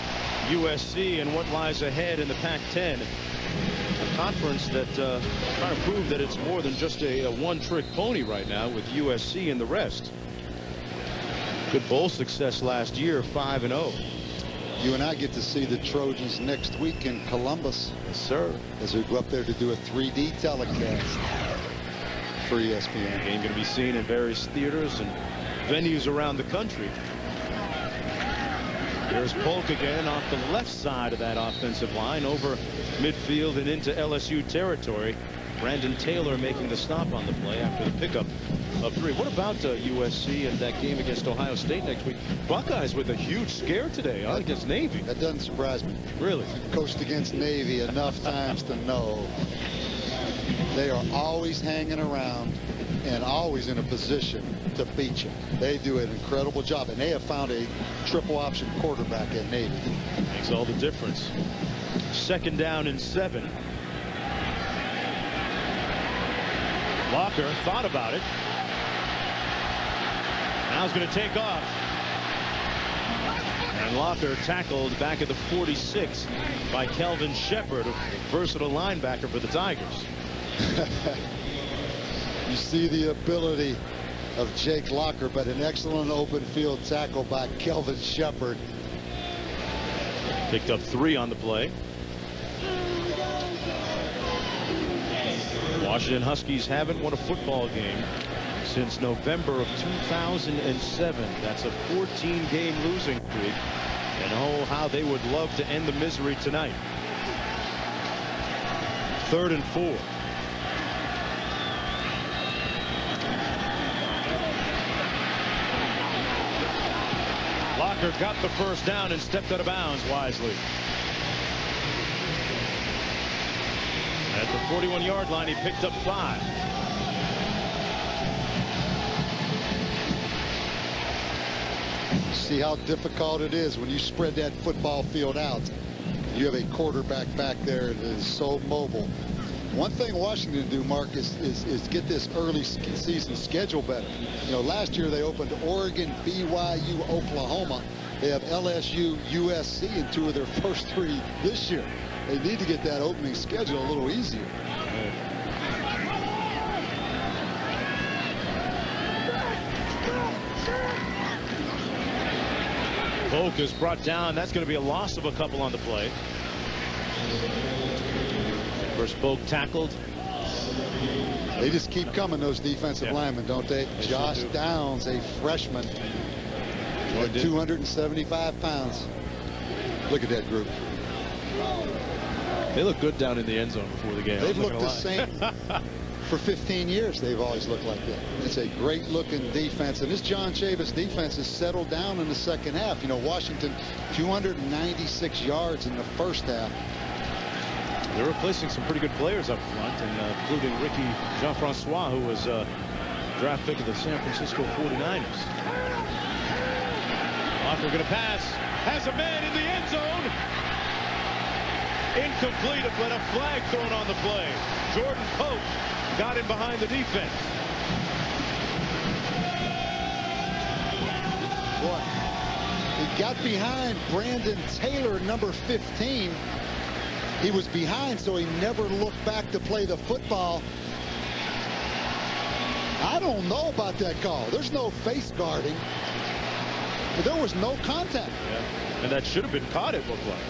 USC and what lies ahead in the Pac-10, a conference that trying to prove that it's more than just a one-trick pony right now with USC and the rest. Good bowl success last year, 5-0. You and I get to see the Trojans next week in Columbus. Yes, sir. As we go up there to do a 3D telecast for ESPN. Game going to be seen in various theaters and venues around the country. There's Polk again off the left side of that offensive line over midfield and into LSU territory. Brandon Taylor making the stop on the play after the pickup of 3. What about USC and that game against Ohio State next week? Buckeyes with a huge scare today against Navy. That doesn't surprise me. Really? Coached against Navy enough times to know they are always hanging around and always in a position to beat you. They do an incredible job, and they have found a triple option quarterback at Navy. Makes all the difference. 2nd down and 7. Locker thought about it. Now he's going to take off. And Locker tackled back at the 46 by Kelvin Shepard, a versatile linebacker for the Tigers. You see the ability of Jake Locker, but an excellent open field tackle by Kelvin Shepard. Picked up 3 on the play. Washington Huskies haven't won a football game since November of 2007. That's a 14-game losing streak. And oh, how they would love to end the misery tonight. 3rd and 4. Locker got the 1st down and stepped out of bounds wisely. At the 41-yard line, he picked up 5. See how difficult it is when you spread that football field out. You have a quarterback back there that is so mobile. One thing Washington do, Mark, is get this early season schedule better. You know, last year they opened Oregon, BYU, Oklahoma. They have LSU, USC in 2 of their first 3 this year. They need to get that opening schedule a little easier. Polk is brought down. That's going to be a loss of a couple on the play. First Polk tackled. They just keep coming, those defensive linemen, don't they? Josh Downs, a freshman, at 275 pounds. Look at that group. They look good down in the end zone before the game. They've looked the same for 15 years. They've always looked like that. It's a great looking defense, and this John Chavis defense has settled down in the second half. You know, Washington 296 yards in the first half. They're replacing some pretty good players up front, and including Ricky Jean-Francois, who was a draft pick of the San Francisco 49ers. Locker going to pass. Has a man in the end zone. Incomplete, but a flag thrown on the play. Jordan Pope got in behind the defense. Boy, he got behind Brandon Taylor, number 15. He was behind, so he never looked back to play the football. I don't know about that call. There's no face guarding. But there was no contact. Yeah. And that should have been caught, it looked like.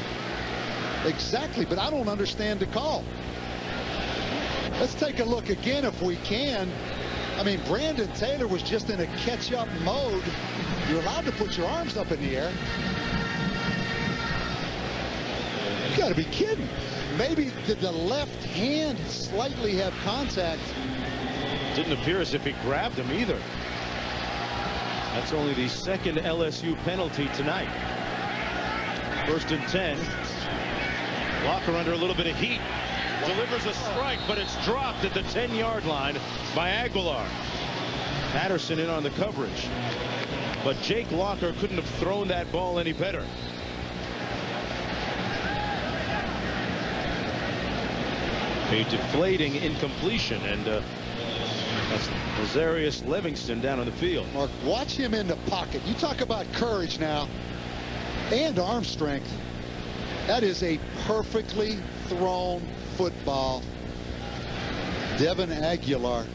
Exactly, but I don't understand the call. Let's take a look again if we can. I mean, Brandon Taylor was just in a catch-up mode. You're allowed to put your arms up in the air. You got to be kidding. Maybe did the left hand slightly have contact? Didn't appear as if he grabbed him either. That's only the second LSU penalty tonight. 1st and 10. Locker under a little bit of heat. Delivers a strike, but it's dropped at the 10-yard line by Aguilar. Patterson in on the coverage. But Jake Locker couldn't have thrown that ball any better. A deflating incompletion, and that's Lazarius Livingston down on the field. Mark, watch him in the pocket. You talk about courage now and arm strength. That is a perfectly thrown football. Devin Aguilar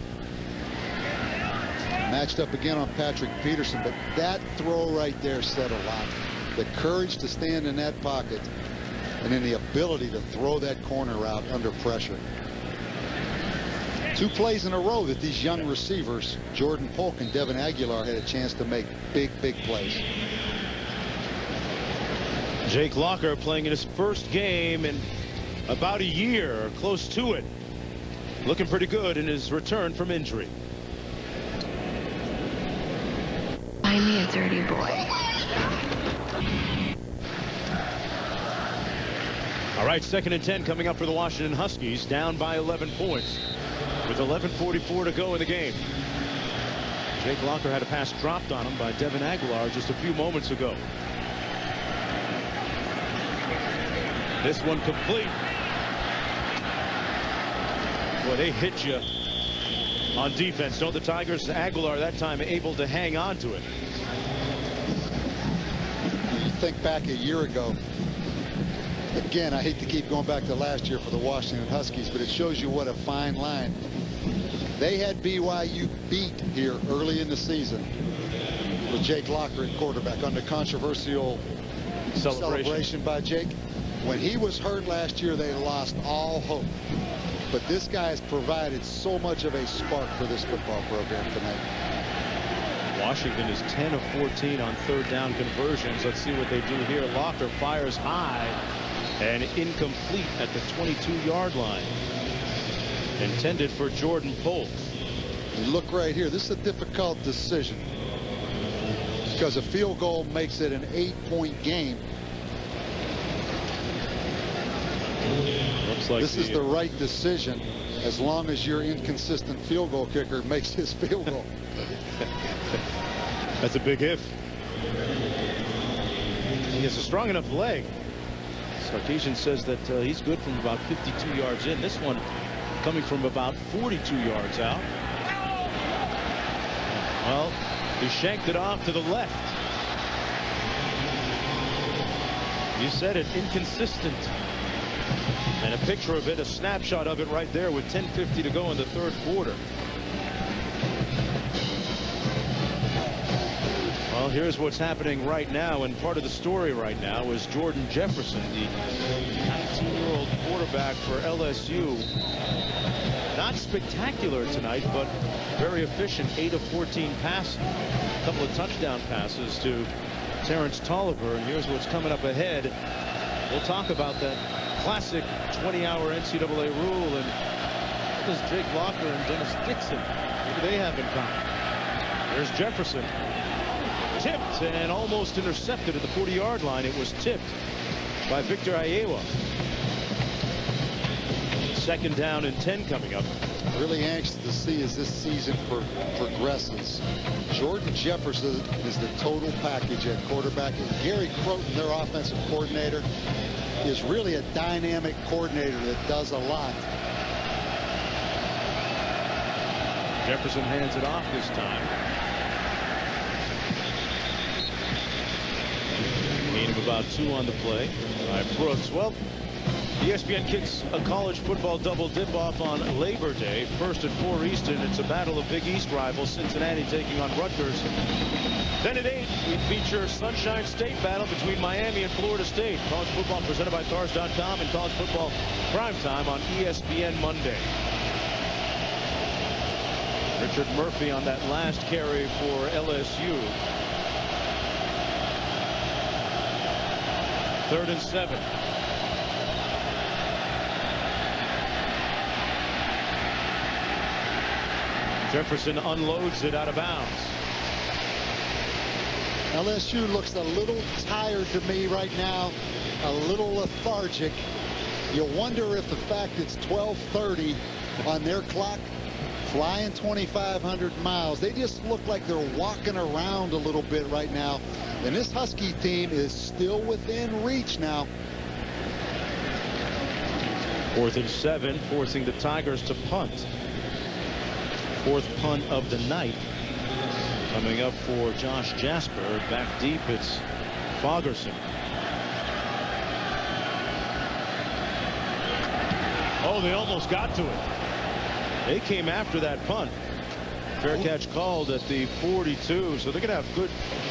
matched up again on Patrick Peterson, but that throw right there said a lot. The courage to stand in that pocket, and then the ability to throw that corner route under pressure. 2 plays in a row that these young receivers, Jordan Polk and Devin Aguilar, had a chance to make big plays. Jake Locker playing in his first game in about a year, or close to it. Looking pretty good in his return from injury. Find me a dirty boy. All right, 2nd and 10 coming up for the Washington Huskies, down by 11 points with 11:44 to go in the game. Jake Locker had a pass dropped on him by Devin Aguilar just a few moments ago. This one complete. Boy, they hit you on defense. Don't the Tigers? Aguilar that time able to hang on to it. You think back a year ago. Again, I hate to keep going back to last year for the Washington Huskies, but it shows you what a fine line. They had BYU beat here early in the season with Jake Locker at quarterback under controversial celebration by Jake. When he was hurt last year, they lost all hope. But this guy has provided so much of a spark for this football program tonight. Washington is 10 of 14 on 3rd down conversions. Let's see what they do here. Locker fires high and incomplete at the 22-yard line. Intended for Jordan Polk. You look right here. This is a difficult decision because a field goal makes it an 8-point game. Looks like this is the right decision as long as your inconsistent field goal kicker makes his field goal. That's a big if. He has a strong enough leg. Sarkisian says that he's good from about 52 yards in. This one coming from about 42 yards out. Well, he shanked it off to the left. You said it, inconsistent. And a picture of it, a snapshot of it right there with 10:50 to go in the 3rd quarter. Well, here's what's happening right now, and part of the story right now is Jordan Jefferson, the 19-year-old quarterback for LSU. Not spectacular tonight, but very efficient. 8 of 14 passing. A couple of touchdown passes to Terrence Tolliver, and here's what's coming up ahead. We'll talk about that classic 20-hour NCAA rule. And what does Jake Locker and Dennis Dixon, what do they have in common? There's Jefferson. Tipped and almost intercepted at the 40-yard line. It was tipped by Victor Iowa. 2nd down and 10 coming up. Really anxious to see as this season progresses. Jordan Jefferson is the total package at quarterback. And Gary Croton, their offensive coordinator, is really a dynamic coordinator that does a lot. Jefferson hands it off this time. Gain of about 2 on the play by Brooks. Well, ESPN kicks a college football double dip off on Labor Day. First at 4 Eastern. It's a battle of Big East rivals. Cincinnati taking on Rutgers. Then at 8, we feature Sunshine State battle between Miami and Florida State. College football presented by Cars.com and college football primetime on ESPN Monday. Richard Murphy on that last carry for LSU. 3rd and 7. Jefferson unloads it out of bounds. LSU looks a little tired to me right now, a little lethargic. You wonder if the fact it's 12:30 on their clock, flying 2,500 miles, they just look like they're walking around a little bit right now. And this Husky team is still within reach now. 4th and 7, forcing the Tigers to punt. 4th punt of the night coming up for Josh Jasper. Back deep, it's Fogerson. Oh, they almost got to it. They came after that punt. Fair catch called at the 42, so they're going to have good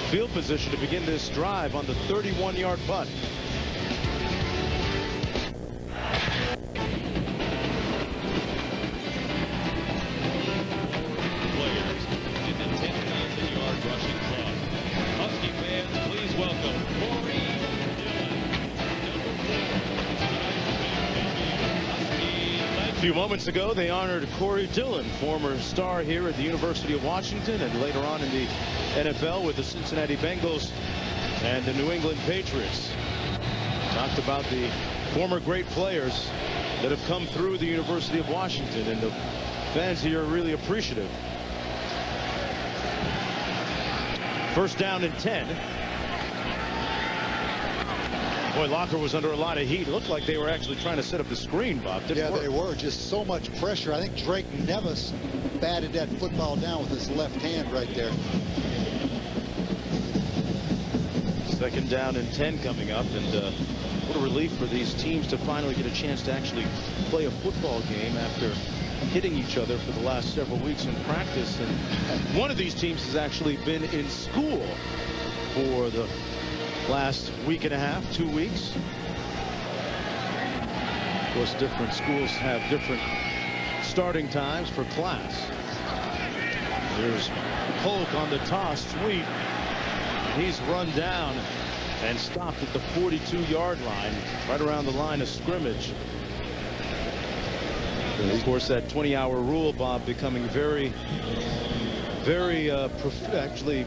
field position to begin this drive on the 31-yard punt. Players in the 10,000-yard rushing club. Husky fans, please welcome Corey Dillon. A few moments ago, they honored Corey Dillon, former star here at the University of Washington and later on in the NFL with the Cincinnati Bengals and the New England Patriots. Talked about the former great players that have come through the University of Washington, and the fans here are really appreciative. 1st down and 10. Boy, Locker was under a lot of heat. It looked like they were actually trying to set up the screen, Bob. Yeah, they were. Just so much pressure. I think Drake Nevis batted that football down with his left hand right there. 2nd down and 10 coming up, and what a relief for these teams to finally get a chance to actually play a football game after hitting each other for the last several weeks in practice. And one of these teams has actually been in school for the last week and a half, 2 weeks. Of course, different schools have different starting times for class. There's Polk on the toss sweep. He's run down and stopped at the 42-yard line, right around the line of scrimmage. And of course, that 20-hour rule, Bob, becoming very actually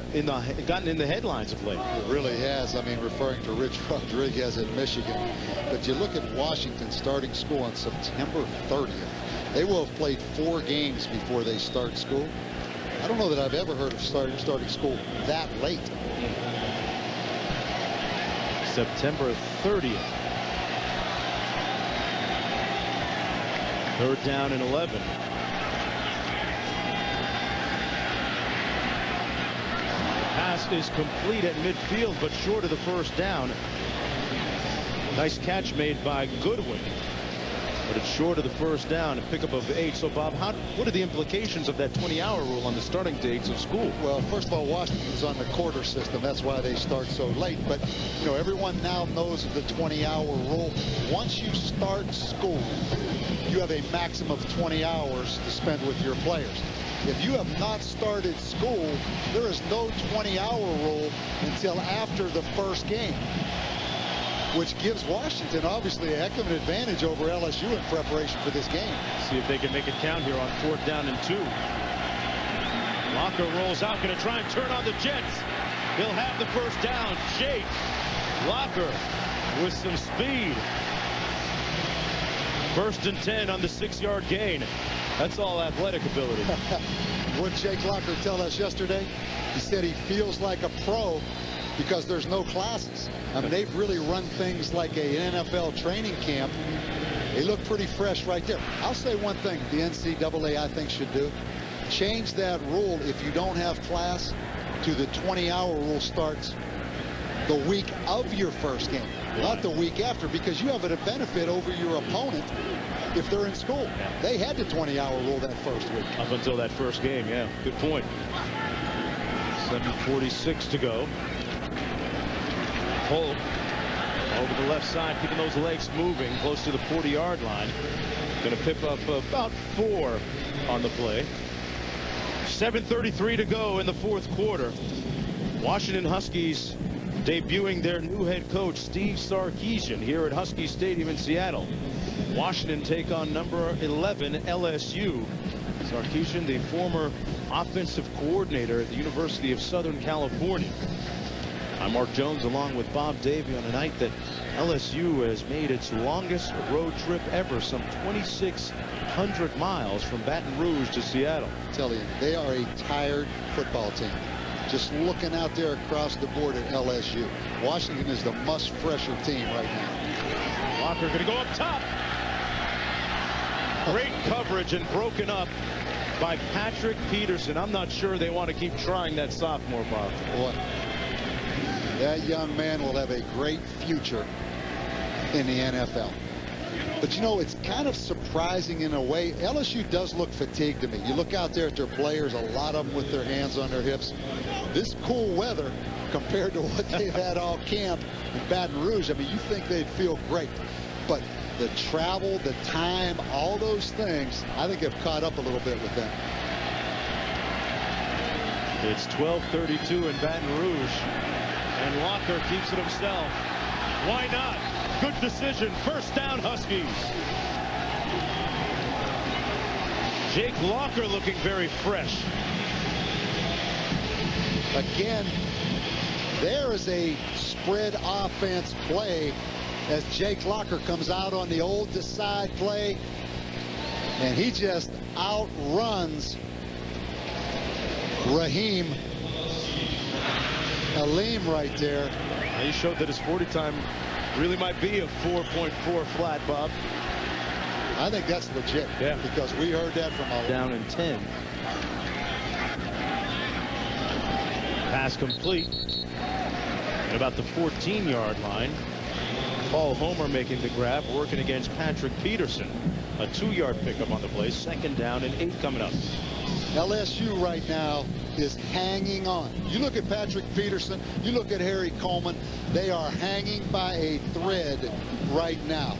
gotten in the headlines of late. It really has. I mean, referring to Rich Rodriguez in Michigan. But you look at Washington starting school on September 30th. They will have played 4 games before they start school. I don't know that I've ever heard of starting school that late. September 30th. 3rd down and 11. Pass is complete at midfield, but short of the 1st down. Nice catch made by Goodwin, but it's short of the 1st down, a pickup of 8. So, Bob, what are the implications of that 20-hour rule on the starting dates of school? Well, first of all, Washington's on the quarter system. That's why they start so late. But, you know, everyone now knows of the 20-hour rule. Once you start school, you have a maximum of 20 hours to spend with your players. If you have not started school, there is no 20-hour rule until after the first game. which gives Washington obviously a heck of an advantage over LSU in preparation for this game. See if they can make it count here on 4th down and 2. Locker rolls out, going to try and turn on the Jets. He'll have the first down. Jake Locker with some speed. 1st and 10 on the 6-yard gain. That's all athletic ability. What Jake Locker tell us yesterday? He said he feels like a pro because there's no classes. I mean, they've really run things like an NFL training camp. They look pretty fresh right there. I'll say one thing the NCAA, I think, should do. Change that rule if you don't have class to the 20-hour rule starts the week of your first game, not the week after, because you have a benefit over your opponent if they're in school. They had the 20-hour rule that first week. Up until that first game, yeah. Good point. 7:46 to go. Polk over the left side, keeping those legs moving close to the 40-yard line. Going to pick up about 4 on the play. 7:33 to go in the 4th quarter. Washington Huskies debuting their new head coach, Steve Sarkisian, here at Husky Stadium in Seattle. Washington take on number 11 LSU. Sarkisian, the former offensive coordinator at the University of Southern California. I'm Mark Jones along with Bob Davie on a night that LSU has made its longest road trip ever, some 2,600 miles from Baton Rouge to Seattle. I tell you, they are a tired football team. Just looking out there across the board at LSU. Washington is the much fresher team right now. Walker going to go up top. Great coverage and broken up by Patrick Peterson. I'm not sure they want to keep trying that sophomore, Bob. Boy, that young man will have a great future in the NFL. But, you know, it's kind of surprising in a way. LSU does look fatigued to me. You look out there at their players, a lot of them with their hands on their hips. This cool weather compared to what they've had all camp in Baton Rouge, I mean, you think they'd feel great. But the travel, the time, all those things, I think have caught up a little bit with them. It's 12:32 in Baton Rouge, and Walker keeps it himself. Why not? Good decision. First down, Huskies. Jake Locker looking very fresh. Again, there is a spread offense play as Jake Locker comes out on the old decide play, and he just outruns Raheem Aleem right there. He showed that his 40 time really might be a 4.4 flat, Bob. I think that's legit. Yeah. Because we heard that from a down in 10. Pass complete at about the 14-yard line. Paul Homer making the grab, working against Patrick Peterson. A 2-yard pickup on the play. 2nd down and 8 coming up. LSU right now is hanging on. You look at Patrick Peterson, you look at Harry Coleman, they are hanging by a thread right now.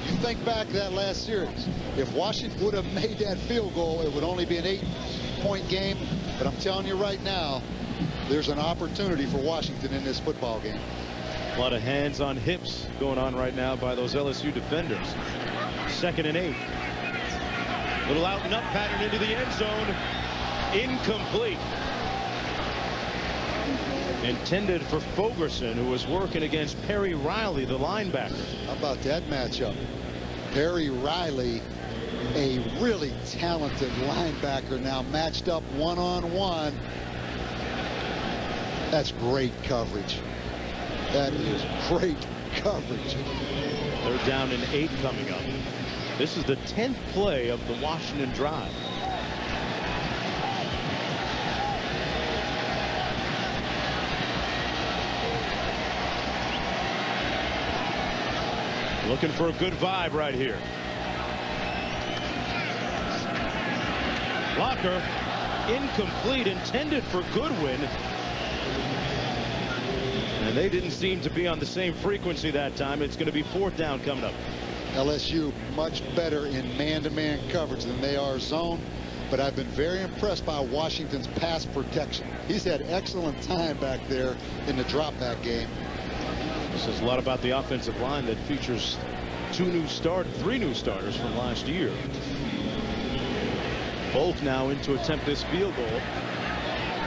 You think back to that last series. If Washington would have made that field goal, it would only be an 8-point game. But I'm telling you right now, there's an opportunity for Washington in this football game. A lot of hands on hips going on right now by those LSU defenders. 2nd and 8. Little out and up pattern into the end zone. Incomplete. Intended for Fogerson, who was working against Perry Riley, the linebacker. How about that matchup? Perry Riley, a really talented linebacker, now matched up one-on-one. That's great coverage. That is great coverage. They're down in 8 coming up. This is the 10th play of the Washington drive. Looking for a good vibe right here. Locker, incomplete, intended for Goodwin. And they didn't seem to be on the same frequency that time. It's going to be 4th down coming up. LSU much better in man-to-man coverage than they are zone. But I've been very impressed by Washington's pass protection. He's had excellent time back there in the drop-back game. This says a lot about the offensive line that features three new starters from last year. Both now in to attempt this field goal.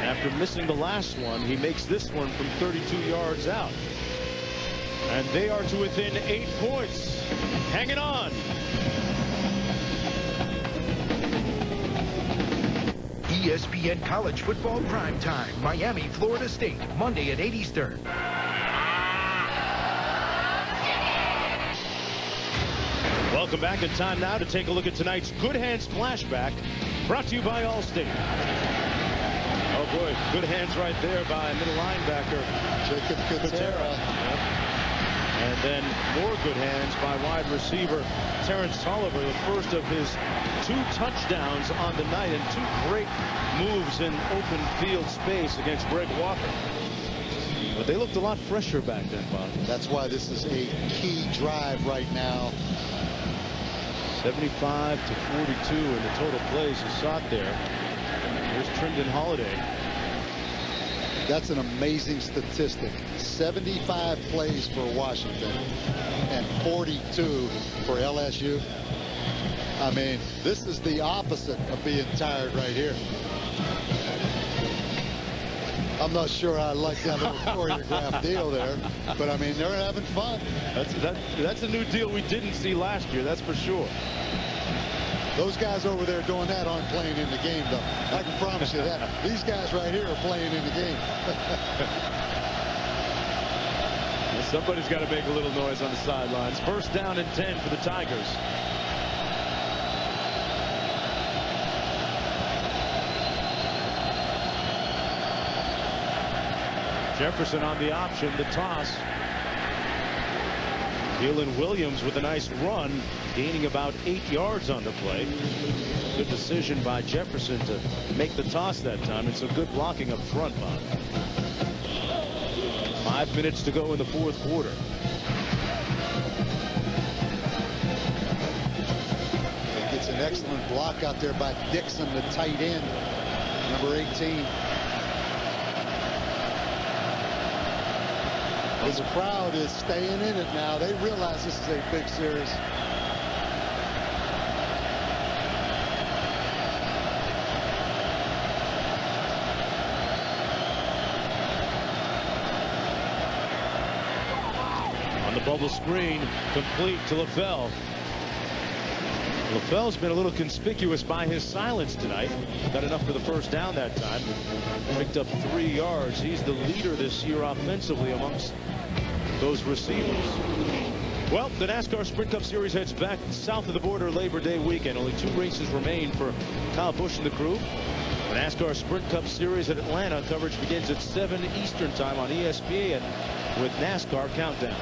After missing the last one, he makes this one from 32 yards out. And they are to within 8 points. Hanging on. ESPN College Football Primetime, Miami, Florida State, Monday at 8 Eastern. Welcome back. In time now to take a look at tonight's Good Hands Flashback, brought to you by Allstate. Oh boy, good hands right there by middle linebacker Jacob Kutera. Yep. And then more good hands by wide receiver Terrence Tolliver, the first of his 2 touchdowns on the night, and 2 great moves in open field space against Greg Walker. But they looked a lot fresher back then, Bob. That's why this is a key drive right now. 75 to 42 in the total plays. You saw it there. Here's Trendon Holiday. That's an amazing statistic. 75 plays for Washington and 42 for LSU. I mean, this is the opposite of being tired right here. I'm not sure I like that little choreographed deal there, but I mean, they're having fun. That's a new deal we didn't see last year, that's for sure. Those guys over there doing that aren't playing in the game, though. I can promise you that. These guys right here are playing in the game. Somebody's got to make a little noise on the sidelines. First down and 10 for the Tigers. Jefferson on the option, the toss. Keelan Williams with a nice run, gaining about 8 yards on the play. Good decision by Jefferson to make the toss that time, and some good blocking up front, Bob. 5 minutes to go in the 4th quarter. He gets an excellent block out there by Dixon, the tight end, number 18. This crowd is staying in it now. They realize this is a big series. On the bubble screen, complete to LaFell. LaFell's been a little conspicuous by his silence tonight. Got enough for the first down that time. Picked up 3 yards. He's the leader this year offensively amongst those receivers. Well, the NASCAR Sprint Cup Series heads back south of the border Labor Day weekend. Only 2 races remain for Kyle Busch and the crew. The NASCAR Sprint Cup Series at Atlanta coverage begins at 7 Eastern time on ESPN with NASCAR Countdown.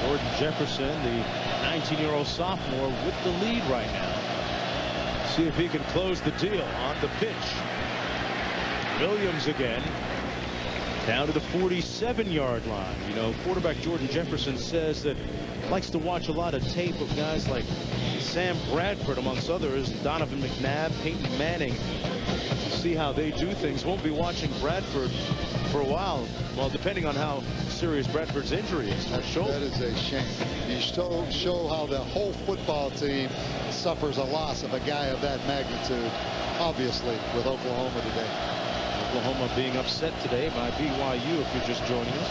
Jordan Jefferson, the 19-year-old sophomore, with the lead right now. See if he can close the deal on the pitch. Williams again, down to the 47-yard line. You know, quarterback Jordan Jefferson says that he likes to watch a lot of tape of guys like Sam Bradford, amongst others, Donovan McNabb, Peyton Manning, to see how they do things. Won't be watching Bradford for a while. Well, depending on how serious Bradford's injury is. That is a shame. You show how the whole football team suffers a loss of a guy of that magnitude, obviously, with Oklahoma today. Oklahoma being upset today by BYU, if you're just joining us.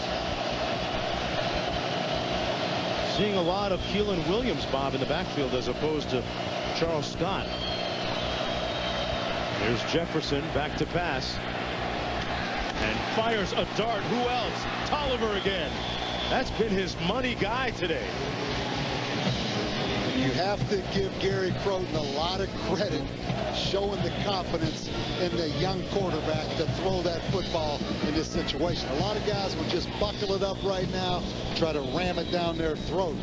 Seeing a lot of Keelan Williams, Bob, in the backfield as opposed to Charles Scott. Here's Jefferson back to pass. And fires a dart. Who else? Tolliver again. That's been his money guy today. You have to give Gary Croton a lot of credit, showing the confidence in the young quarterback to throw that football in this situation. A lot of guys will just buckle it up right now, try to ram it down their throat.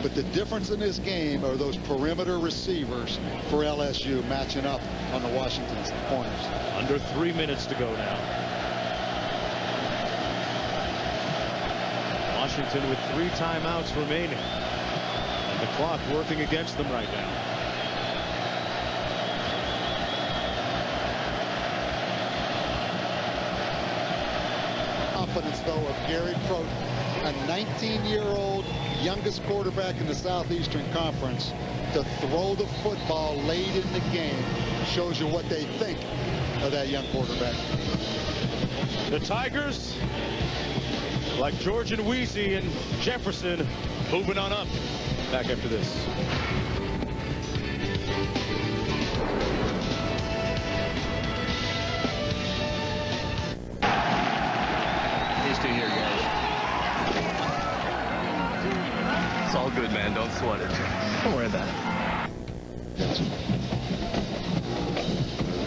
But the difference in this game are those perimeter receivers for LSU matching up on the Washington corners. Under 3 minutes to go now. Washington with 3 timeouts remaining. And the clock working against them right now. though, of Gary Prote, a 19-year-old youngest quarterback in the Southeastern Conference, to throw the football late in the game shows you what they think of that young quarterback. The Tigers, like George and Weezy and Jefferson, moving on up. Back after this. He's still here, guys. It's all good, man. Don't sweat it. Don't worry about it.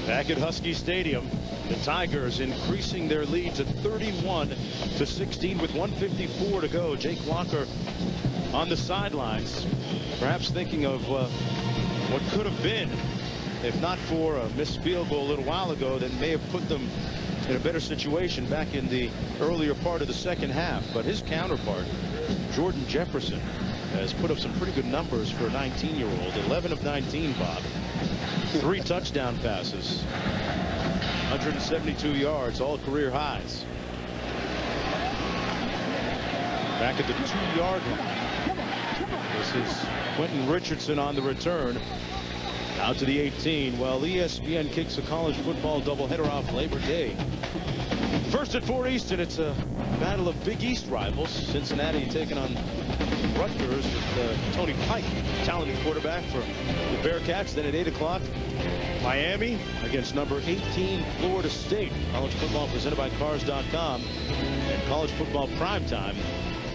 Back at Husky Stadium, the Tigers increasing their lead to 31-16 with 1:54 to go. Jake Locker on the sidelines, perhaps thinking of what could have been if not for a missed field goal a little while ago that may have put them in a better situation back in the earlier part of the second half. But his counterpart, Jordan Jefferson, has put up some pretty good numbers for a 19-year-old. 11 of 19, Bob. 3 touchdown passes, 172 yards, all career highs. Back at the 2-yard line. This is Quentin Richardson on the return. Out to the 18. Well, ESPN kicks a college football doubleheader off Labor Day. First at Fort Easton, it's a battle of Big East rivals. Cincinnati taking on Rutgers with Tony Pike, talented quarterback for the Bearcats. Then at 8 o'clock, Miami against number 18 Florida State. College football presented by Cars.com, and college football primetime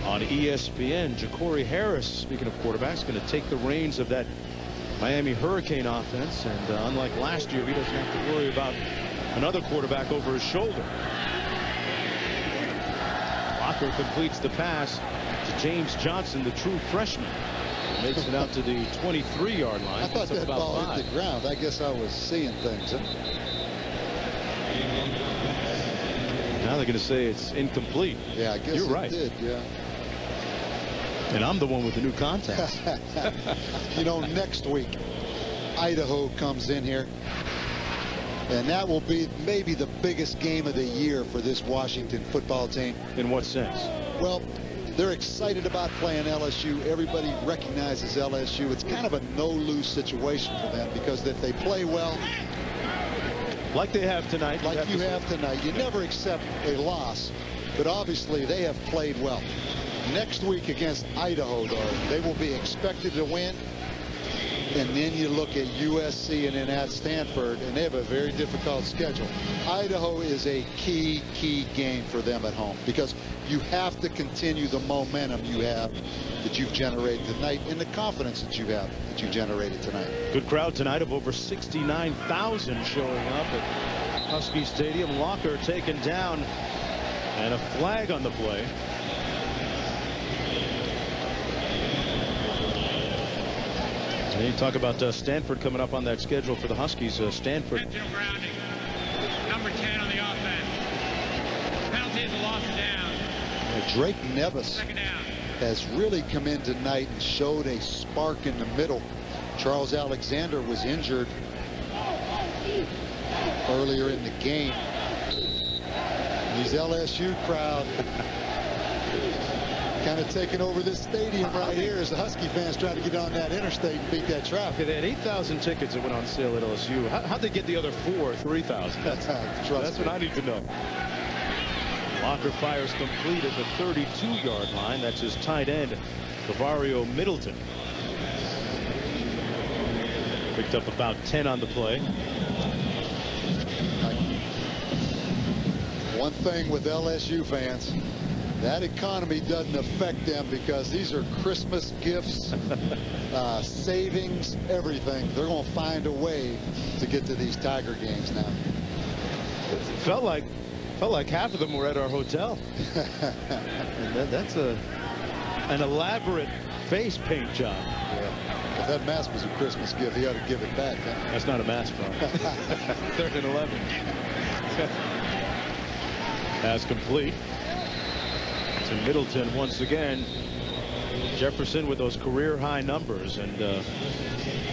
on ESPN. Ja'Cory Harris, speaking of quarterbacks, going to take the reins of that Miami Hurricane offense, and unlike last year, he doesn't have to worry about another quarterback over his shoulder. Locker completes the pass to James Johnson, the true freshman. Makes it out to the 23-yard line. I thought that ball hit the ground. I guess I was seeing things. Now they're going to say it's incomplete. Yeah, I guess you're right. Did, yeah. And I'm the one with the new contacts. You know, next week, Idaho comes in here. And that will be maybe the biggest game of the year for this Washington football team. In what sense? Well, they're excited about playing LSU. Everybody recognizes LSU. It's kind of a no-lose situation for them, because if they play well, like they have tonight, like you have tonight, you never accept a loss. But obviously, they have played well. Next week against Idaho, though, they will be expected to win. And then you look at USC and then at Stanford, and they have a very difficult schedule. Idaho is a key game for them at home, because you have to continue the momentum you have that you've generated tonight, and the confidence that you have that you generated tonight. Good crowd tonight of over 69,000 showing up at Husky Stadium. Locker taken down, and a flag on the play. And you talk about Stanford coming up on that schedule for the Huskies. Stanford. Grounding. Number 10 on the offense. Penalty is a loss down. Drake Nevis has really come in tonight and showed a spark in the middle. Charles Alexander was injured earlier in the game. These LSU crowd kind of taking over this stadium right here as the Husky fans try to get on that interstate and beat that traffic. They had 8,000 tickets that went on sale at LSU. How'd they get the other 3,000? That's what I need to know. Locker fires complete at the 32-yard line. That's his tight end, Bavario Middleton. Picked up about 10 on the play. One thing with LSU fans, that economy doesn't affect them, because these are Christmas gifts, savings, everything. They're going to find a way to get to these Tiger games now. It felt like half of them were at our hotel. And that's an elaborate face paint job. Yeah. If that mask was a Christmas gift, he ought to give it back. Huh? That's not a mask, bro. 3rd and 11. Pass complete to Middleton once again. Jefferson with those career high numbers, and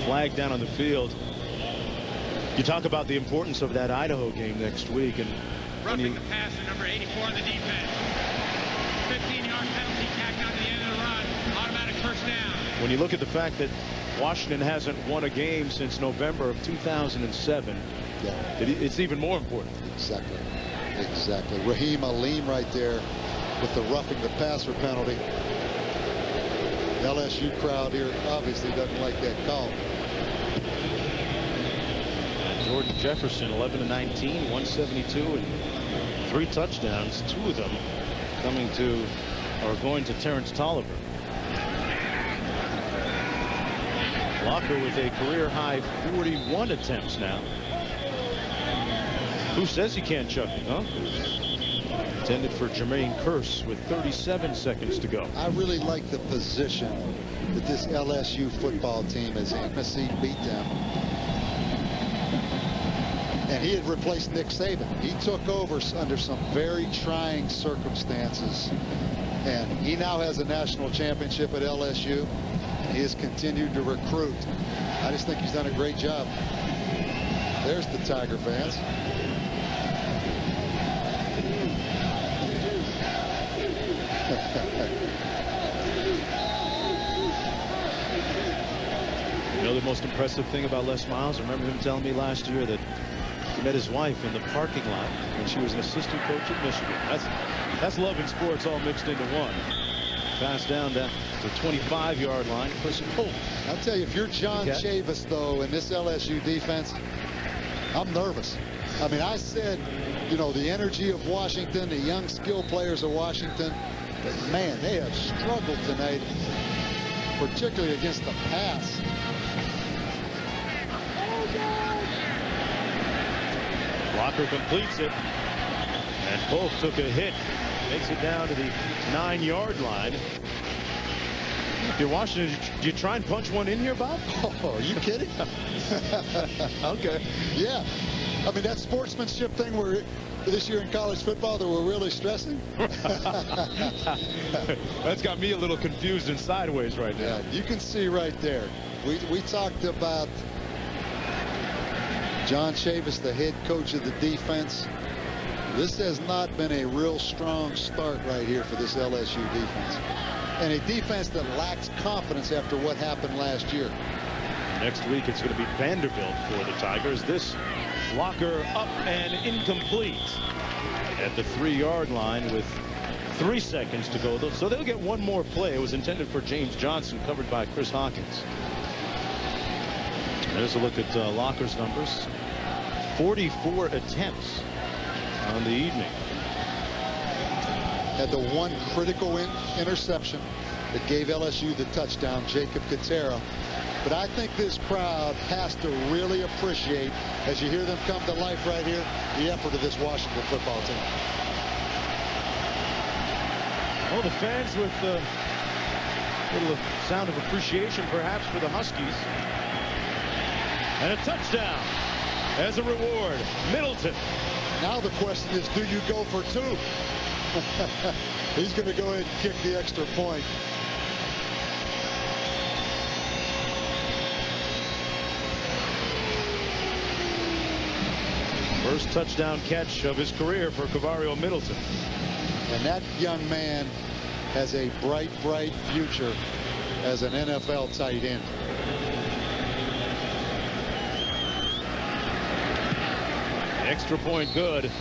flag down on the field. You talk about the importance of that Idaho game next week, and roughing the passer, number 84 on the defense. 20-yard penalty tacked on to the end of the run. Automatic first down. When you look at the fact that Washington hasn't won a game since November of 2007, it's even more important. Exactly. Exactly. Raheem Aleem right there with the roughing the passer penalty. The LSU crowd here obviously doesn't like that call. Jordan Jefferson, 11-19, 172, and 3 touchdowns. 2 of them going to Terrence Tolliver. Locker with a career-high 41 attempts now. Who says he can't chuck it, huh? Intended for Jermaine Kearse with 37 seconds to go. I really like the position that this LSU football team is in. Tennessee beat them. And he had replaced Nick Saban. He took over under some very trying circumstances. And he now has a national championship at LSU. He has continued to recruit. I just think he's done a great job. There's the Tiger fans. You know the most impressive thing about Les Miles? I remember him telling me last year that he met his wife in the parking lot when she was an assistant coach at Michigan. That's love in sports all mixed into one. Pass down to the 25-yard line. Chris Polk. I'll tell you, if you're John Chavis, though, in this LSU defense, I'm nervous. I mean, I said, you know, the energy of Washington, the young skill players of Washington, but man, they have struggled tonight, particularly against the pass. Locker completes it, and Polk took a hit, makes it down to the 9-yard line. If you're Washington, do you try and punch one in here, Bob? Oh, are you kidding? Okay. Yeah. I mean, that sportsmanship thing where this year in college football that we're really stressing. That's got me a little confused and sideways right now. Yeah, you can see right there. We talked about John Chavis, the head coach of the defense. This has not been a real strong start right here for this LSU defense. And a defense that lacks confidence after what happened last year. Next week, it's going to be Vanderbilt for the Tigers. This Locker up and incomplete at the 3-yard line with 3 seconds to go. So they'll get one more play. It was intended for James Johnson, covered by Chris Hawkins. There's a look at Locker's numbers. 44 attempts on the evening. Had the one critical interception that gave LSU the touchdown, Jacob Katera. But I think this crowd has to really appreciate, as you hear them come to life right here, the effort of this Washington football team. Well, the fans with a little sound of appreciation perhaps for the Huskies. And a touchdown as a reward. Middleton. Now the question is, do you go for 2? He's going to go ahead and kick the extra point. First touchdown catch of his career for Cavario Middleton. And that young man has a bright, bright future as an NFL tight end. Extra point good.